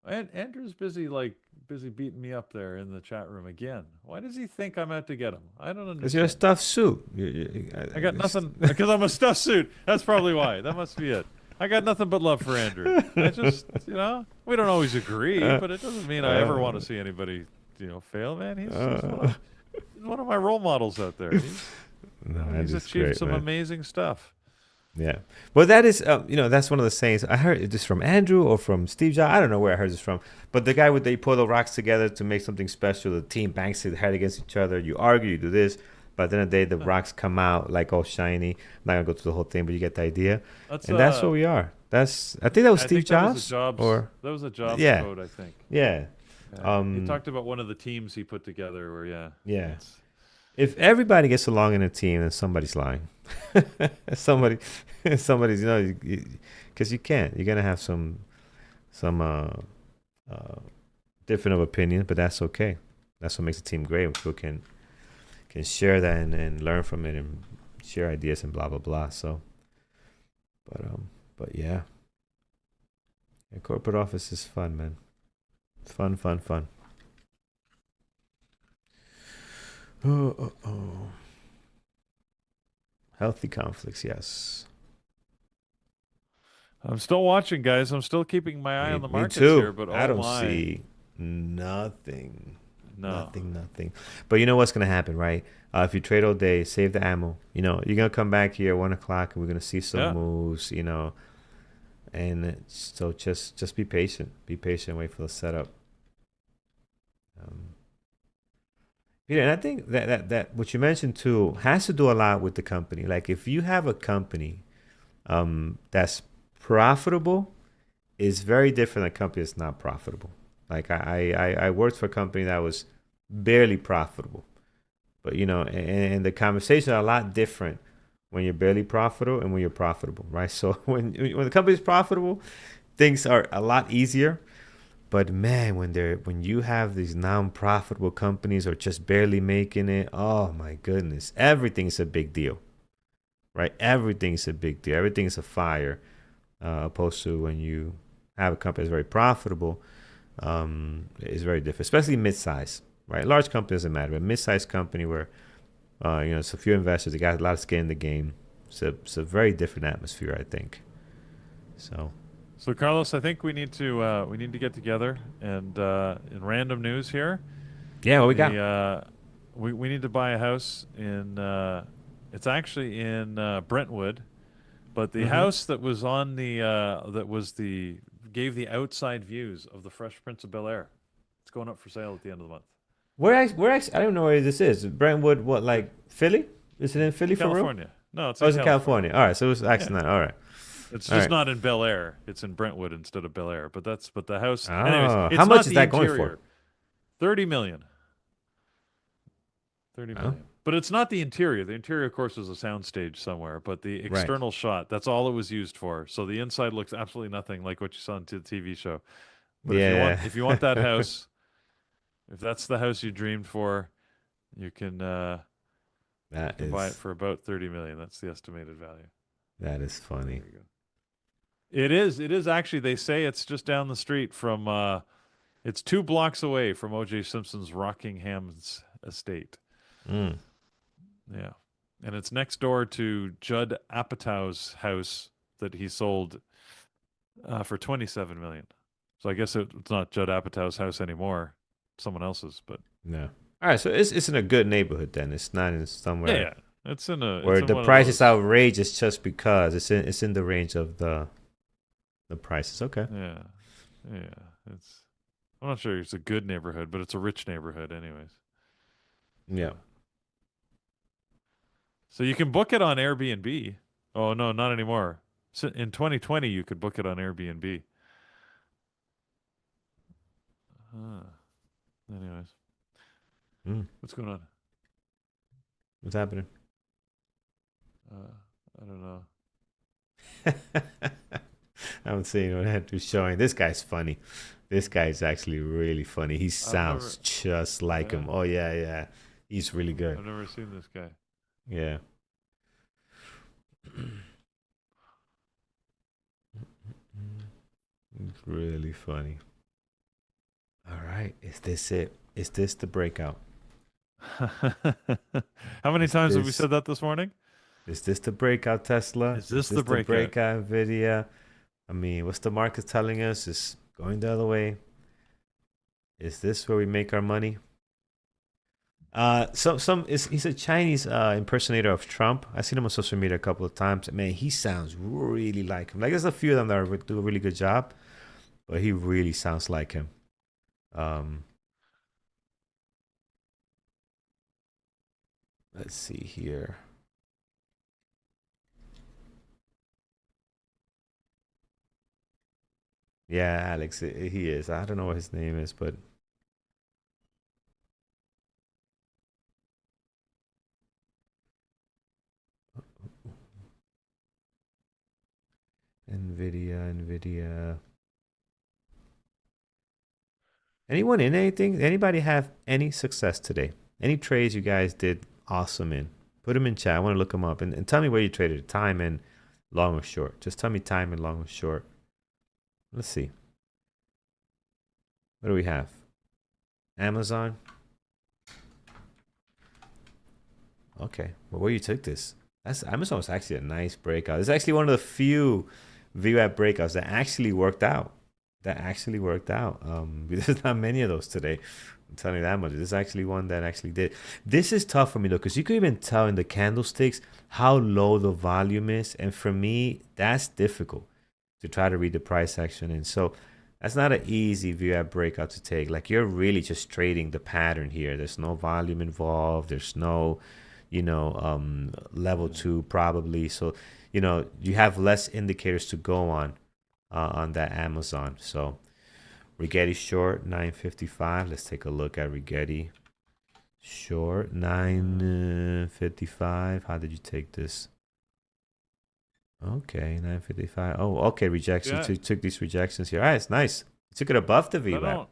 And Andrew's busy beating me up there in the chat room again. Why does he think I'm out to get him? I don't Because you're a understand. stuffed suit. I got nothing because I'm a stuffed suit. That's probably why. That must be it. I got nothing but love for Andrew. I just, we don't always agree, uh, but it doesn't mean I ever want uh, to see anybody, fail, man. uh, He's one of my role models out there. no, He's Andrew's achieved great, some man. amazing stuff. Yeah. Well, that is, that's one of the sayings. I heard this from Andrew or from Steve Jobs. I don't know where I heard this from. But the guy with they pull the rocks together to make something special. The team bangs their head against each other. You argue, you do this. But at the end of the day, the rocks come out like all shiny. I'm not going to go through the whole thing, but you get the idea. That's And that's what we are. I think that was I Steve think that was a Jobs. Jobs Or, that was a Jobs yeah. quote, I think. Yeah. He talked about one of the teams he put together where Yeah. it's- If everybody gets along in a team, then somebody's lying. Somebody's, because you can't. You're gonna have some different of opinion, but that's okay. That's what makes a team great. When people can share that and learn from it and share ideas and blah blah blah. So, but yeah, corporate office is fun, man. Fun, fun, fun. Oh. Healthy conflicts, yes. I'm still watching, guys. I'm still keeping my eye on the Me markets too. here, but I oh don't my, see nothing. no. Nothing. But you know what's gonna happen, right? If you trade all day, save the ammo. You're gonna come back here at 1 o'clock, and we're gonna see some moves. So just be patient. Be patient. Wait for the setup. And I think that what you mentioned too has to do a lot with the company. Like if you have a company that's profitable, is very different than a company that's not profitable. Like I worked for a company that was barely profitable, but and the conversations are a lot different when you're barely profitable and when you're profitable, right? So when the company's profitable, things are a lot easier. But man, when you have these non-profitable companies or just barely making it, oh my goodness, everything's a big deal, right? Everything's a big deal. Everything's a fire, opposed to when you have a company that's very profitable, is very different, especially mid-size, right? Large company doesn't matter, but mid-size company where it's a few investors, they got a lot of skin in the game. It's a very different atmosphere, I think. So Carlos, I think we need to get together and in random news here. yeah, what we got? We need to buy a house in it's actually in Brentwood, but the house that was on the gave the outside views of the Fresh Prince of Bel-Air. It's going up for sale at the end of the month. Where I don't know where this is. Brentwood, what, like Philly? Is it in Philly for real? California. No, it's Oh, in it's in California. California. All right, so it was actually not. All right. It's All just right. not in Bel Air. It's in Brentwood instead of Bel Air. But the house. Oh, Anyways, it's how not much is the that going interior. for? 30 million. 30 Oh, million. But it's not the interior. The interior, of course, is a soundstage somewhere. But the right. external shot, that's all it was used for. So the inside looks absolutely nothing like what you saw on the TV show. But Yeah. if you want that house, if that's the house you dreamed for, you can buy it for about 30 million. That's the estimated value. That is funny. There you go. It is actually. They say it's just down the street from. It's 2 blocks away from O.J. Simpson's Rockingham's estate. Mm. Yeah, and it's next door to Judd Apatow's house that he sold for 27 million. So I guess it's not Judd Apatow's house anymore, someone else's. But No. All right, so it's in a good neighborhood then. It's not in somewhere yeah, it's in a where it's in the one of price is those- outrageous just because it's in the range of the prices. Okay. Yeah, it's. I'm not sure it's a good neighborhood, but it's a rich neighborhood, anyways. Yeah. So you can book it on Airbnb. Oh no, not anymore. So in 2020, you could book it on Airbnb. Huh. Anyways, Mm, what's going on? what's happening? I don't know. I'm seeing what Andrew's showing. This guy's funny. This guy's actually really funny. He I've sounds never. just Oh like him. yeah, Oh yeah, yeah. He's really good. I've never seen this guy. Yeah. It's really funny. All right. Is this it? Is this the breakout? How many Is times have we this said that this morning? is this the breakout Tesla? Is Is this the this the breakout? breakout Nvidia? I mean, what's the market telling us? Is going the other way? Is this where we make our money? He's a Chinese impersonator of Trump. I've seen him on social media a couple of times. Man, he sounds really like him. Like there's a few of them that do a really good job, but he really sounds like him. Um, let's see here. Yeah, Alex, he is. I don't know what his name is, but Nvidia. Anyone in anything? Anybody have any success today? Any trades you guys did awesome in? Put them in chat. I want to look them up and tell me where you traded. Time and long or short. Just tell me time and long or short. Let's see. What do we have? Amazon. Okay. Well, where you took this? That's Amazon was actually a nice breakout. It's actually one of the few VWAP breakouts that actually worked out. That actually worked out. There's not many of those today. I'm telling you that much. This is actually one that actually did. This is tough for me though, because you could even tell in the candlesticks how low the volume is, and for me, that's difficult to try to read the price action. And so that's not an easy VWAP breakout to take. Like you're really just trading the pattern here. There's no volume involved. There's no, level Yeah. two probably. So, you have less indicators to go on that Amazon. So Rigetti short 955. Let's take a look at Rigetti short 955. How did you take this? Okay, 955. Oh, okay, rejection. Yeah, Took these rejections here. All right, it's nice. You took it above the I VWAP. don't.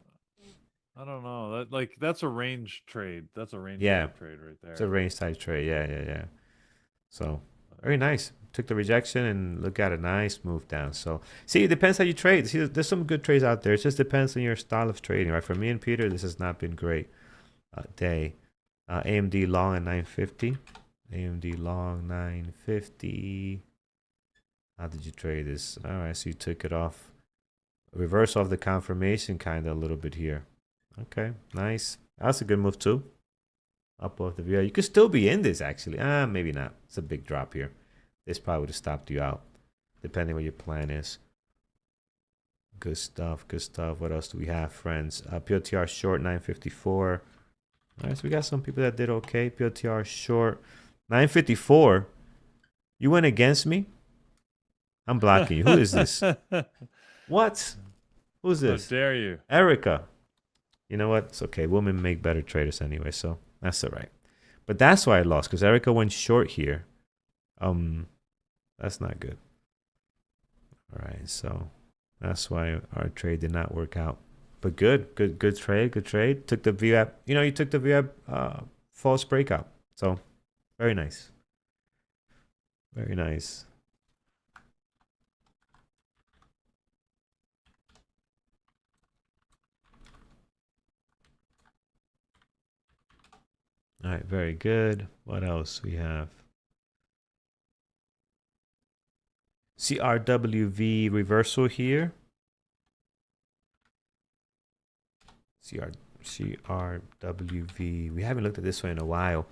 I don't know. That's a range trade. That's a range Yeah, type trade right it's a there. range type trade. Yeah, yeah, yeah. So very nice. Took the rejection and look at a nice move down. So see, it depends how you trade. See, there's some good trades out there. It just depends on your style of trading, right? For me and Peter, this has not been great day. AMD long at 950. AMD long 950. How did you trade this? All right, so you took it off. Reverse of the confirmation kind of a little bit here. Okay, nice. That's a good move too. Up off the VI. You could still be in this actually. Maybe not. It's a big drop here. This probably would have stopped you out, depending what your plan is. Good stuff. Good stuff. What else do we have, friends? POTR short 954. All right, so we got some people that did okay. POTR short 954. You went against me. I'm blocking you. Who is this? What? Who's How this? dare you? Erica. You know what? It's okay. Women make better traders anyway, so that's all right. But that's why I lost, because Erica went short here. That's not good. All right, so that's why our trade did not work out. But good trade, good trade. Took the VWAP. You took the VWAP false breakout. So very nice, very nice. All right, very good. What else we have? CRWV reversal here. CRWV. We haven't looked at this one in a while.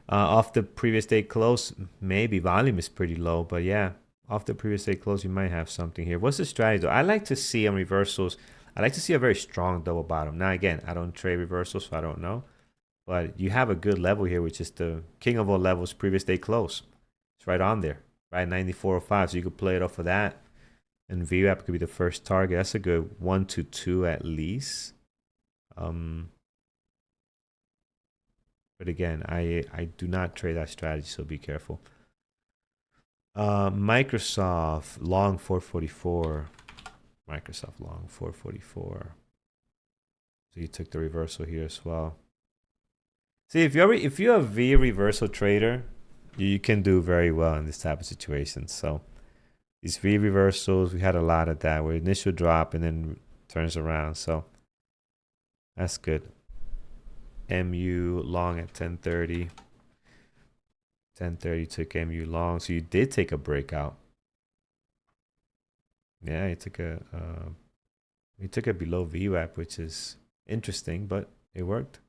Off the previous day close, maybe volume is pretty low, but yeah, off the previous day close, you might have something here. What's the strategy though? I like to see on reversals. I like to see a very strong double bottom. Now again, I don't trade reversals, so I don't know. But you have a good level here, which is the king of all levels, previous day close. It's right on there. right? 94.05. So you could play it off of that. And VWAP could be the first target. That's a good 1 to 2 at least. But again, I do not trade that strategy, so be careful. Microsoft long 444. Microsoft long 444. So you took the reversal here as well. See, if you're a V reversal trader, you can do very well in this type of situation. So these V reversals, we had a lot of that where initial drop and then turns around. So that's good. MU long at 10:30. 10:30 took MU long, so you did take a breakout. Yeah, you took a below VWAP, which is interesting, but it worked.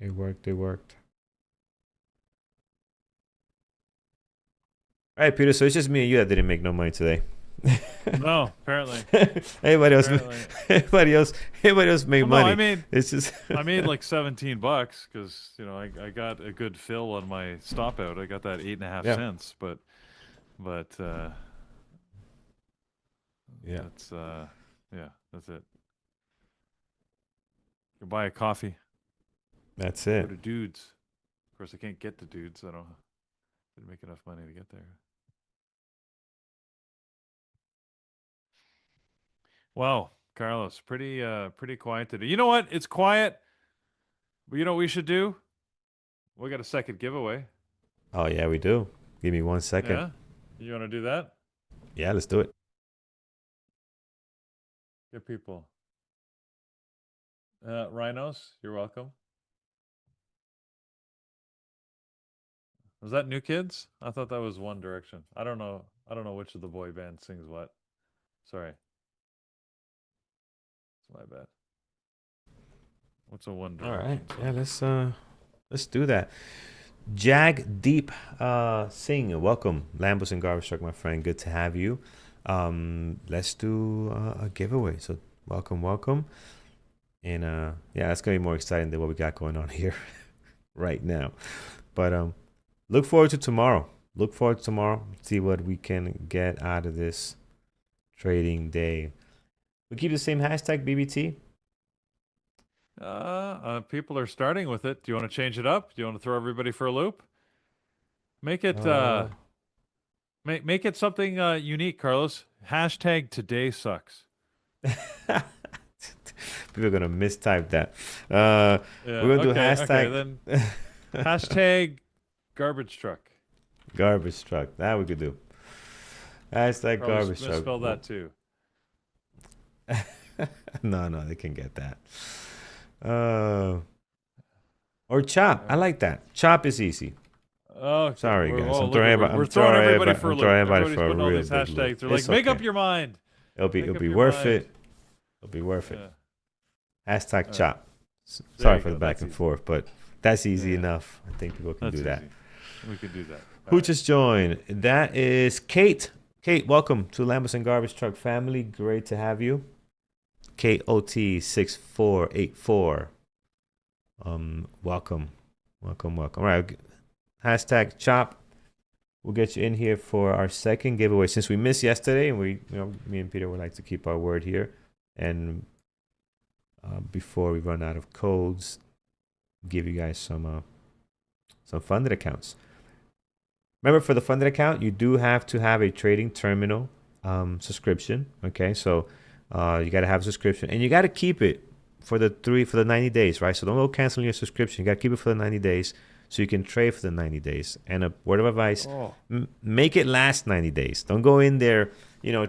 It worked. All right, Peter. So it's just me and you that didn't make no money today. No, apparently. Everybody else, Apparently. everybody else made Well, money. no, I It's just made like $17 because I got a good fill on my stop out. I got that 8.5 Yeah. cents, but yeah. that's it. You buy a coffee. That's Go it. to Dudes. Of course, I can't get to Dudes. Didn't make enough money to get there. Wow, Carlos, pretty quiet today. You know what? It's quiet. But you know what we should do? We got a second giveaway. Oh yeah, we do. Give me 1 second. Yeah? You want to do that? Yeah, let's do it. Good people. Rhinos, you're welcome. Was that New Kids? I thought that was One Direction. I don't know which of the boy bands sings what. Sorry. It's my bad. What's a One All Direction? right. Yeah, let's do that. Jag Deep Singh, welcome. Lambos and Garbage Truck, my friend. Good to have you. Let's do a giveaway. So welcome. And yeah, that's gonna be more exciting than what we got going on here right now. But look forward to tomorrow. See what we can get out of this trading day. We keep the same hashtag BBT. People are starting with it. Do you want to change it up? Do you want to throw everybody for a loop? Make it make it something unique, Carlos. Hashtag today sucks. People are gonna mistype that. We're gonna do hashtag. Okay, then hashtag garbage truck. Garbage truck. That we could do. Hashtag Probably garbage truck. Misspell that too. No, they can get that. Or chop. I like that. Chop is easy. Oh, sorry guys. We're throwing everybody for a loop. Everybody's putting all these hashtags. They're like, make up your mind. It'll be worth it. It'll be worth it. Hashtag chop. Sorry for the back and forth, but that's easy enough. I think people can do that. We could do that. Who just joined? That is Kate. Kate, welcome to Lambos and Garbage Truck family. Great to have you. KOT6484. Welcome. All right. Hashtag chop. We'll get you in here for our second giveaway. Since we missed yesterday, and me and Peter would like to keep our word here. And before we run out of codes, give you guys some funded accounts. Remember, for the funded account, you do have to have a trading terminal subscription. Okay, so you got to have a subscription, and you got to keep it for the 90 days, right? So don't go canceling your subscription. You got to keep it for the 90 days so you can trade for the 90 days. And a word of advice: make it last 90 days. Don't go in there,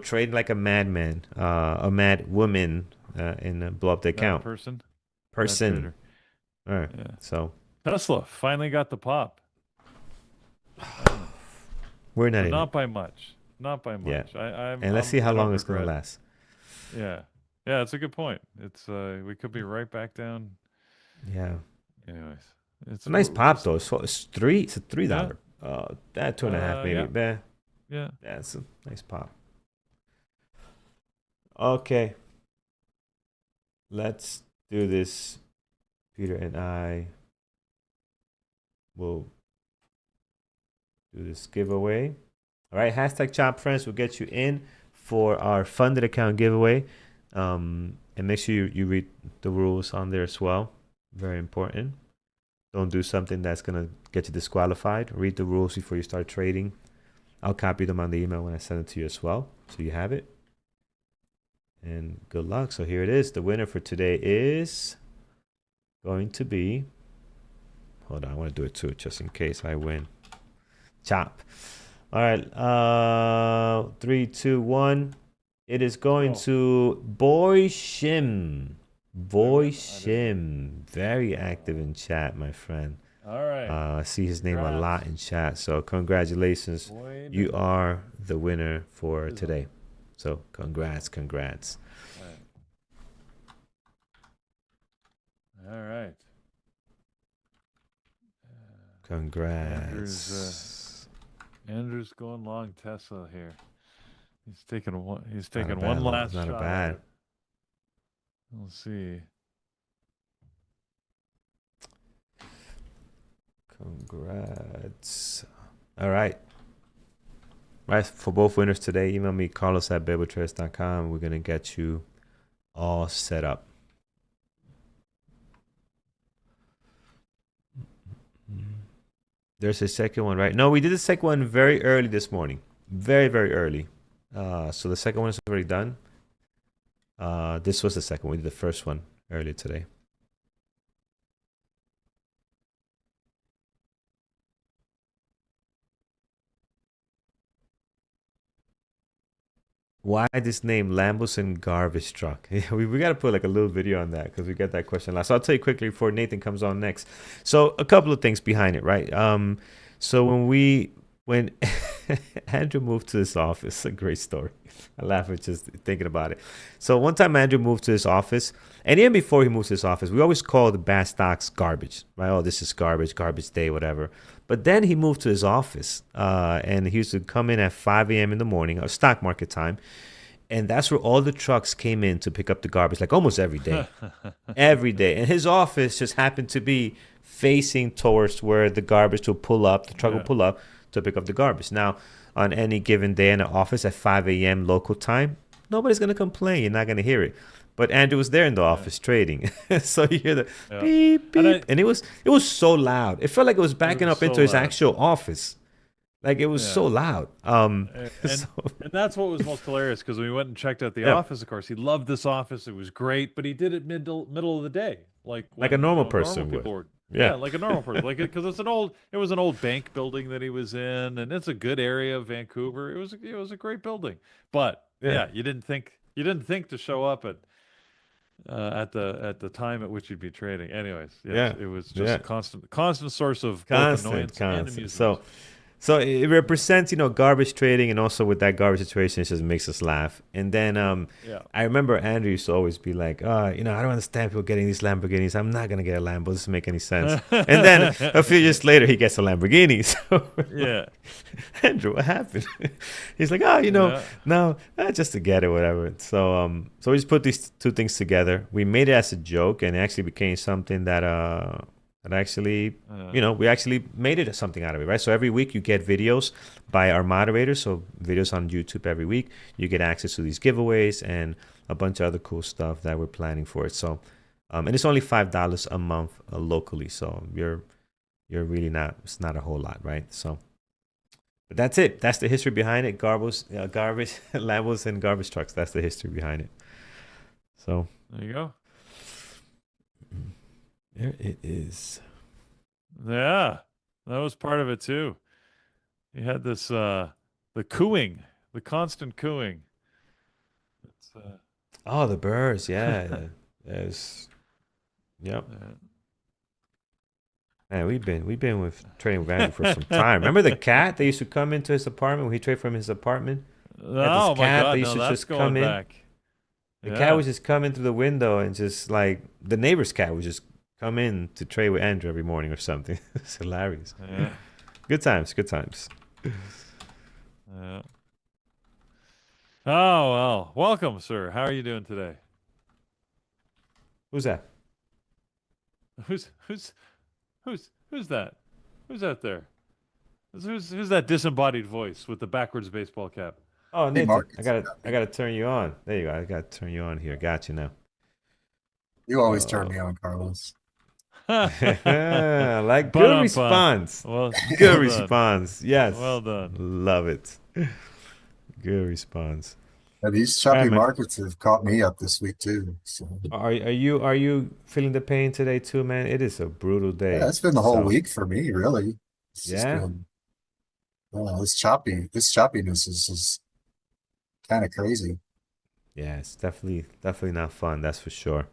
trade like a madman, a mad woman, and blow up the account. Person. All right. Yeah. So Tesla finally got the pop. We're not in not it. by much. Not by much. Yeah. Let's see how long it's going to last. Yeah. Yeah, it's a good point. It's we could be right back down. Yeah. Anyways, it's a nice pop though. It's $3. It's a $3. Yeah. That 2.5 maybe. Yeah. Yeah, it's a nice pop. Okay. Let's do this. Peter and I will do this giveaway. All right, hashtag Chop Friends will get you in for our funded account giveaway. And make sure you read the rules on there as well. Very important. Don't do something that's going to get you disqualified. Read the rules before you start trading. I'll copy them on the email when I send it to you as well, so you have it. And good luck. So here it is. The winner for today is going to be, hold on, I want to do it too, just in case I win. Chop. All right, 3, 2, 1. It is going to Boy Shim. Boy Shim, very active in chat, my friend. All right. I see his name a lot in chat. So congratulations. You are the winner for today. So congrats. All right. Congrats. Andrew's going long Tesla here. He's taking one. He's taking one last shot. Not bad. Let's see. Congrats. All right. Right, for both winners today, email me, carlos@babeltrace.com. We're going to get you all set up. There's a second one, right? No, we did the second one very early this morning. Very, very early. So the second one is already done. This was the second. We did the first one earlier today. Why this name, Lambos and Garbage Truck? we got to put like a little video on that because we get that question last. So I'll tell you quickly before Nathan comes on next. So a couple of things behind it, right? So when Andrew moved to this office, a great story. I laugh at just thinking about it. So one time Andrew moved to his office, and even before he moved to his office, we always called the bad stocks garbage, right? Oh, this is garbage day, whatever. But then he moved to his office, and he used to come in at 5 a.m. in the morning, stock market time, and that's where all the trucks came in to pick up the garbage, like almost every day. Every day. And his office just happened to be facing towards where the garbage will pull up, the truck will pull up to pick up the garbage. Now, on any given day in the office at 5 a.m. local time, nobody's going to complain. You're not going to hear it. But Andrew was there in the office trading. So you hear the beep, beep. And it was so loud. It felt like it was backing up into his actual office. Like it was so loud. And that's what was most hilarious, because we went and checked out the office, of course. He loved this office. It was great, but he did it middle of the day. Like a normal person would. Yeah, like a normal person. Like, because it was an old bank building that he was in, and it's a good area of Vancouver. It was a great building. But you didn't think to show up at the time at which you'd be trading. Anyways, it was just a constant source of both annoyance and amusement. So it represents, garbage trading, and also with that garbage situation, it just makes us laugh. And then I remember Andrew used to always be like, I don't understand people getting these Lamborghinis. I'm not going to get a Lambo. This doesn't make any sense. And then a few years later, he gets a Lamborghini. So Andrew, what happened? He's like, no, just to get it, whatever. So we just put these two things together. We made it as a joke, and it actually became something that actually, we actually made it something out of it, right? So every week you get videos by our moderators, so videos on YouTube every week. You get access to these giveaways and a bunch of other cool stuff that we're planning for it. So, and it's only $5 a month locally, so you're really not. It's not a whole lot, right? So, but that's it. That's the history behind it. Garbage, Lambos, and garbage trucks. That's the history behind it. So there you go. There it is. Yeah, that was part of it too. You had this the cooing, the constant cooing. It's, the birds, yeah. There's, yep. Man, we've been with trading with Andrew for some time. Remember the cat that used to come into his apartment when he traded from his apartment? Oh my God, that's going back. The cat would just come in through the window, and just like the neighbor's cat would just come in to trade with Andrew every morning or something. It's hilarious. Yeah. Good times. Yeah. Oh well, welcome, sir. How are you doing today? Who's that? Who's that? Who's out there? Who's that disembodied voice with the backwards baseball cap? Oh, Hey, Nathan, Mark, I gotta turn you on. There you go. I gotta turn you on here. Got you now. you always turn Oh, me on, Carlos. like good Ba-dum-bum. response. Good Well done. response. Well Yes, done. love it. Good response. Yeah, these All right, choppy man. markets have caught me up this week too. So Are you feeling the pain today too, man? It is a brutal yeah, day. it's been the whole So week for me, really. It's just yeah, been this choppy. This choppiness is just kind of crazy. yeah, it's definitely not fun. That's for sure.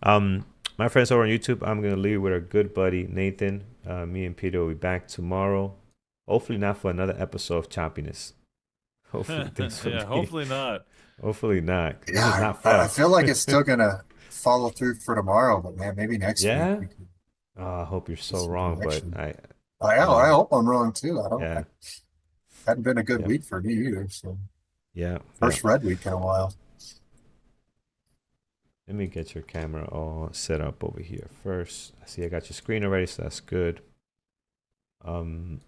Um, my friends over on YouTube, I'm gonna leave with our good buddy Nathan. Me and Peter will be back tomorrow. Hopefully not for another episode of choppiness. Hopefully things will Yeah, be. hopefully not. Hopefully not, 'cause this is Yeah, not I fun. feel like it's still gonna follow through for tomorrow, but man, maybe next week Yeah. we could Oh, I hope you're get so some wrong, but direction. I, I uh, hope I'm wrong too. I yeah, hadn't been a good yep, week for me either. So yeah, yeah. first red week in a while. Let me get your camera all set up over here first. I see I got your screen already, so that's good. Um,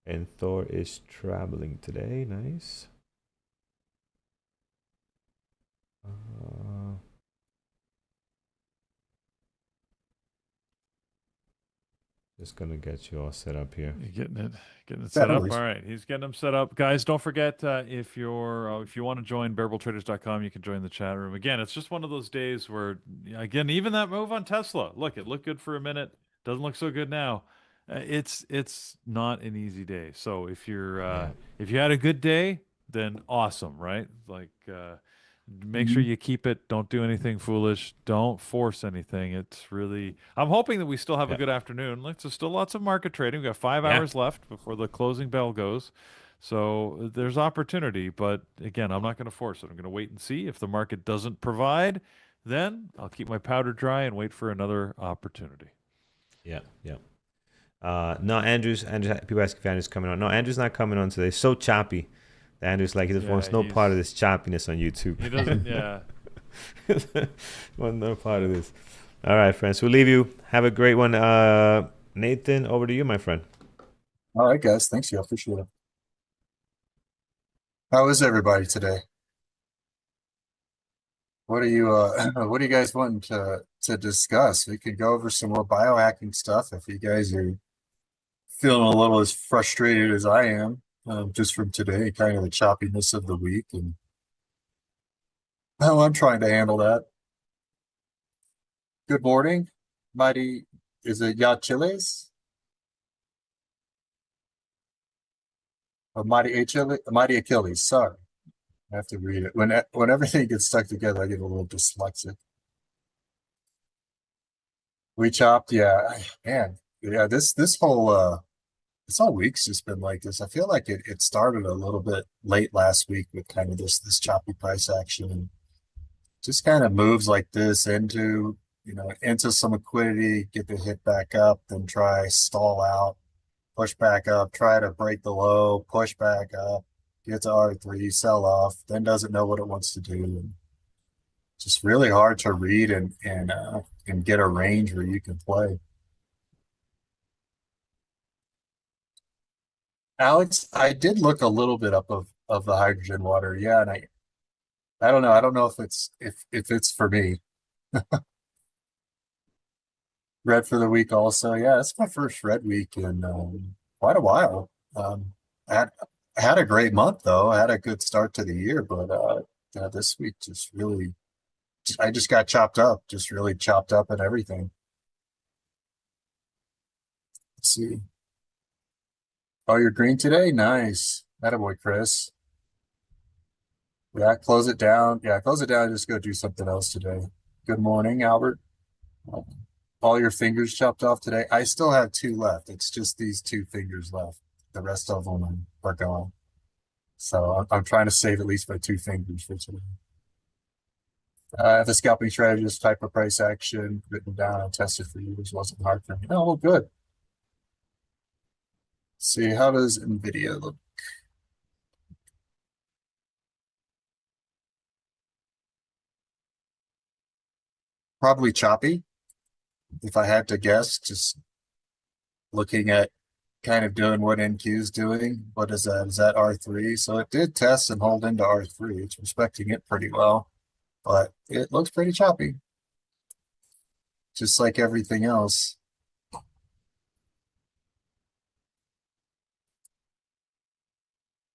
and Thor is traveling today. Nice. Uh, just gonna get you all set up here. You're getting it Yeah, set no up. worries. All right, he's getting them set up, guys. Don't forget if you want to join BearableTraders.com, you can join the chat room. Again, it's just one of those days where, again, even that move on Tesla. Look, it looked good for a minute. Doesn't look so good now. It's not an easy day. So Yeah, if you had a good day, then awesome, right? Like make sure Mhm. you keep it. Don't do anything foolish. Don't force anything. It's really. I'm hoping that we still have a yeah, good afternoon. Like, there's still lots of market trading. We got 5 hours yeah, left before the closing bell goes, so there's opportunity. But again, I'm not going to force it. I'm going to wait and see. If the market doesn't provide, then I'll keep my powder dry and wait for another opportunity. yeah, yeah. No, Andrews. People ask if Andrew's coming on. No, Andrew's not coming on today. So choppy. Andrew's like he just Yeah, wants no part of this choppiness on YouTube. he doesn't. Yeah. Want no part of this. All right, friends. We'll leave you. Have a great one. Nathan, over to you, my friend. All right, guys. Thanks, you. I appreciate it. How is everybody today? What are you what are you guys wanting to discuss? We could go over some more biohacking stuff if you guys are feeling a little as frustrated as I am, just from today, kind of the choppiness of the week and how I'm trying to handle that. Good morning, mighty. Is it Ya Chiles? Or Mighty Achilles? Mighty Achilles. Sorry, I have to read it. When everything gets stuck together, I get a little dyslexic. We chopped, yeah, man, yeah. This whole week's just been like this. I feel like it started a little bit late last week with kind of this choppy price action and just kind of moves like this into, into some liquidity, get the hit back up, then try stall out, push back up, try to break the low, push back up, get to R3, sell off, then doesn't know what it wants to do. And just really hard to read and get a range where you can play. Alex, I did look a little bit up of the hydrogen water. Yeah, and I don't know. I don't know if it's for me. Red for the week also. Yeah, it's my first red week in quite a while. I had a great month though. I had a good start to the year, but yeah, this week just really I just got chopped up, just really chopped up and everything. Let's see. Oh, you're green today? Nice. Attaboy, Chris. Yeah, close it down. Yeah, close it down and just go do something else today. Good morning, Albert. All your fingers chopped off today. I still have two left. It's just these two fingers left. The rest of them are gone. So I'm trying to save at least my two fingers for today. I have a scalping strategist type of price action written down and tested for you, which wasn't hard for me. Oh, well, good. Let's see, how does NVIDIA look? Probably choppy, if I had to guess, just looking at kind of doing what NQ is doing. What is that? Is that R3? So it did test and hold into R3. It's respecting it pretty well, but it looks pretty choppy, just like everything else.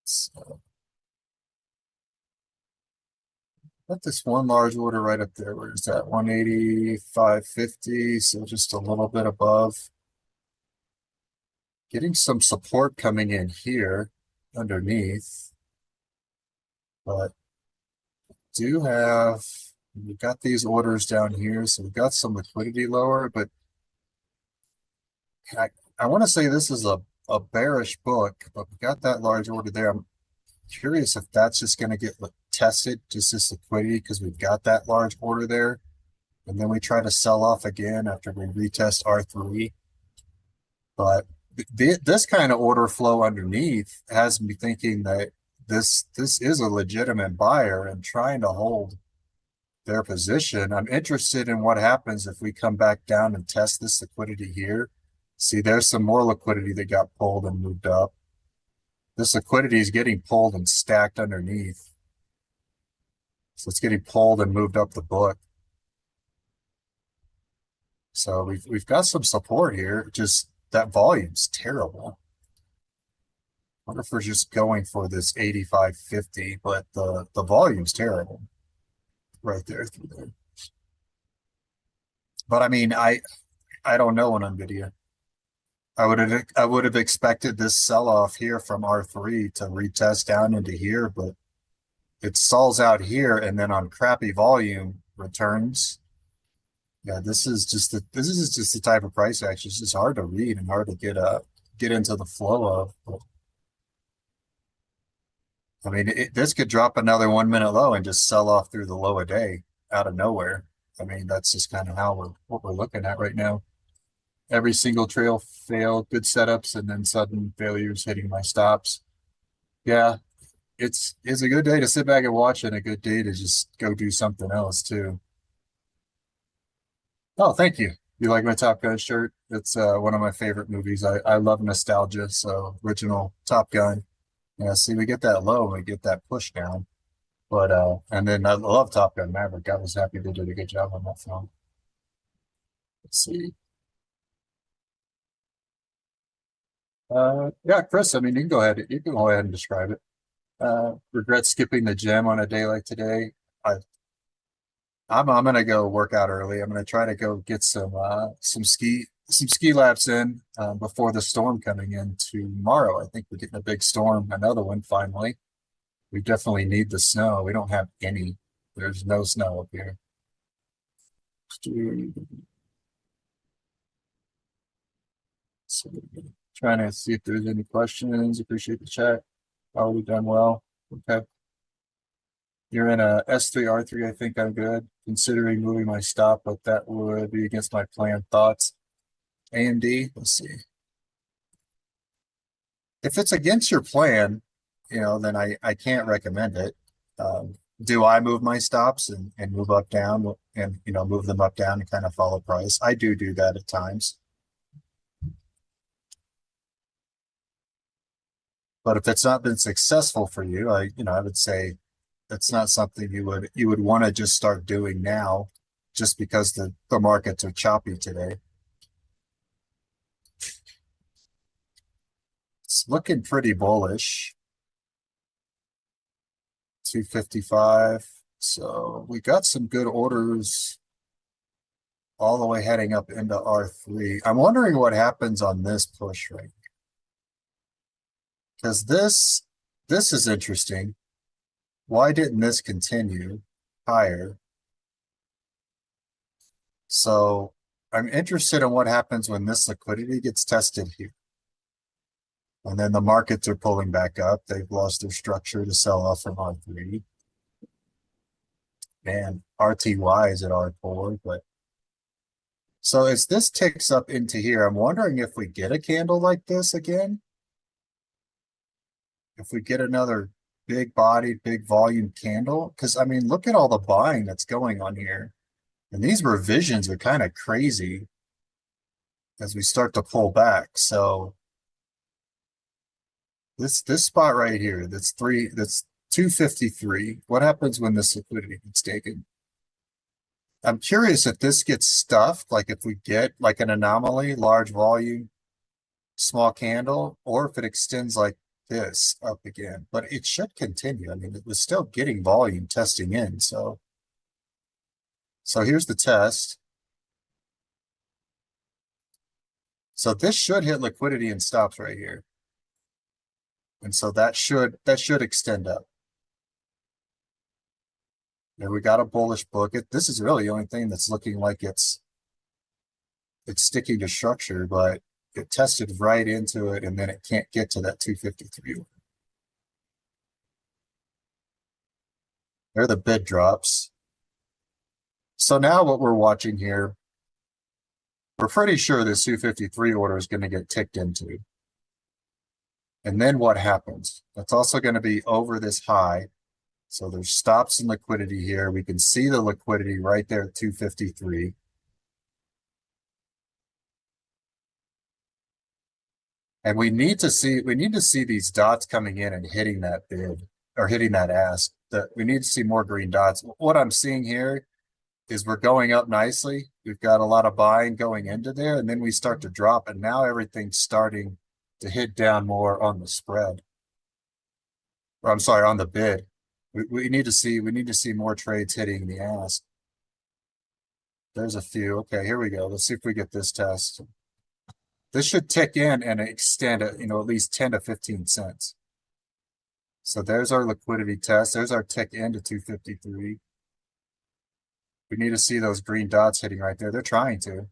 So got this one large order right up there. Where is that? 185.50. So just a little bit above. Getting some support coming in here underneath. But do have, we've got these orders down here. So we've got some liquidity lower, but I want to say this is a bearish book, but we got that large order there. I'm curious if that's just going to get tested, just this liquidity, because we've got that large order there. And then we try to sell off again after we retest R3. But this kind of order flow underneath has me thinking that this is a legitimate buyer and trying to hold their position. I'm interested in what happens if we come back down and test this liquidity here. See, there's some more liquidity that got pulled and moved up. This liquidity is getting pulled and stacked underneath. So it's getting pulled and moved up the book. So we've got some support here. Just that volume's terrible. I wonder if we're just going for this 85.50, but the volume's terrible. Right there through there. But I mean, I don't know on NVIDIA. I would have expected this sell-off here from R3 to retest down into here, but it stalls out here and then on crappy volume returns. Yeah, this is just the type of price action. It's just hard to read and hard to get into the flow of. But, I mean, this could drop another 1 minute low and just sell off through the low a day out of nowhere. I mean, that's just kind of what we're looking at right now. Every single trail failed, good setups, and then sudden failures hitting my stops. Yeah, it's a good day to sit back and watch and a good day to just go do something else too. Oh, thank you. You like my Top Gun shirt? It's one of my favorite movies. I love nostalgia, so original Top Gun. Yeah, see, we get that low and we get that push down. But and then I love Top Gun Maverick. I was happy they did a good job on that film. Let's see. Yeah, Chris, I mean, you can go ahead and describe it. Regret skipping the gym on a day like today. I'm gonna go work out early. I'm gonna try to go get some ski laps in before the storm coming in tomorrow. I think we're getting a big storm, another one finally. We definitely need the snow. We don't have any. There's no snow up here. So, trying to see if there's any questions. Appreciate the chat. Already done well. Okay. You're in a S3, R3. I think I'm good. Considering moving my stop, but that would be against my planned thoughts. AMD, let's see. If it's against your plan, then I can't recommend it. Do I move my stops and move up down and move them up down and kind of follow price? I do that at times. But if it's not been successful for you, I would say that's not something you would want to just start doing now, just because the markets are choppy today. It's looking pretty bullish. 255. So we got some good orders all the way heading up into R3. I'm wondering what happens on this push right here. Because this is interesting. Why didn't this continue higher? So I'm interested in what happens when this liquidity gets tested here. And then the markets are pulling back up. They've lost their structure to sell off from R3. And RTY is at R4, but so as this ticks up into here, I'm wondering if we get a candle like this again. If we get another big body, big volume candle, because I mean, look at all the buying that's going on here. And these revisions are kind of crazy as we start to pull back. So This spot right here, that's 253. What happens when this liquidity gets taken? I'm curious if this gets stuffed, like if we get like an anomaly, large volume, small candle, or if it extends like this up again, but it should continue. I mean, it was still getting volume testing in, so here's the test. So this should hit liquidity and stops right here. And so that should extend up. There we got a bullish book. This is really the only thing that's looking like it's sticking to structure, but it tested right into it and then it can't get to that 253. There are the bid drops. So now what we're watching here, we're pretty sure this 253 order is going to get ticked into. And then what happens? That's also going to be over this high. So there's stops in liquidity here. We can see the liquidity right there at 253. And we need to see these dots coming in and hitting that bid or hitting that ask. We need to see more green dots. What I'm seeing here is we're going up nicely. We've got a lot of buying going into there, and then we start to drop, and now everything's starting to hit down more on the spread. Or I'm sorry, on the bid. We need to see more trades hitting the ask. There's a few. Okay, here we go. Let's see if we get this test. This should tick in and extend at, at least 10 to 15 cents. So there's our liquidity test. There's our tick into 253. We need to see those green dots hitting right there. They're trying to.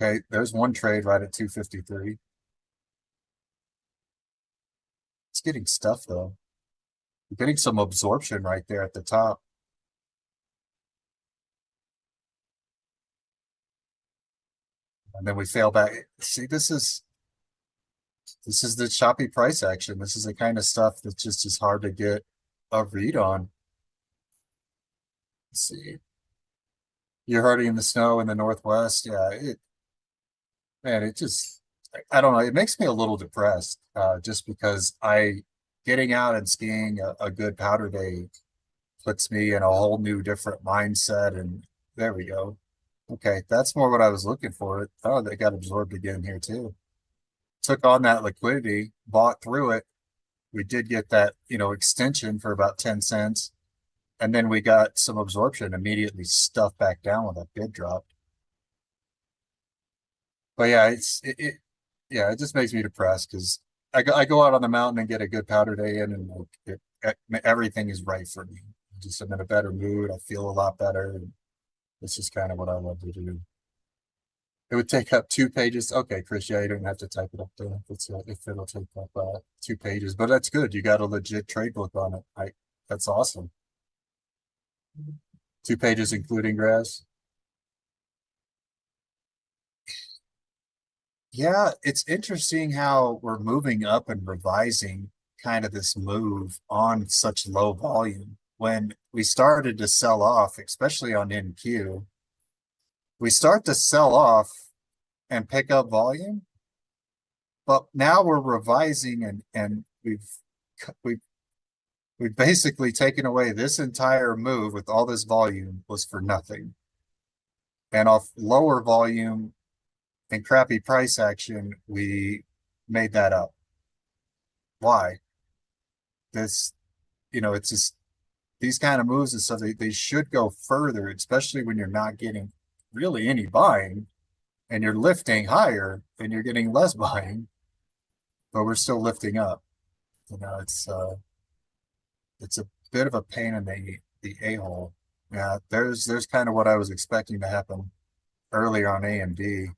Okay, there's one trade right at 253. It's getting stuff though. We're getting some absorption right there at the top. And then we fail back. See, this is the choppy price action. This is the kind of stuff that just is hard to get a read on. Let's see. You're hurting in the snow in the Northwest. Yeah, it just, I don't know. It makes me a little depressed just because getting out and skiing a good powder day puts me in a whole new different mindset. And there we go. Okay, that's more what I was looking for. Oh, they got absorbed again here too. Took on that liquidity, bought through it. We did get that, extension for about 10 cents. And then we got some absorption, immediately stuffed back down when that bid dropped. But yeah, it just makes me depressed because I go out on the mountain and get a good powder day in, and everything is right for me. I'm in a better mood. I feel a lot better. And it's just kind of what I love to do. It would take up 2 pages. Okay, Chris, yeah, you don't have to type it up there if it'll take up 2 pages, but that's good. You got a legit trade book on it. That's awesome. 2 pages including graphs. Yeah, it's interesting how we're moving up and revising kind of this move on such low volume. When we started to sell off, especially on NQ, we start to sell off and pick up volume, but now we're revising and we've basically taken away this entire move with all this volume was for nothing. And off lower volume and crappy price action, we made that up. Why? It's just these kind of moves and stuff, they should go further, especially when you're not getting really any buying and you're lifting higher and you're getting less buying, but we're still lifting up. It's a bit of a pain in the a-hole. Yeah, there's kind of what I was expecting to happen earlier on AMD.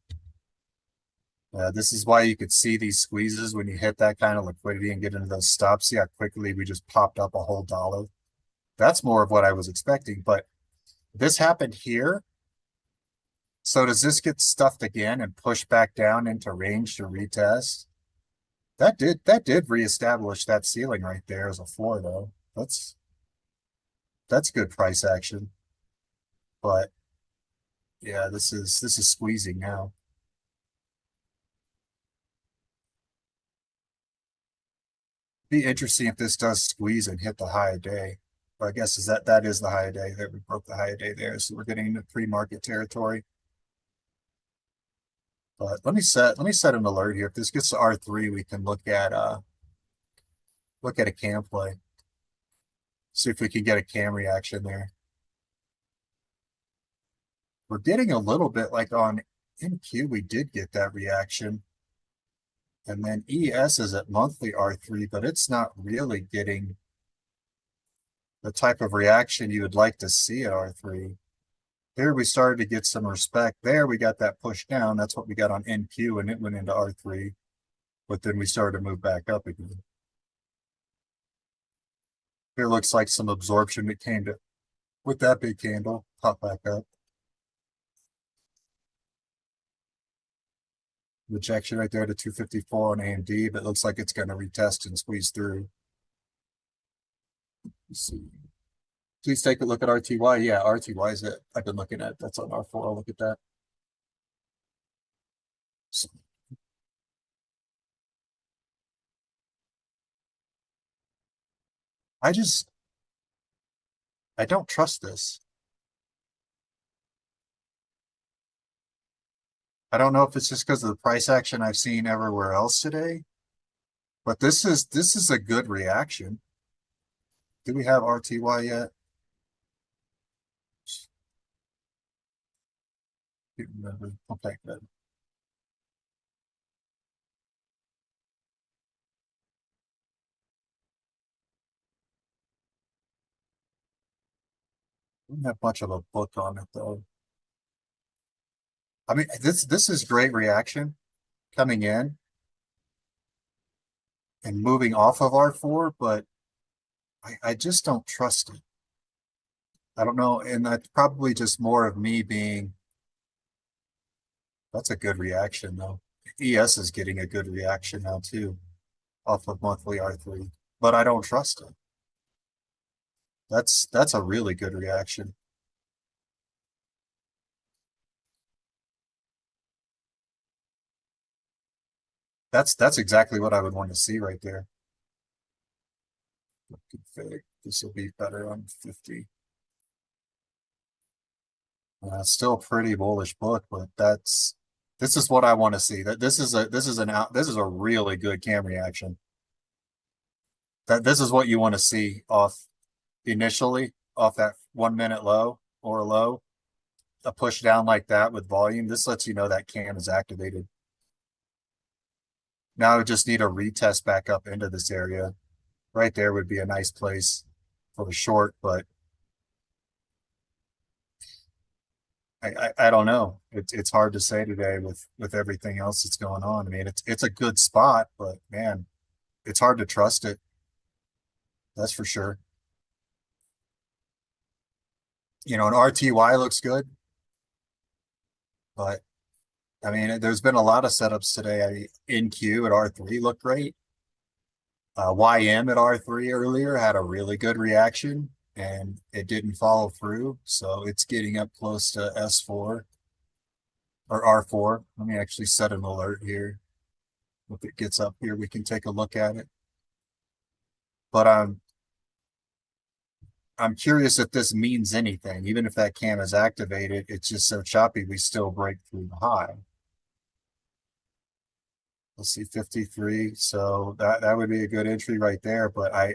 This is why you could see these squeezes when you hit that kind of liquidity and get into those stops. See how quickly we just popped up a whole dollar. That's more of what I was expecting, but this happened here. So does this get stuffed again and push back down into range to retest? That did reestablish that ceiling right there as a floor though. That's good price action. But yeah, this is squeezing now. Be interesting if this does squeeze and hit the high of day. But I guess that is the high of day there. We broke the high of day there, so we're getting into pre-market territory. But let me set an alert here. If this gets to R3, we can look at a cam play. See if we can get a cam reaction there. We're getting a little bit like on NQ, we did get that reaction. And then ES is at monthly R3, but it's not really getting the type of reaction you would like to see at R3. Here we started to get some respect. There we got that push down. That's what we got on NQ, and it went into R3. But then we started to move back up again. Here looks like some absorption that came to with that big candle, pop back up. Rejection right there to 254 on AMD, but it looks like it's going to retest and squeeze through. Let's see. Please take a look at RTY. Yeah, RTY is it. I've been looking at that's on R4. I'll look at that. So, I don't trust this. I don't know if it's just because of the price action I've seen everywhere else today, but this is a good reaction. Do we have RTY yet? Can't remember. Okay, good. I don't have much of a book on it though. I mean, this is great reaction coming in and moving off of R4, but I just don't trust it. I don't know, and that's probably just more of me being. That's a good reaction though. ES is getting a good reaction now too, off of monthly R3, but I don't trust it. That's a really good reaction. That's exactly what I would want to see right there. Config. This will be better on 50. Still a pretty bullish book, but this is what I want to see. That this is a really good cam reaction. That this is what you want to see off initially off that 1 minute low or low. A push down like that with volume. This lets you know that cam is activated. Now I just need a retest back up into this area. Right there would be a nice place for the short, but I don't know. It's hard to say today with everything else that's going on. I mean, it's a good spot, but man, it's hard to trust it. That's for sure. You know, an RTY looks good, but I mean, there's been a lot of setups today. NQ at R3 looked great. YM at R3 earlier had a really good reaction and it didn't follow through. So it's getting up close to S4 or R4. Let me actually set an alert here. If it gets up here, we can take a look at it. But I'm curious if this means anything. Even if that cam is activated, it's just so choppy, we still break through the high. Let's see, 53. So that would be a good entry right there, but I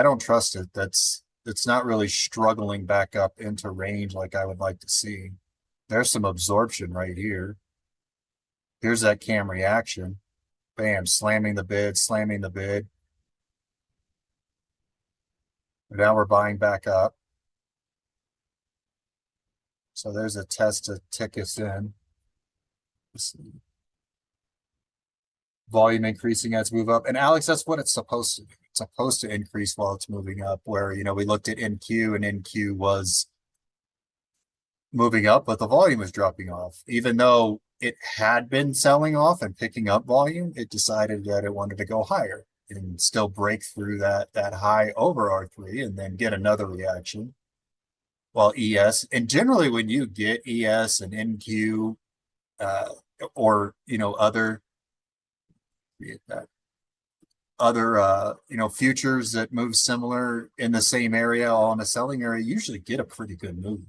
don't trust it. It's not really struggling back up into range like I would like to see. There's some absorption right here. Here's that cam reaction. Bam, slamming the bid, slamming the bid. And now we're buying back up. So there's a test to tick us in. Let's see. Volume increasing as move up. And Alex, that's what it's supposed to do. It's supposed to increase while it's moving up, where, you know, we looked at NQ and NQ was moving up, but the volume was dropping off. Even though it had been selling off and picking up volume, it decided that it wanted to go higher and still break through that high over R3 and then get another reaction. While ES, and generally when you get ES and NQ or, you know, other, that other futures that move similar in the same area, all in a selling area, usually get a pretty good move.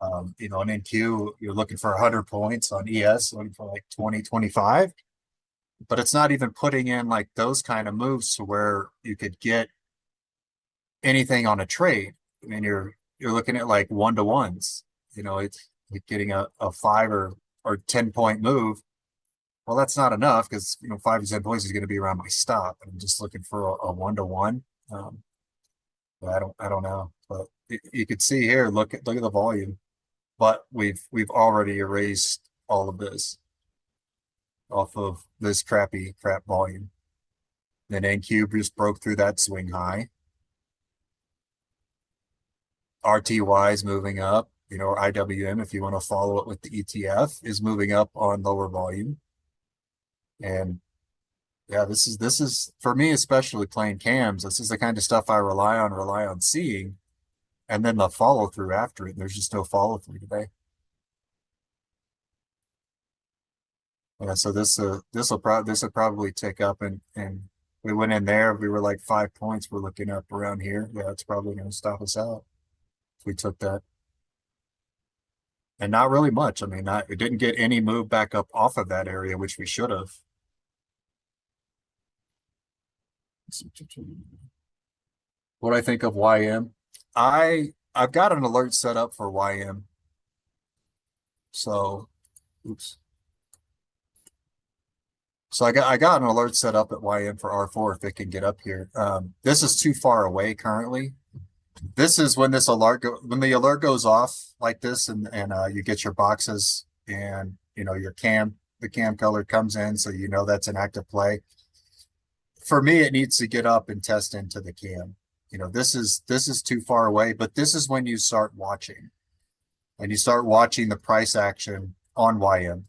On NQ, you're looking for 100 points. On ES, looking for like 20, 25. But it's not even putting in like those kind of moves to where you could get anything on a trade. I mean, you're looking at like 1-to-1s. It's like getting a 5 or 10 point move. Well, that's not enough because 5 to 10 points is going to be around my stop. I'm just looking for a 1-to-1. I don't know, but you could see here. Look at the volume, but we've already erased all of this off of this crap volume. Then NQ just broke through that swing high. RTY is moving up, or IWM, if you want to follow it with the ETF, is moving up on lower volume. And yeah, this is for me, especially playing cams. This is the kind of stuff I rely on seeing, and then the follow through after it. There's just no follow through today. Yeah, so this will probably tick up, and we went in there. We were like 5 points. We're looking up around here. Yeah, it's probably going to stop us out if we took that. And not really much. I mean, it didn't get any move back up off of that area, which we should have. What I think of YM, I've got an alert set up for YM. So, oops. So I got an alert set up at YM for R4 if it can get up here. This is too far away currently. This is when when the alert goes off like this, and you get your boxes, and the cam color comes in, so that's an active play. For me, it needs to get up and test into the cam. This is too far away, but this is when you start watching, and you start watching the price action on YM.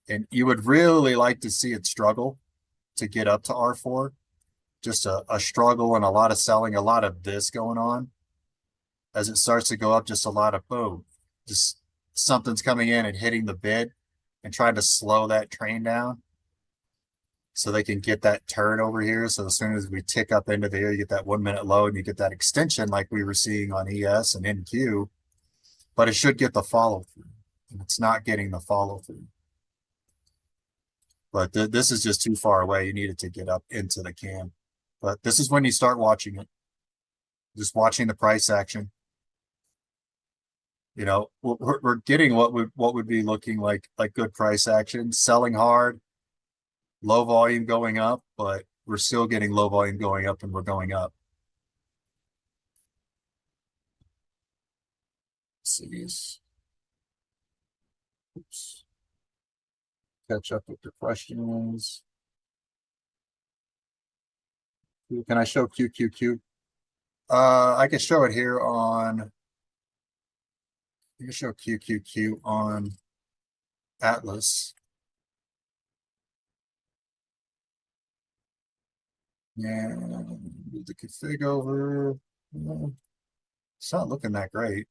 And you would really like to see it struggle to get up to R4. Just a struggle and a lot of selling, a lot of this going on. As it starts to go up, just a lot of boom. Just something's coming in and hitting the bid and trying to slow that train down so they can get that turn over here. So as soon as we tick up into there, you get that 1 minute low and you get that extension like we were seeing on ES and NQ. But it should get the follow through. And it's not getting the follow through. But this is just too far away. You need it to get up into the cam. But this is when you start watching it. Just watching the price action. We're getting what would be looking like good price action. Selling hard, low volume going up, but we're still getting low volume going up, and we're going up. Let's see these. Oops. Catch up with the questions. Can I show QQQ? I can show it here on. You can show QQQ on Atlas. And move the config over. It's not looking that great.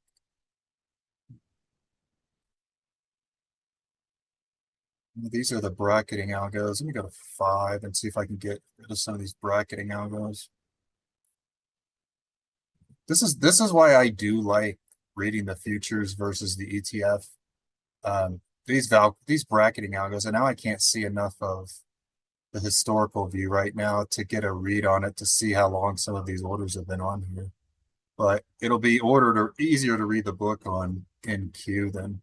These are the bracketing algos. Let me go to 5 and see if I can get rid of some of these bracketing algos. This is why I do like reading the futures versus the ETF. These bracketing algos, and now I can't see enough of the historical view right now to get a read on it to see how long some of these orders have been on here. But it'll be easier to read the book on NQ than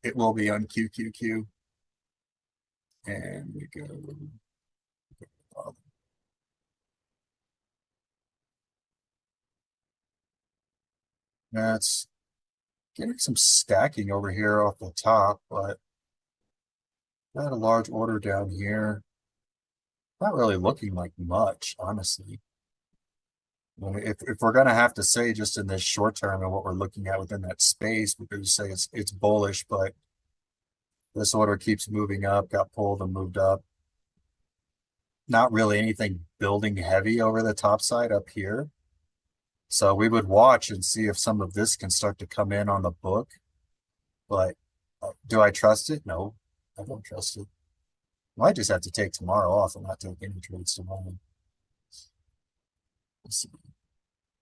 it will be on QQQ. And we go. That's getting some stacking over here off the top, but got a large order down here. Not really looking like much, honestly. I mean, if we're gonna have to say just in this short term and what we're looking at within that space, we could say it's bullish, but this order keeps moving up, got pulled and moved up. Not really anything building heavy over the top side up here. So we would watch and see if some of this can start to come in on the book. But do I trust it? No, I don't trust it. Might just have to take tomorrow off and not take any trades tomorrow. Let's see.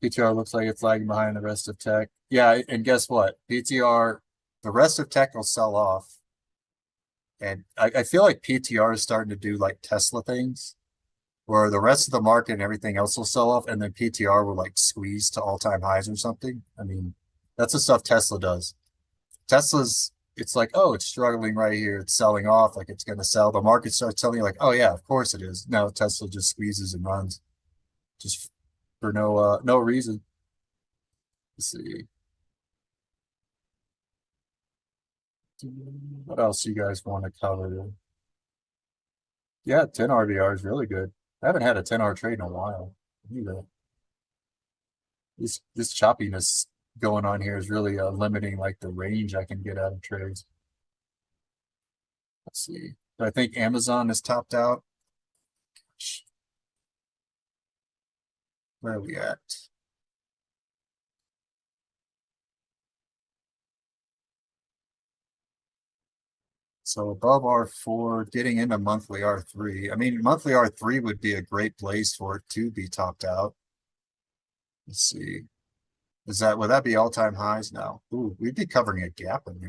PTR looks like it's lagging behind the rest of tech. Yeah, and guess what? PTR, the rest of tech will sell off. And I feel like PTR is starting to do like Tesla things, where the rest of the market and everything else will sell off, and then PTR will like squeeze to all-time highs or something. I mean, that's the stuff Tesla does. Tesla's, it's like, oh, it's struggling right here. It's selling off like it's going to sell. The market starts telling you like, oh yeah, of course it is. Now Tesla just squeezes and runs just for no reason. Let's see. What else you guys want to cover? Yeah, 10 RVR is really good. I haven't had a 10 hour trade in a while either. This choppiness going on here is really limiting like the range I can get out of trades. Let's see. I think Amazon is topped out. Where are we at? So above R4, getting into monthly R3. I mean, monthly R3 would be a great place for it to be topped out. Let's see. Would that be all-time highs now? Ooh, we'd be covering a gap in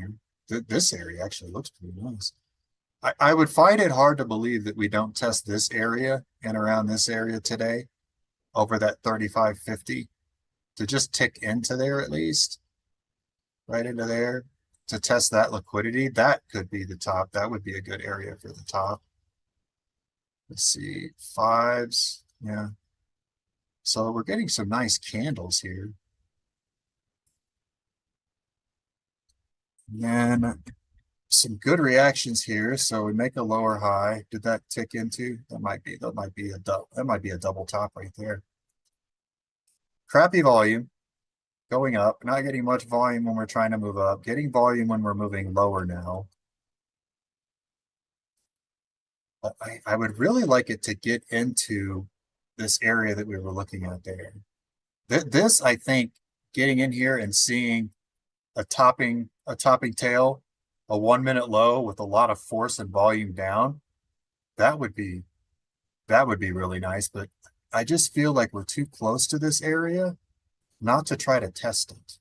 there. This area actually looks pretty nice. I would find it hard to believe that we don't test this area and around this area today over that 35.50 to just tick into there at least, right into there to test that liquidity. That could be the top. That would be a good area for the top. Let's see, fives. Yeah. So we're getting some nice candles here. And then some good reactions here. So we make a lower high. Did that tick into? That might be a double top right there. Crappy volume going up, not getting much volume when we're trying to move up, getting volume when we're moving lower now. But I would really like it to get into this area that we were looking at there. This, I think, getting in here and seeing a topping tail, a 1 minute low with a lot of force and volume down, that would be really nice. But I just feel like we're too close to this area not to try to test it.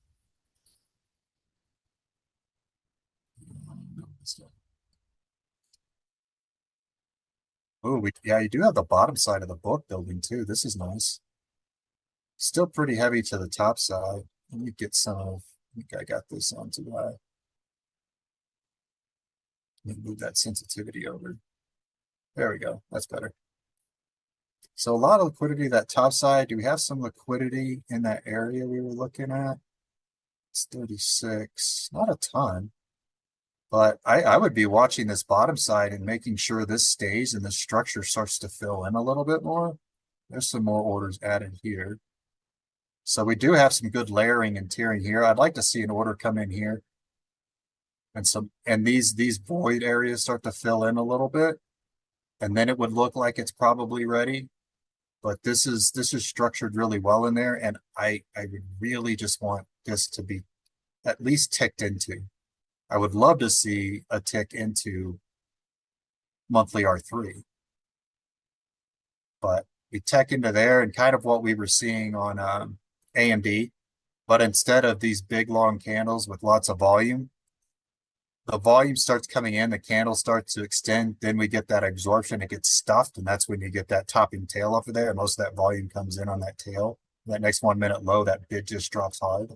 Oh, yeah, you do have the bottom side of the book building too. This is nice. Still pretty heavy to the top side. Let me get some of, I think I got this on too high. Let me move that sensitivity over. There we go. That's better. So a lot of liquidity that top side. Do we have some liquidity in that area we were looking at? It's 36, not a ton. But I would be watching this bottom side and making sure this stays and the structure starts to fill in a little bit more. There's some more orders added here. So we do have some good layering and tiering here. I'd like to see an order come in here. And these void areas start to fill in a little bit. And then it would look like it's probably ready. But this is structured really well in there. And I would really just want this to be at least ticked into. I would love to see a tick into monthly R3. But we tick into there and kind of what we were seeing on AMD. But instead of these big long candles with lots of volume, the volume starts coming in, the candle starts to extend, then we get that absorption, it gets stuffed, and that's when you get that topping tail off of there. And most of that volume comes in on that tail. That next 1 minute low, that bid just drops hard.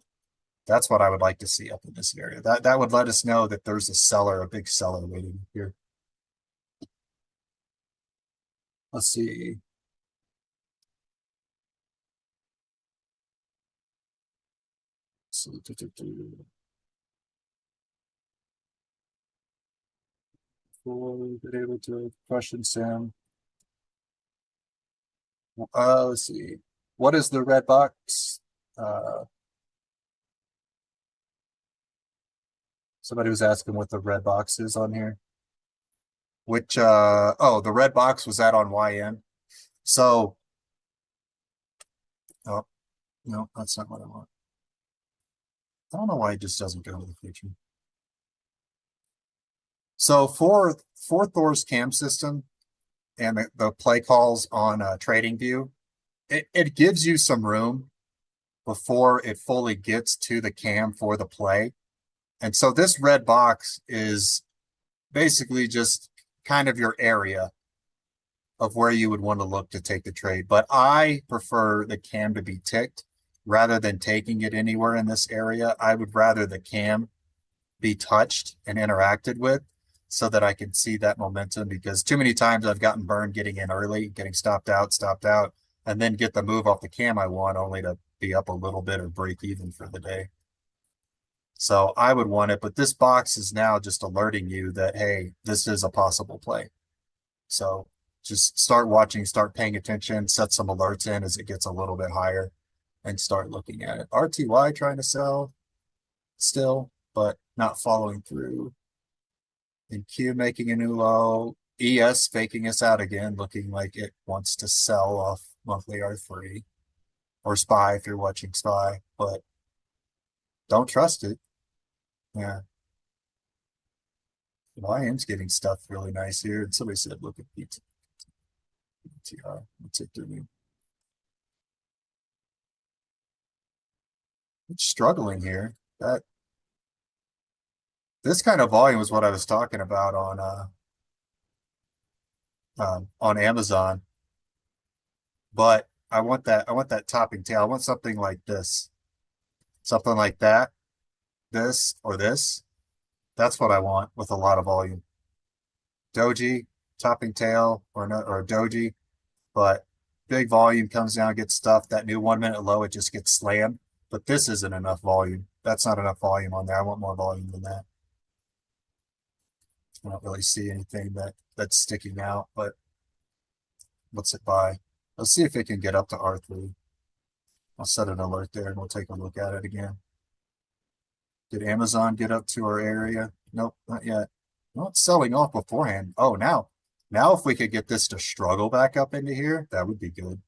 That's what I would like to see up in this area. That would let us know that there's a big seller waiting here. Let's see. So, been able to question Sam. Let's see. What is the red box? Somebody was asking what the red box is on here. Which oh, the red box was that on YN. So oh no, that's not what I want. I don't know why it just doesn't go to the future. So for Thor's cam system and the play calls on TradingView, it gives you some room before it fully gets to the cam for the play. And so this red box is basically just kind of your area of where you would want to look to take the trade. But I prefer the cam to be ticked rather than taking it anywhere in this area. I would rather the cam be touched and interacted with so that I can see that momentum, because too many times I've gotten burned getting in early, getting stopped out, and then get the move off the cam I want only to be up a little bit or break even for the day. So I would want it, but this box is now just alerting you that, hey, this is a possible play. So just start watching, start paying attention, set some alerts in as it gets a little bit higher and start looking at it. RTY trying to sell still, but not following through. And Q making a new low. ES faking us out again, looking like it wants to sell off monthly R3 or SPY if you're watching SPY, but don't trust it. Yeah. YM's getting stuff really nice here. And somebody said, look at PTR. What's it doing? It's struggling here. This kind of volume is what I was talking about on Amazon. But I want that topping tail. I want something like this. Something like that. This or this. That's what I want with a lot of volume. Doji, topping tail, or doji, but big volume comes down, gets stuffed. That new 1 minute low, it just gets slammed. But this isn't enough volume. That's not enough volume on there. I want more volume than that. I don't really see anything that's sticking out, but what's it by? Let's see if it can get up to R3. I'll set an alert there and we'll take a look at it again. Did Amazon get up to our area? Nope, not yet. No, it's selling off beforehand. Oh, now if we could get this to struggle back up into here, that would be good.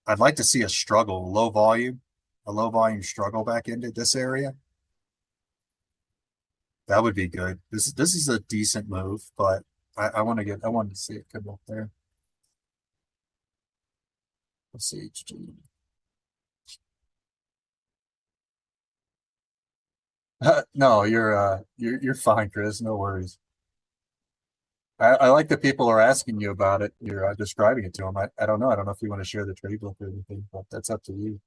I'd like to see a struggle, a low volume struggle back into this area. That would be good. This is a decent move, but I want to see it come up there. Let's see. No, you're fine, Chris. No worries. I like that people are asking you about it. You're describing it to them. I don't know. I don't know if you want to share the trade book or anything, but that's up to you.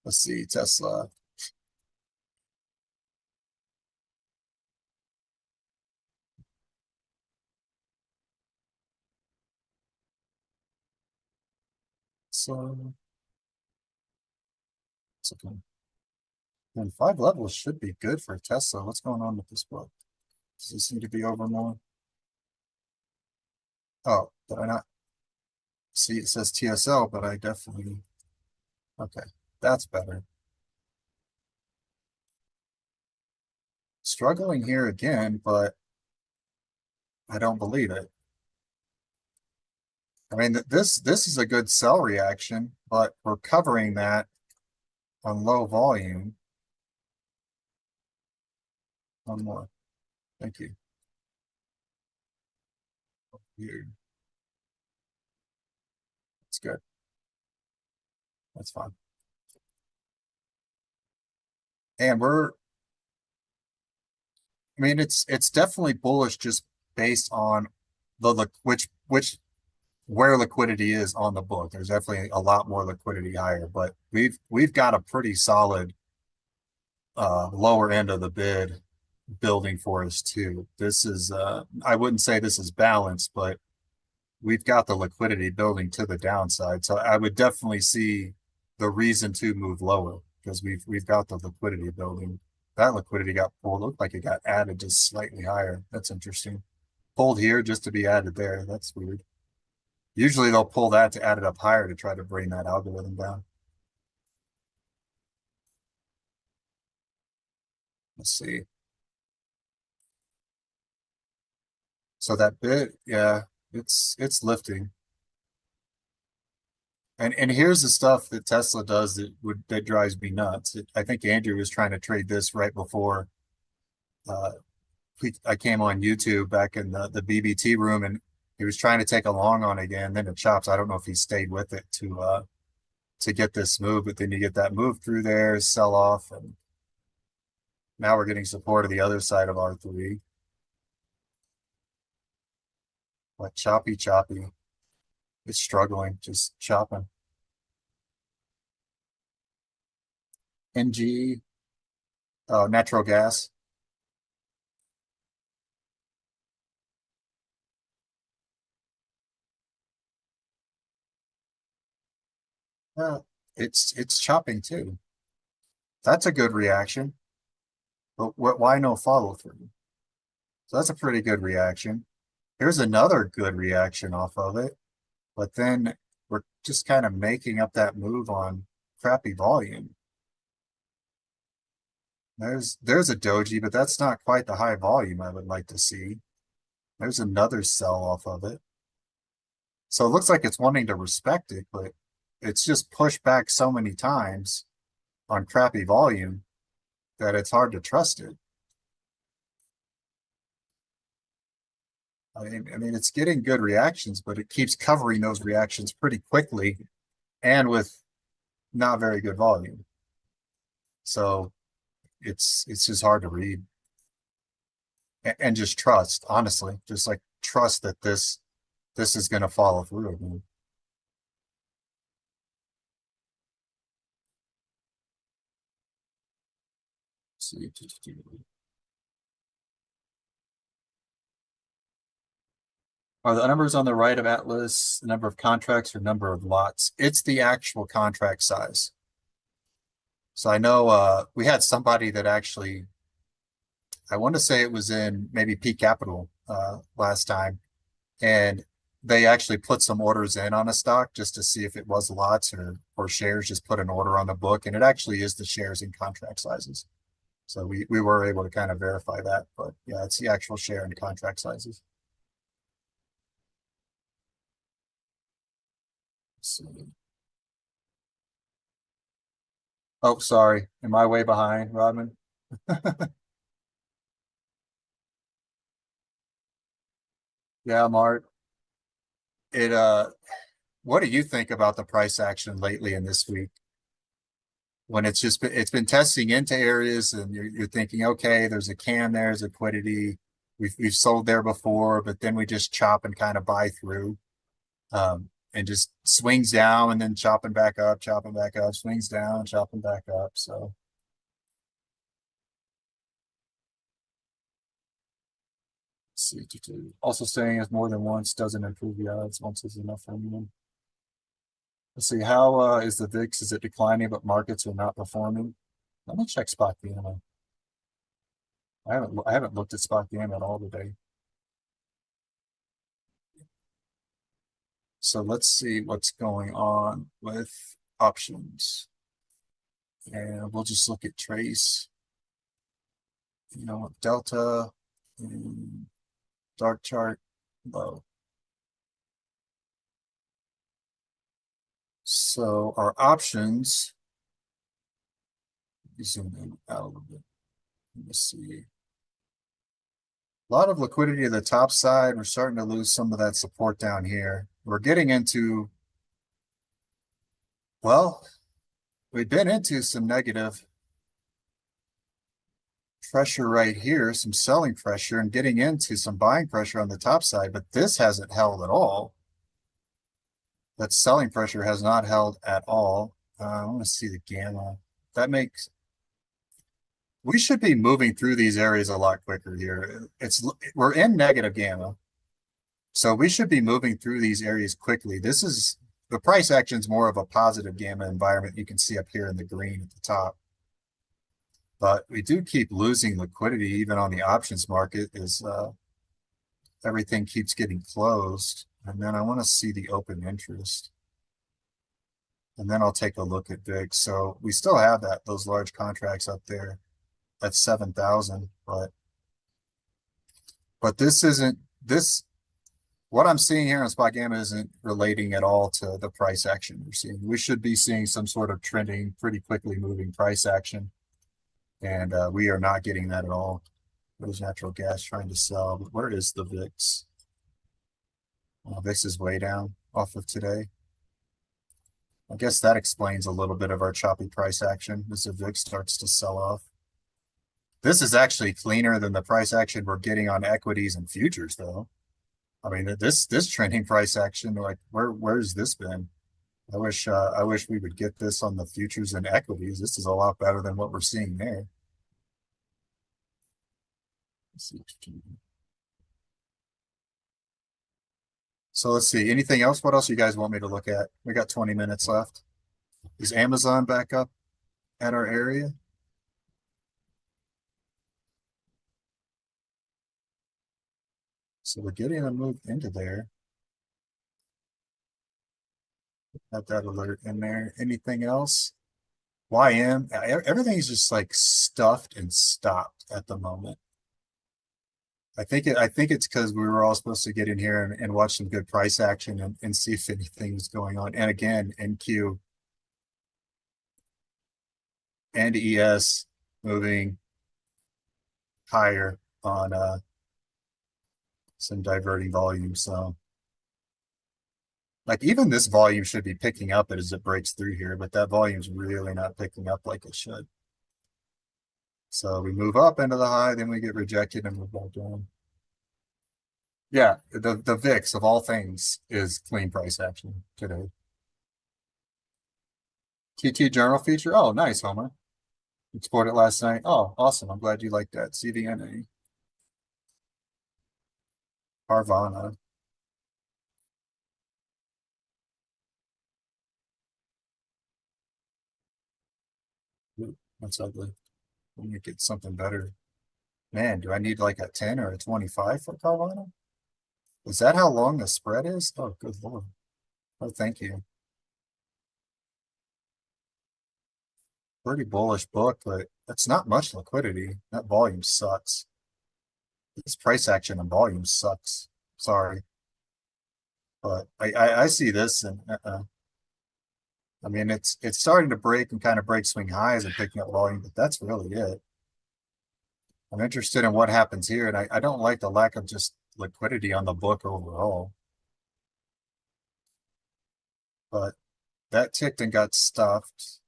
Let's see, Tesla. So it's okay. And 5 levels should be good for Tesla. What's going on with this book? Does this need to be over more? Oh, did I not see? It says TSL, but I definitely. Okay, that's better. Struggling here again, but I don't believe it. I mean, this is a good sell reaction, but we're covering that on low volume. One more. Thank you. Weird. That's good. That's fine. And I mean, it's definitely bullish just based on the where liquidity is on the book. There's definitely a lot more liquidity higher, but we've got a pretty solid lower end of the bid building for us too. This is I wouldn't say this is balanced, but we've got the liquidity building to the downside. So I would definitely see the reason to move lower because we've got the liquidity building. That liquidity got pulled. Looked like it got added just slightly higher. That's interesting. Pulled here just to be added there. That's weird. Usually they'll pull that to add it up higher to try to bring that algorithm down. Let's see. So that bid, yeah, it's lifting. And here's the stuff that Tesla does that drives me nuts. I think Andrew was trying to trade this right before I came on YouTube back in the BBT room, and He was trying to take a long on again, then it chops. I don't know if he stayed with it to get this move, but then you get that move through there, sell off, and now we're getting support of the other side of R3. Like choppy. It's struggling, just chopping. NG, natural gas. It's chopping too. That's a good reaction. But why no follow through? So that's a pretty good reaction. Here's another good reaction off of it. But then we're just kind of making up that move on crappy volume. There's a doji, but that's not quite the high volume I would like to see. There's another sell off of it. So it looks like it's wanting to respect it, but it's just pushed back so many times on crappy volume that it's hard to trust it. I mean, it's getting good reactions, but it keeps covering those reactions pretty quickly and with not very good volume. So it's just hard to read and just trust, honestly, just like trust that this is going to follow through. I mean, see. Are the numbers on the right of Atlas the number of contracts or number of lots? It's the actual contract size. So I know we had somebody that actually, I want to say it was in maybe P Capital last time, and they actually put some orders in on a stock just to see if it was lots or shares, just put an order on the book, and it actually is the shares in contract sizes. So we were able to kind of verify that, but yeah, it's the actual share and contract sizes. Let's see. Oh, sorry. Am I way behind, Rodman? Yeah, Mark. It what do you think about the price action lately in this week? When it's been testing into areas and you're thinking, okay, there's a can there's liquidity. We've sold there before, but then we just chop and kind of buy through. And just swings down and then chopping back up, swings down, chopping back up. So let's see. Also saying is more than once doesn't improve the odds. Once is enough for anyone. Let's see, how is the VIX? Is it declining, but markets are not performing? Let me check spot gamma. I haven't looked at spot gamma at all today. So let's see what's going on with options. And we'll just look at trace. You know, delta and dark chart low. So our options, zoom in out a little bit. Let's see. A lot of liquidity at the top side. We're starting to lose some of that support down here. We're getting into, well, we've been into some negative pressure right here, some selling pressure, and getting into some buying pressure on the top side, but this hasn't held at all. That selling pressure has not held at all. I want to see the gamma. That makes, we should be moving through these areas a lot quicker here. We're in negative gamma. So we should be moving through these areas quickly. This is, the price action's more of a positive gamma environment. You can see up here in the green at the top. But we do keep losing liquidity even on the options market as everything keeps getting closed. And then I want to see the open interest. And then I'll take a look at VIX. So we still have those large contracts up there at 7,000, but this isn't, what I'm seeing here on spot gamma isn't relating at all to the price action we're seeing. We should be seeing some sort of trending, pretty quickly moving price action. And we are not getting that at all. There's natural gas trying to sell, but where is the VIX? This is way down off of today. I guess that explains a little bit of our choppy price action as the VIX starts to sell off. This is actually cleaner than the price action we're getting on equities and futures, though. I mean, this trending price action, like where's this been? I wish we would get this on the futures and equities. This is a lot better than what we're seeing there. So let's see. Anything else? What else you guys want me to look at? We got 20 minutes left. Is Amazon back up at our area? So we're getting a move into there. Got that alert in there. Anything else? YM, everything's just like stuffed and stopped at the moment. I think it's because we were all supposed to get in here and watch some good price action and see if anything's going on. And again, NQ and ES moving higher on some diverting volume. So like even this volume should be picking up as it breaks through here, but that volume's really not picking up like it should. So we move up into the high, then we get rejected and move back down. Yeah, the VIX of all things is clean price action today. TT journal feature. Oh, nice, Homer. Explored it last night. Oh, awesome. I'm glad you liked that. CVNA. Carvana. Ooh, that's ugly. Let me get something better. Man, do I need like a 10 or a 25 for Carvana? Is that how long the spread is? Oh, good lord. Oh, thank you. Pretty bullish book, but that's not much liquidity. That volume sucks. This price action and volume sucks. Sorry. But I see this and I mean it's starting to break and kind of break swing highs and picking up volume, but that's really it. I'm interested in what happens here, and I don't like the lack of just liquidity on the book overall. But that ticked and got stuffed.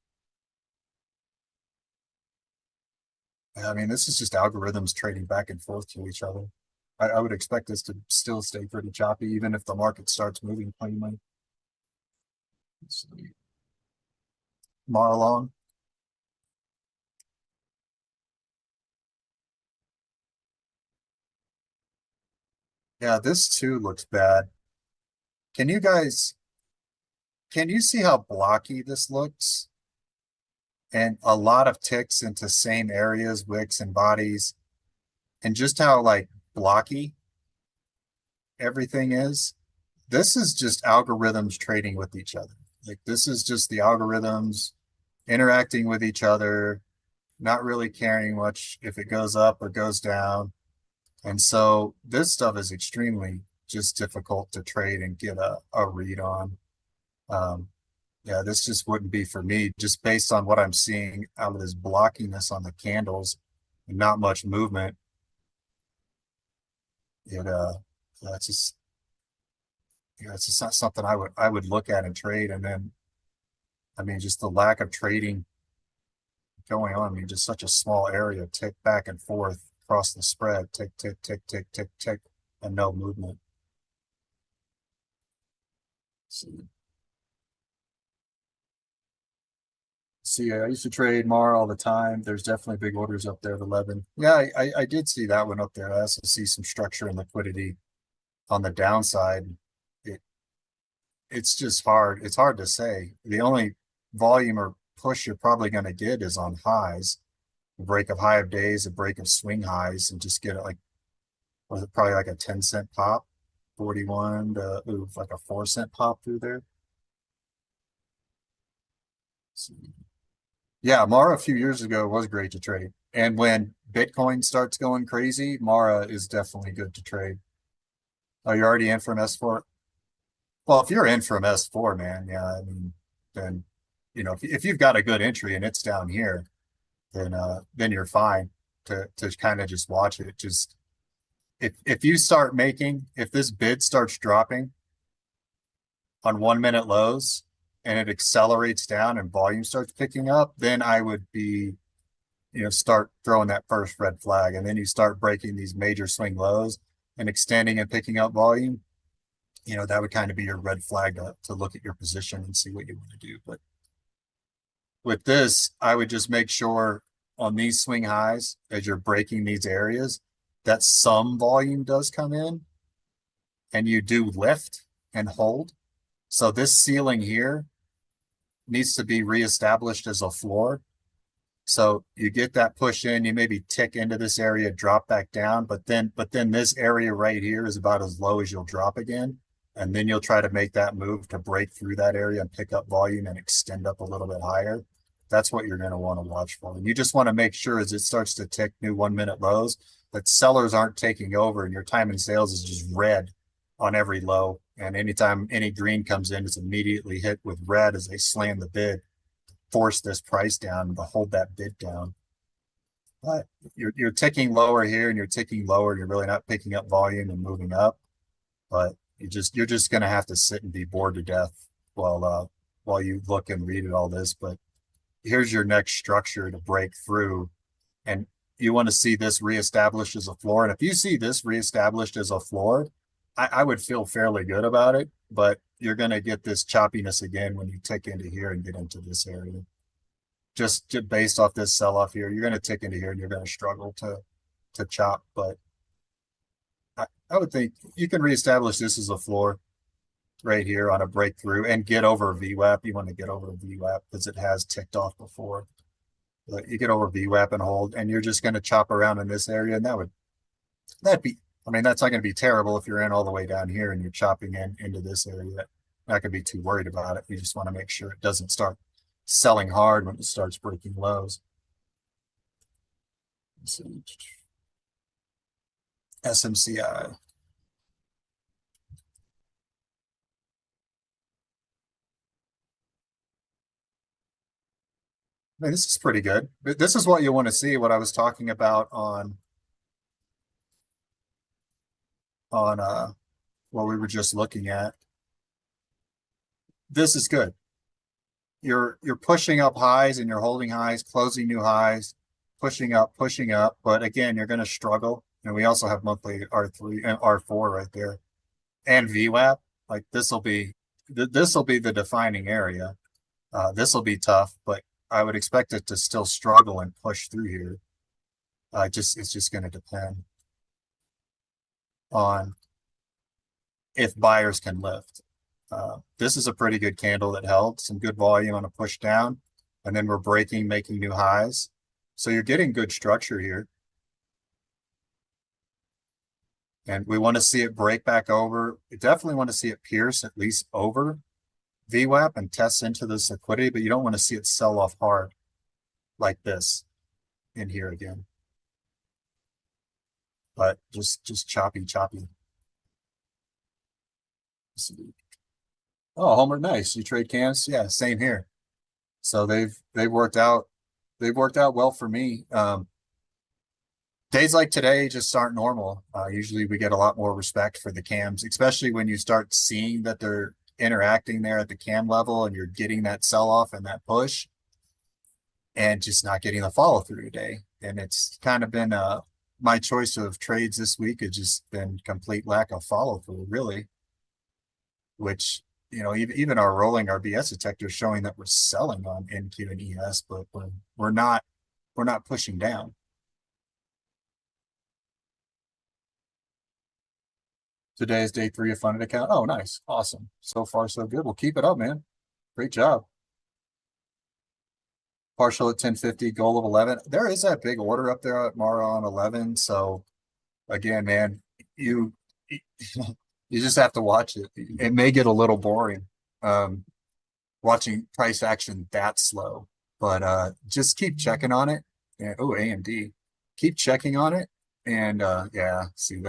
I mean, this is just algorithms trading back and forth to each other. I would expect this to still stay pretty choppy, even if the market starts moving cleanly. Let's see. Marlon. Yeah, this too looks bad. Can you see how blocky this looks? And a lot of ticks into same areas, wicks and bodies, and just how like blocky everything is. This is just algorithms trading with each other. Like this is just the algorithms interacting with each other, not really caring much if it goes up or goes down. And so this stuff is extremely just difficult to trade and get a read on. Yeah, this just wouldn't be for me, just based on what I'm seeing out of this blockiness on the candles and not much movement. Yeah, it's just not something I would look at and trade. And then I mean just the lack of trading going on. I mean, just such a small area, tick back and forth across the spread, tick, tick, tick, tick, tick, tick, and no movement. See, I used to trade MAR all the time. There's definitely big orders up there at 11. Yeah, I did see that one up there. I also see some structure and liquidity on the downside. It's just hard. It's hard to say. The only volume or push you're probably going to get is on highs. A break of high of days, a break of swing highs, and just get it like, was it probably like a 10-cent pop, 41 to like a 4-cent pop through there. Yeah, Mara a few years ago was great to trade. And when Bitcoin starts going crazy, Mara is definitely good to trade. Oh, you're already in from S4? Well, if you're in from S4, man, yeah, I mean, then, you know, if you've got a good entry and it's down here, then you're fine to kind of just watch it. Just if you start making, if this bid starts dropping on 1 minute lows and it accelerates down and volume starts picking up, then I would be, start throwing that first red flag. And then you start breaking these major swing lows and extending and picking up volume. That would kind of be your red flag to look at your position and see what you want to do. But with this, I would just make sure on these swing highs, as you're breaking these areas, that some volume does come in and you do lift and hold. So this ceiling here needs to be reestablished as a floor. So you get that push in, you maybe tick into this area, drop back down, but then this area right here is about as low as you'll drop again. And then you'll try to make that move to break through that area and pick up volume and extend up a little bit higher. That's what you're going to want to watch for. And you just want to make sure as it starts to tick new 1 minute lows that sellers aren't taking over and your time in sales is just red on every low. And anytime any green comes in, it's immediately hit with red as they slam the bid, force this price down to hold that bid down. But you're ticking lower here and you're ticking lower. And you're really not picking up volume and moving up. But you're just going to have to sit and be bored to death while you look and read all this. But here's your next structure to break through, and you want to see this reestablished as a floor. And if you see this reestablished as a floor, I would feel fairly good about it, but you're going to get this choppiness again when you tick into here and get into this area. Just based off this sell-off here, you're going to tick into here and you're going to struggle to chop. But I would think you can reestablish this as a floor right here on a breakthrough and get over VWAP. You want to get over VWAP because it has ticked off before. But you get over VWAP and hold, and you're just going to chop around in this area, and that'd be, I mean, that's not going to be terrible if you're in all the way down here and you're chopping into this area. Not going to be too worried about it. You just want to make sure it doesn't start selling hard when it starts breaking lows. Let's see. SMCI. I mean, this is pretty good. This is what you want to see, what I was talking about on what we were just looking at. This is good. You're pushing up highs and you're holding highs, closing new highs, pushing up, but again, you're going to struggle. And we also have monthly R3 and R4 right there, and VWAP. Like this will be the defining area. This will be tough, but I would expect it to still struggle and push through here. It's just going to depend on if buyers can lift. This is a pretty good candle that held some good volume on a push down, and then we're breaking, making new highs. So you're getting good structure here. And we want to see it break back over. We definitely want to see it pierce at least over VWAP and test into this liquidity, but you don't want to see it sell off hard like this in here again. But just choppy. Oh, Homer, nice. You trade cans? Yeah, same here. So they've worked out well for me. Days like today just aren't normal. Usually we get a lot more respect for the cams, especially when you start seeing that they're interacting there at the cam level and you're getting that sell off and that push and just not getting the follow through today. And it's kind of been my choice of trades this week has just been complete lack of follow through, really, which, even our rolling RBS detector is showing that we're selling on NQ and ES, but we're not pushing down. Today is day 3 of funded account. Oh, nice. Awesome. So far, so good. We'll keep it up, man. Great job. Partial at 1050, goal of 11. There is that big order up there at Mara on 11. So again, man, you just have to watch it. It may get a little boring watching price action that slow, but just keep checking on it. And, oh, AMD. Keep checking on it. And yeah, see,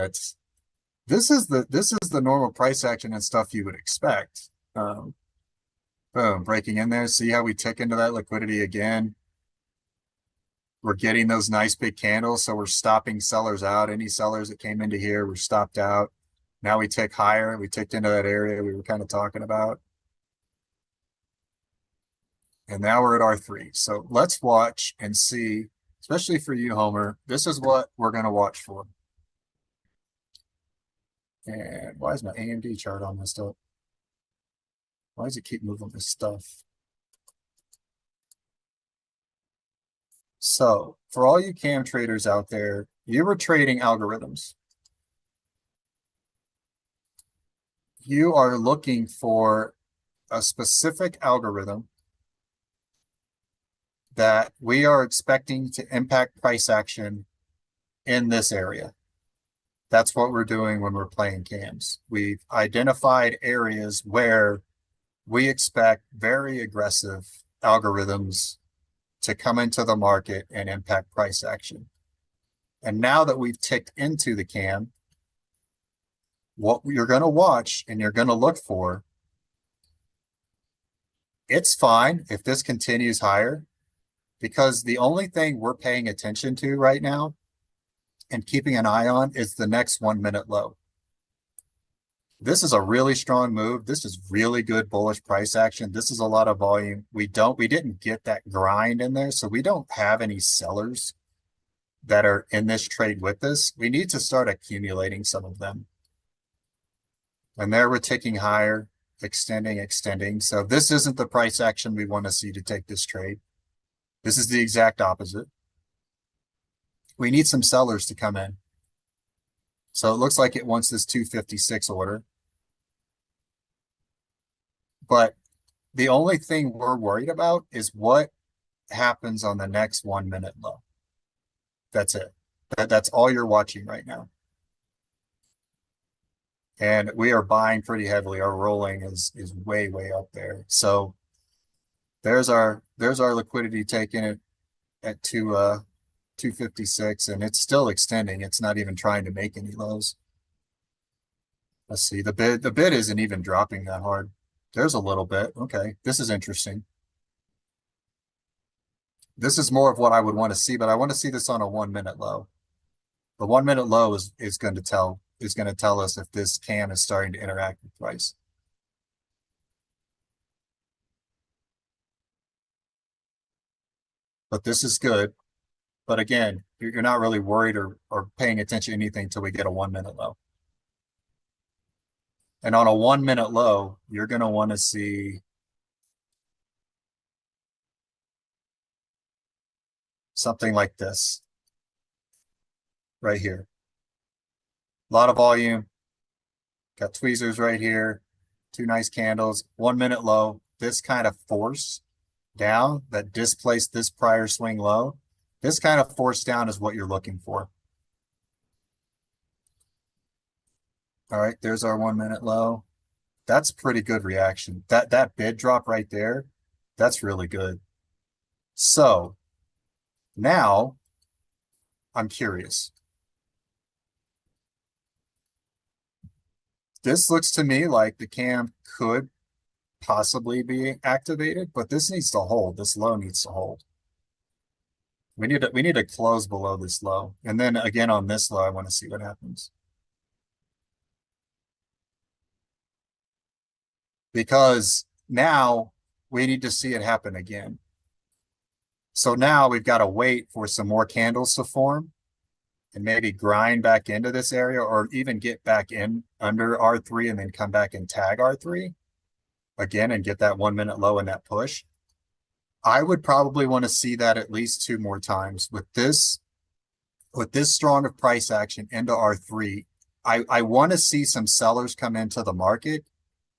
this is the normal price action and stuff you would expect. Boom, breaking in there. See how we tick into that liquidity again. We're getting those nice big candles, so we're stopping sellers out. Any sellers that came into here were stopped out. Now we tick higher. We ticked into that area we were kind of talking about. And now we're at R3. So let's watch and see, especially for you, Homer, this is what we're going to watch for. And why is my AMD chart all messed up? Why does it keep moving this stuff? So for all you cam traders out there, you were trading algorithms. You are looking for a specific algorithm that we are expecting to impact price action in this area. That's what we're doing when we're playing cams. We've identified areas where we expect very aggressive algorithms to come into the market and impact price action. And now that we've ticked into the cam, what you're going to watch and you're going to look for, it's fine if this continues higher, because the only thing we're paying attention to right now and keeping an eye on is the next 1 minute low. This is a really strong move. This is really good bullish price action. This is a lot of volume. We didn't get that grind in there, so we don't have any sellers that are in this trade with us. We need to start accumulating some of them. And there we're ticking higher, extending. So this isn't the price action we want to see to take this trade. This is the exact opposite. We need some sellers to come in. So it looks like it wants this 256 order. But the only thing we're worried about is what happens on the next 1 minute low. That's it. That's all you're watching right now. And we are buying pretty heavily. Our rolling is way up there. So there's our liquidity taking it at 256, and it's still extending. It's not even trying to make any lows. Let's see. The bid isn't even dropping that hard. There's a little bit. Okay, this is interesting. This is more of what I would want to see, but I want to see this on a 1 minute low. The 1 minute low is going to tell us if this cam is starting to interact with price. But this is good. But again, you're not really worried or paying attention to anything until we get a 1 minute low. And on a 1 minute low, you're going to want to see something like this right here. A lot of volume. Got tweezers right here. Two nice candles. 1 minute low. This kind of force down that displaced this prior swing low. This kind of force down is what you're looking for. All right, there's our 1 minute low. That's pretty good reaction. That bid drop right there, that's really good. So now I'm curious. This looks to me like the cam could possibly be activated, but this needs to hold. This low needs to hold. We need to close below this low. And then again on this low, I want to see what happens. Because now we need to see it happen again. So now we've got to wait for some more candles to form and maybe grind back into this area, or even get back in under R3 and then come back and tag R3 again and get that 1 minute low in that push. I would probably want to see that at least 2 more times with this strong of price action into R3. I want to see some sellers come into the market,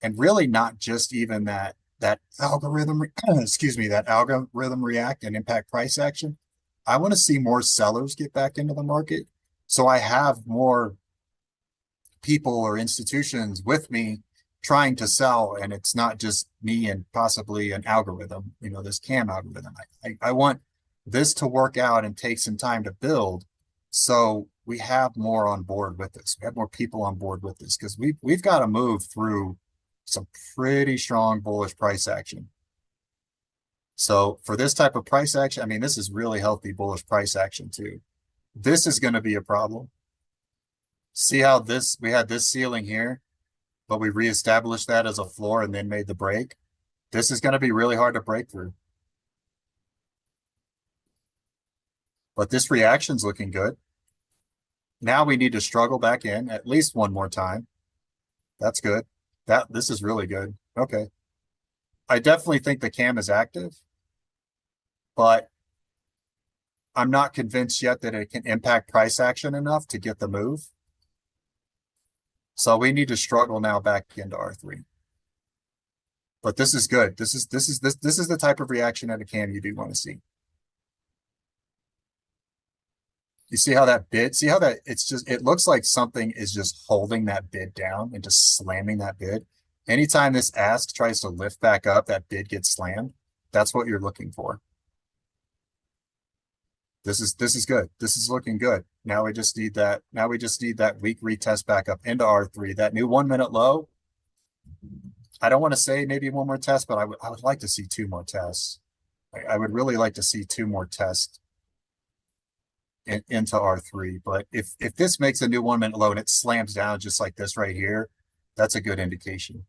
and really not just even that algorithm, excuse me, that algorithm react and impact price action. I want to see more sellers get back into the market, so I have more people or institutions with me trying to sell, and it's not just me and possibly an algorithm, this cam algorithm. I want this to work out and take some time to build, so we have more on board with this. We have more people on board with this, because we've got to move through some pretty strong bullish price action. So for this type of price action, I mean, this is really healthy bullish price action too. This is going to be a problem. See how we had this ceiling here, but we reestablished that as a floor and then made the break. This is going to be really hard to break through. But this reaction's looking good. Now we need to struggle back in at least one more time. That's good. This is really good. Okay. I definitely think the cam is active, but I'm not convinced yet that it can impact price action enough to get the move. So we need to struggle now back into R3. But this is good. This is the type of reaction at a cam you do want to see. You see how that bid, see how that it looks like something is just holding that bid down and just slamming that bid. Anytime this ask tries to lift back up, that bid gets slammed. That's what you're looking for. This is good. This is looking good. Now we just need that. Now we just need that weak retest back up into R3. That new 1 minute low. I don't want to say maybe one more test, but I would like to see two more tests. I would really like to see two more tests into R3. But if this makes a new 1 minute low and it slams down just like this right here, that's a good indication.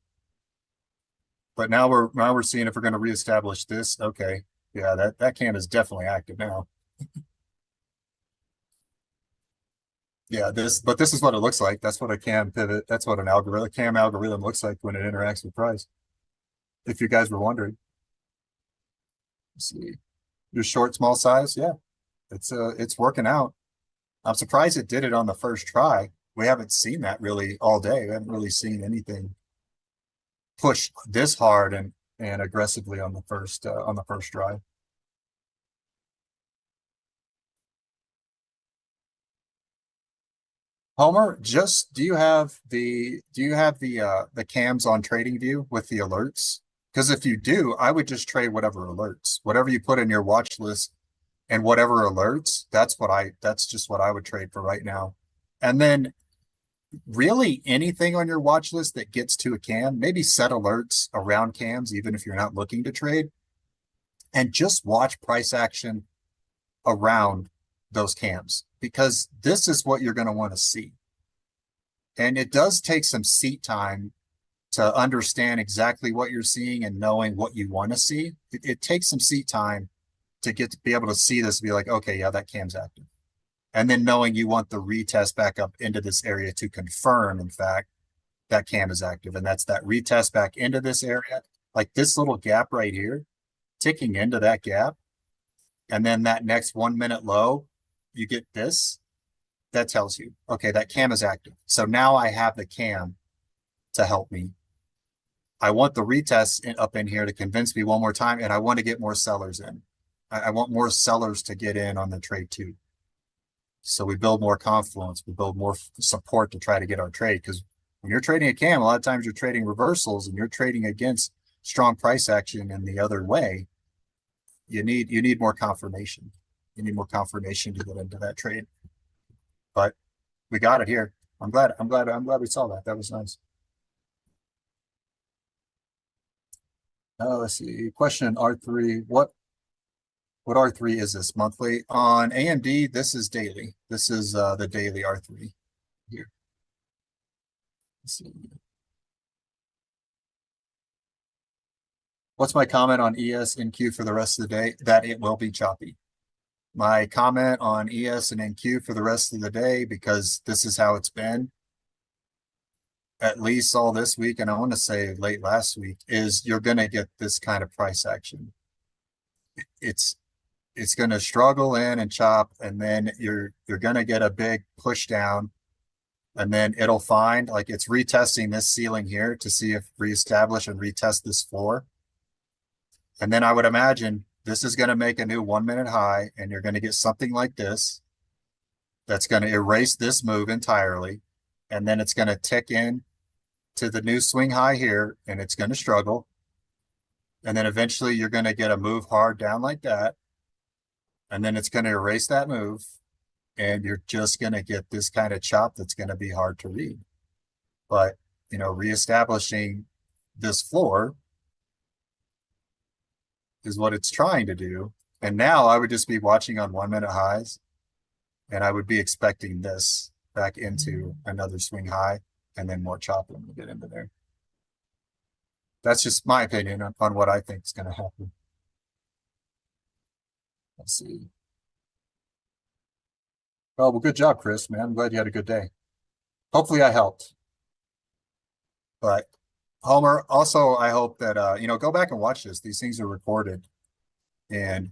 But now we're seeing if we're going to reestablish this. Okay, yeah, that cam is definitely active now. Yeah, but this is what it looks like. That's what a cam pivot. That's what a cam algorithm looks like when it interacts with price. If you guys were wondering. Let's see, your short small size, yeah, it's working out. I'm surprised it did it on the first try. We haven't seen that really all day. We haven't really seen anything push this hard and aggressively on the first try. Homer, just do you have the cams on TradingView with the alerts? Because if you do, I would just trade whatever alerts, whatever you put in your watch list and whatever alerts, that's just what I would trade for right now. And then really anything on your watch list that gets to a cam, maybe set alerts around cams, even if you're not looking to trade, and just watch price action around those cams, because this is what you're going to want to see. And it does take some seat time to understand exactly what you're seeing and knowing what you want to see. It takes some seat time to be able to see this and be like, okay, yeah, that cam's active. And then knowing you want the retest back up into this area to confirm, in fact, that cam is active. And that's that retest back into this area, like this little gap right here, ticking into that gap. And then that next 1 minute low, you get this, that tells you, okay, that cam is active. So now I have the cam to help me. I want the retest up in here to convince me one more time, and I want to get more sellers in. I want more sellers to get in on the trade too. So we build more confluence, we build more support to try to get our trade. Because when you're trading a cam, a lot of times you're trading reversals and you're trading against strong price action in the other way. You need more confirmation. You need more confirmation to get into that trade. But we got it here. I'm glad we saw that. That was nice. Let's see. Question R3. What R3 is this? Monthly? On AMD, this is daily. This is the daily R3 here. Let's see. What's my comment on ES and NQ for the rest of the day? That it will be choppy. My comment on ES and NQ for the rest of the day, because this is how it's been, at least all this week, and I want to say late last week, is you're going to get this kind of price action. It's going to struggle in and chop, and then you're going to get a big push down, and then it'll find, like, it's retesting this ceiling here to see if reestablish and retest this floor. And then I would imagine this is going to make a new 1 minute high, and you're going to get something like this that's going to erase this move entirely. And then it's going to tick in to the new swing high here, and it's going to struggle. And then eventually you're going to get a move hard down like that. And then it's going to erase that move. And you're just going to get this kind of chop that's going to be hard to read. But, you know, reestablishing this floor is what it's trying to do. And now I would just be watching on 1 minute highs, and I would be expecting this. back into another swing high, and then more choppy when we get into there. That's just my opinion on what I think is going to happen. Let's see. Oh, well, good job, Chris, man. I'm glad you had a good day. Hopefully I helped. But Homer, also, I hope that, you know, go back and watch this. These things are recorded, and,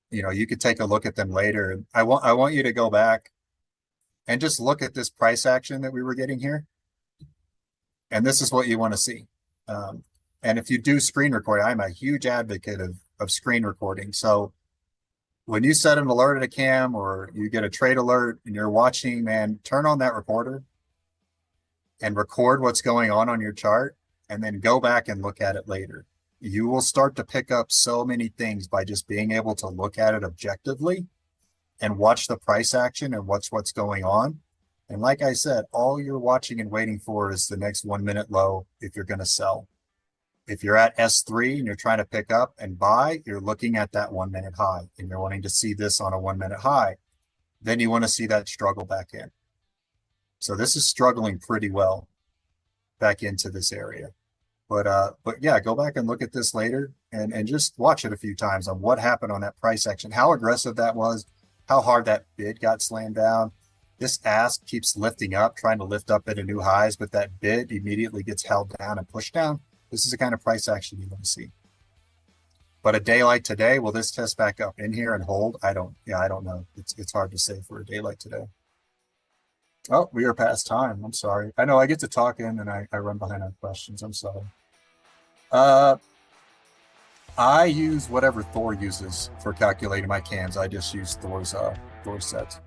you know, you could take a look at them later. I want you to go back and just look at this price action that we were getting here. And this is what you want to see. And if you do screen recording, I'm a huge advocate of screen recording. So when you set an alert at a cam or you get a trade alert and you're watching, man, turn on that recorder and record what's going on your chart, and then go back and look at it later. You will start to pick up so many things by just being able to look at it objectively and watch the price action and what's going on. And like I said, all you're watching and waiting for is the next 1 minute low if you're going to sell. If you're at S3 and you're trying to pick up and buy, you're looking at that 1 minute high and you're wanting to see this on a 1 minute high. Then you want to see that struggle back in. So this is struggling pretty well back into this area. But yeah, go back and look at this later and just watch it a few times on what happened on that price action, how aggressive that was, how hard that bid got slammed down. This ask keeps lifting up, trying to lift up into new highs, but that bid immediately gets held down and pushed down. This is the kind of price action you want to see. But a day like today, will this test back up in here and hold? I don't know. It's hard to say for a day like today. Oh, we are past time. I'm sorry. I know I get to talk in and I run behind on questions. I'm sorry. I use whatever Thor uses for calculating my cans. I just use Thor's sets.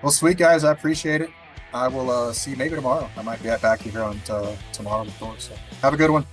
Well, sweet guys, I appreciate it. I will see you maybe tomorrow. I might be back here on tomorrow with Thor. So have a good one.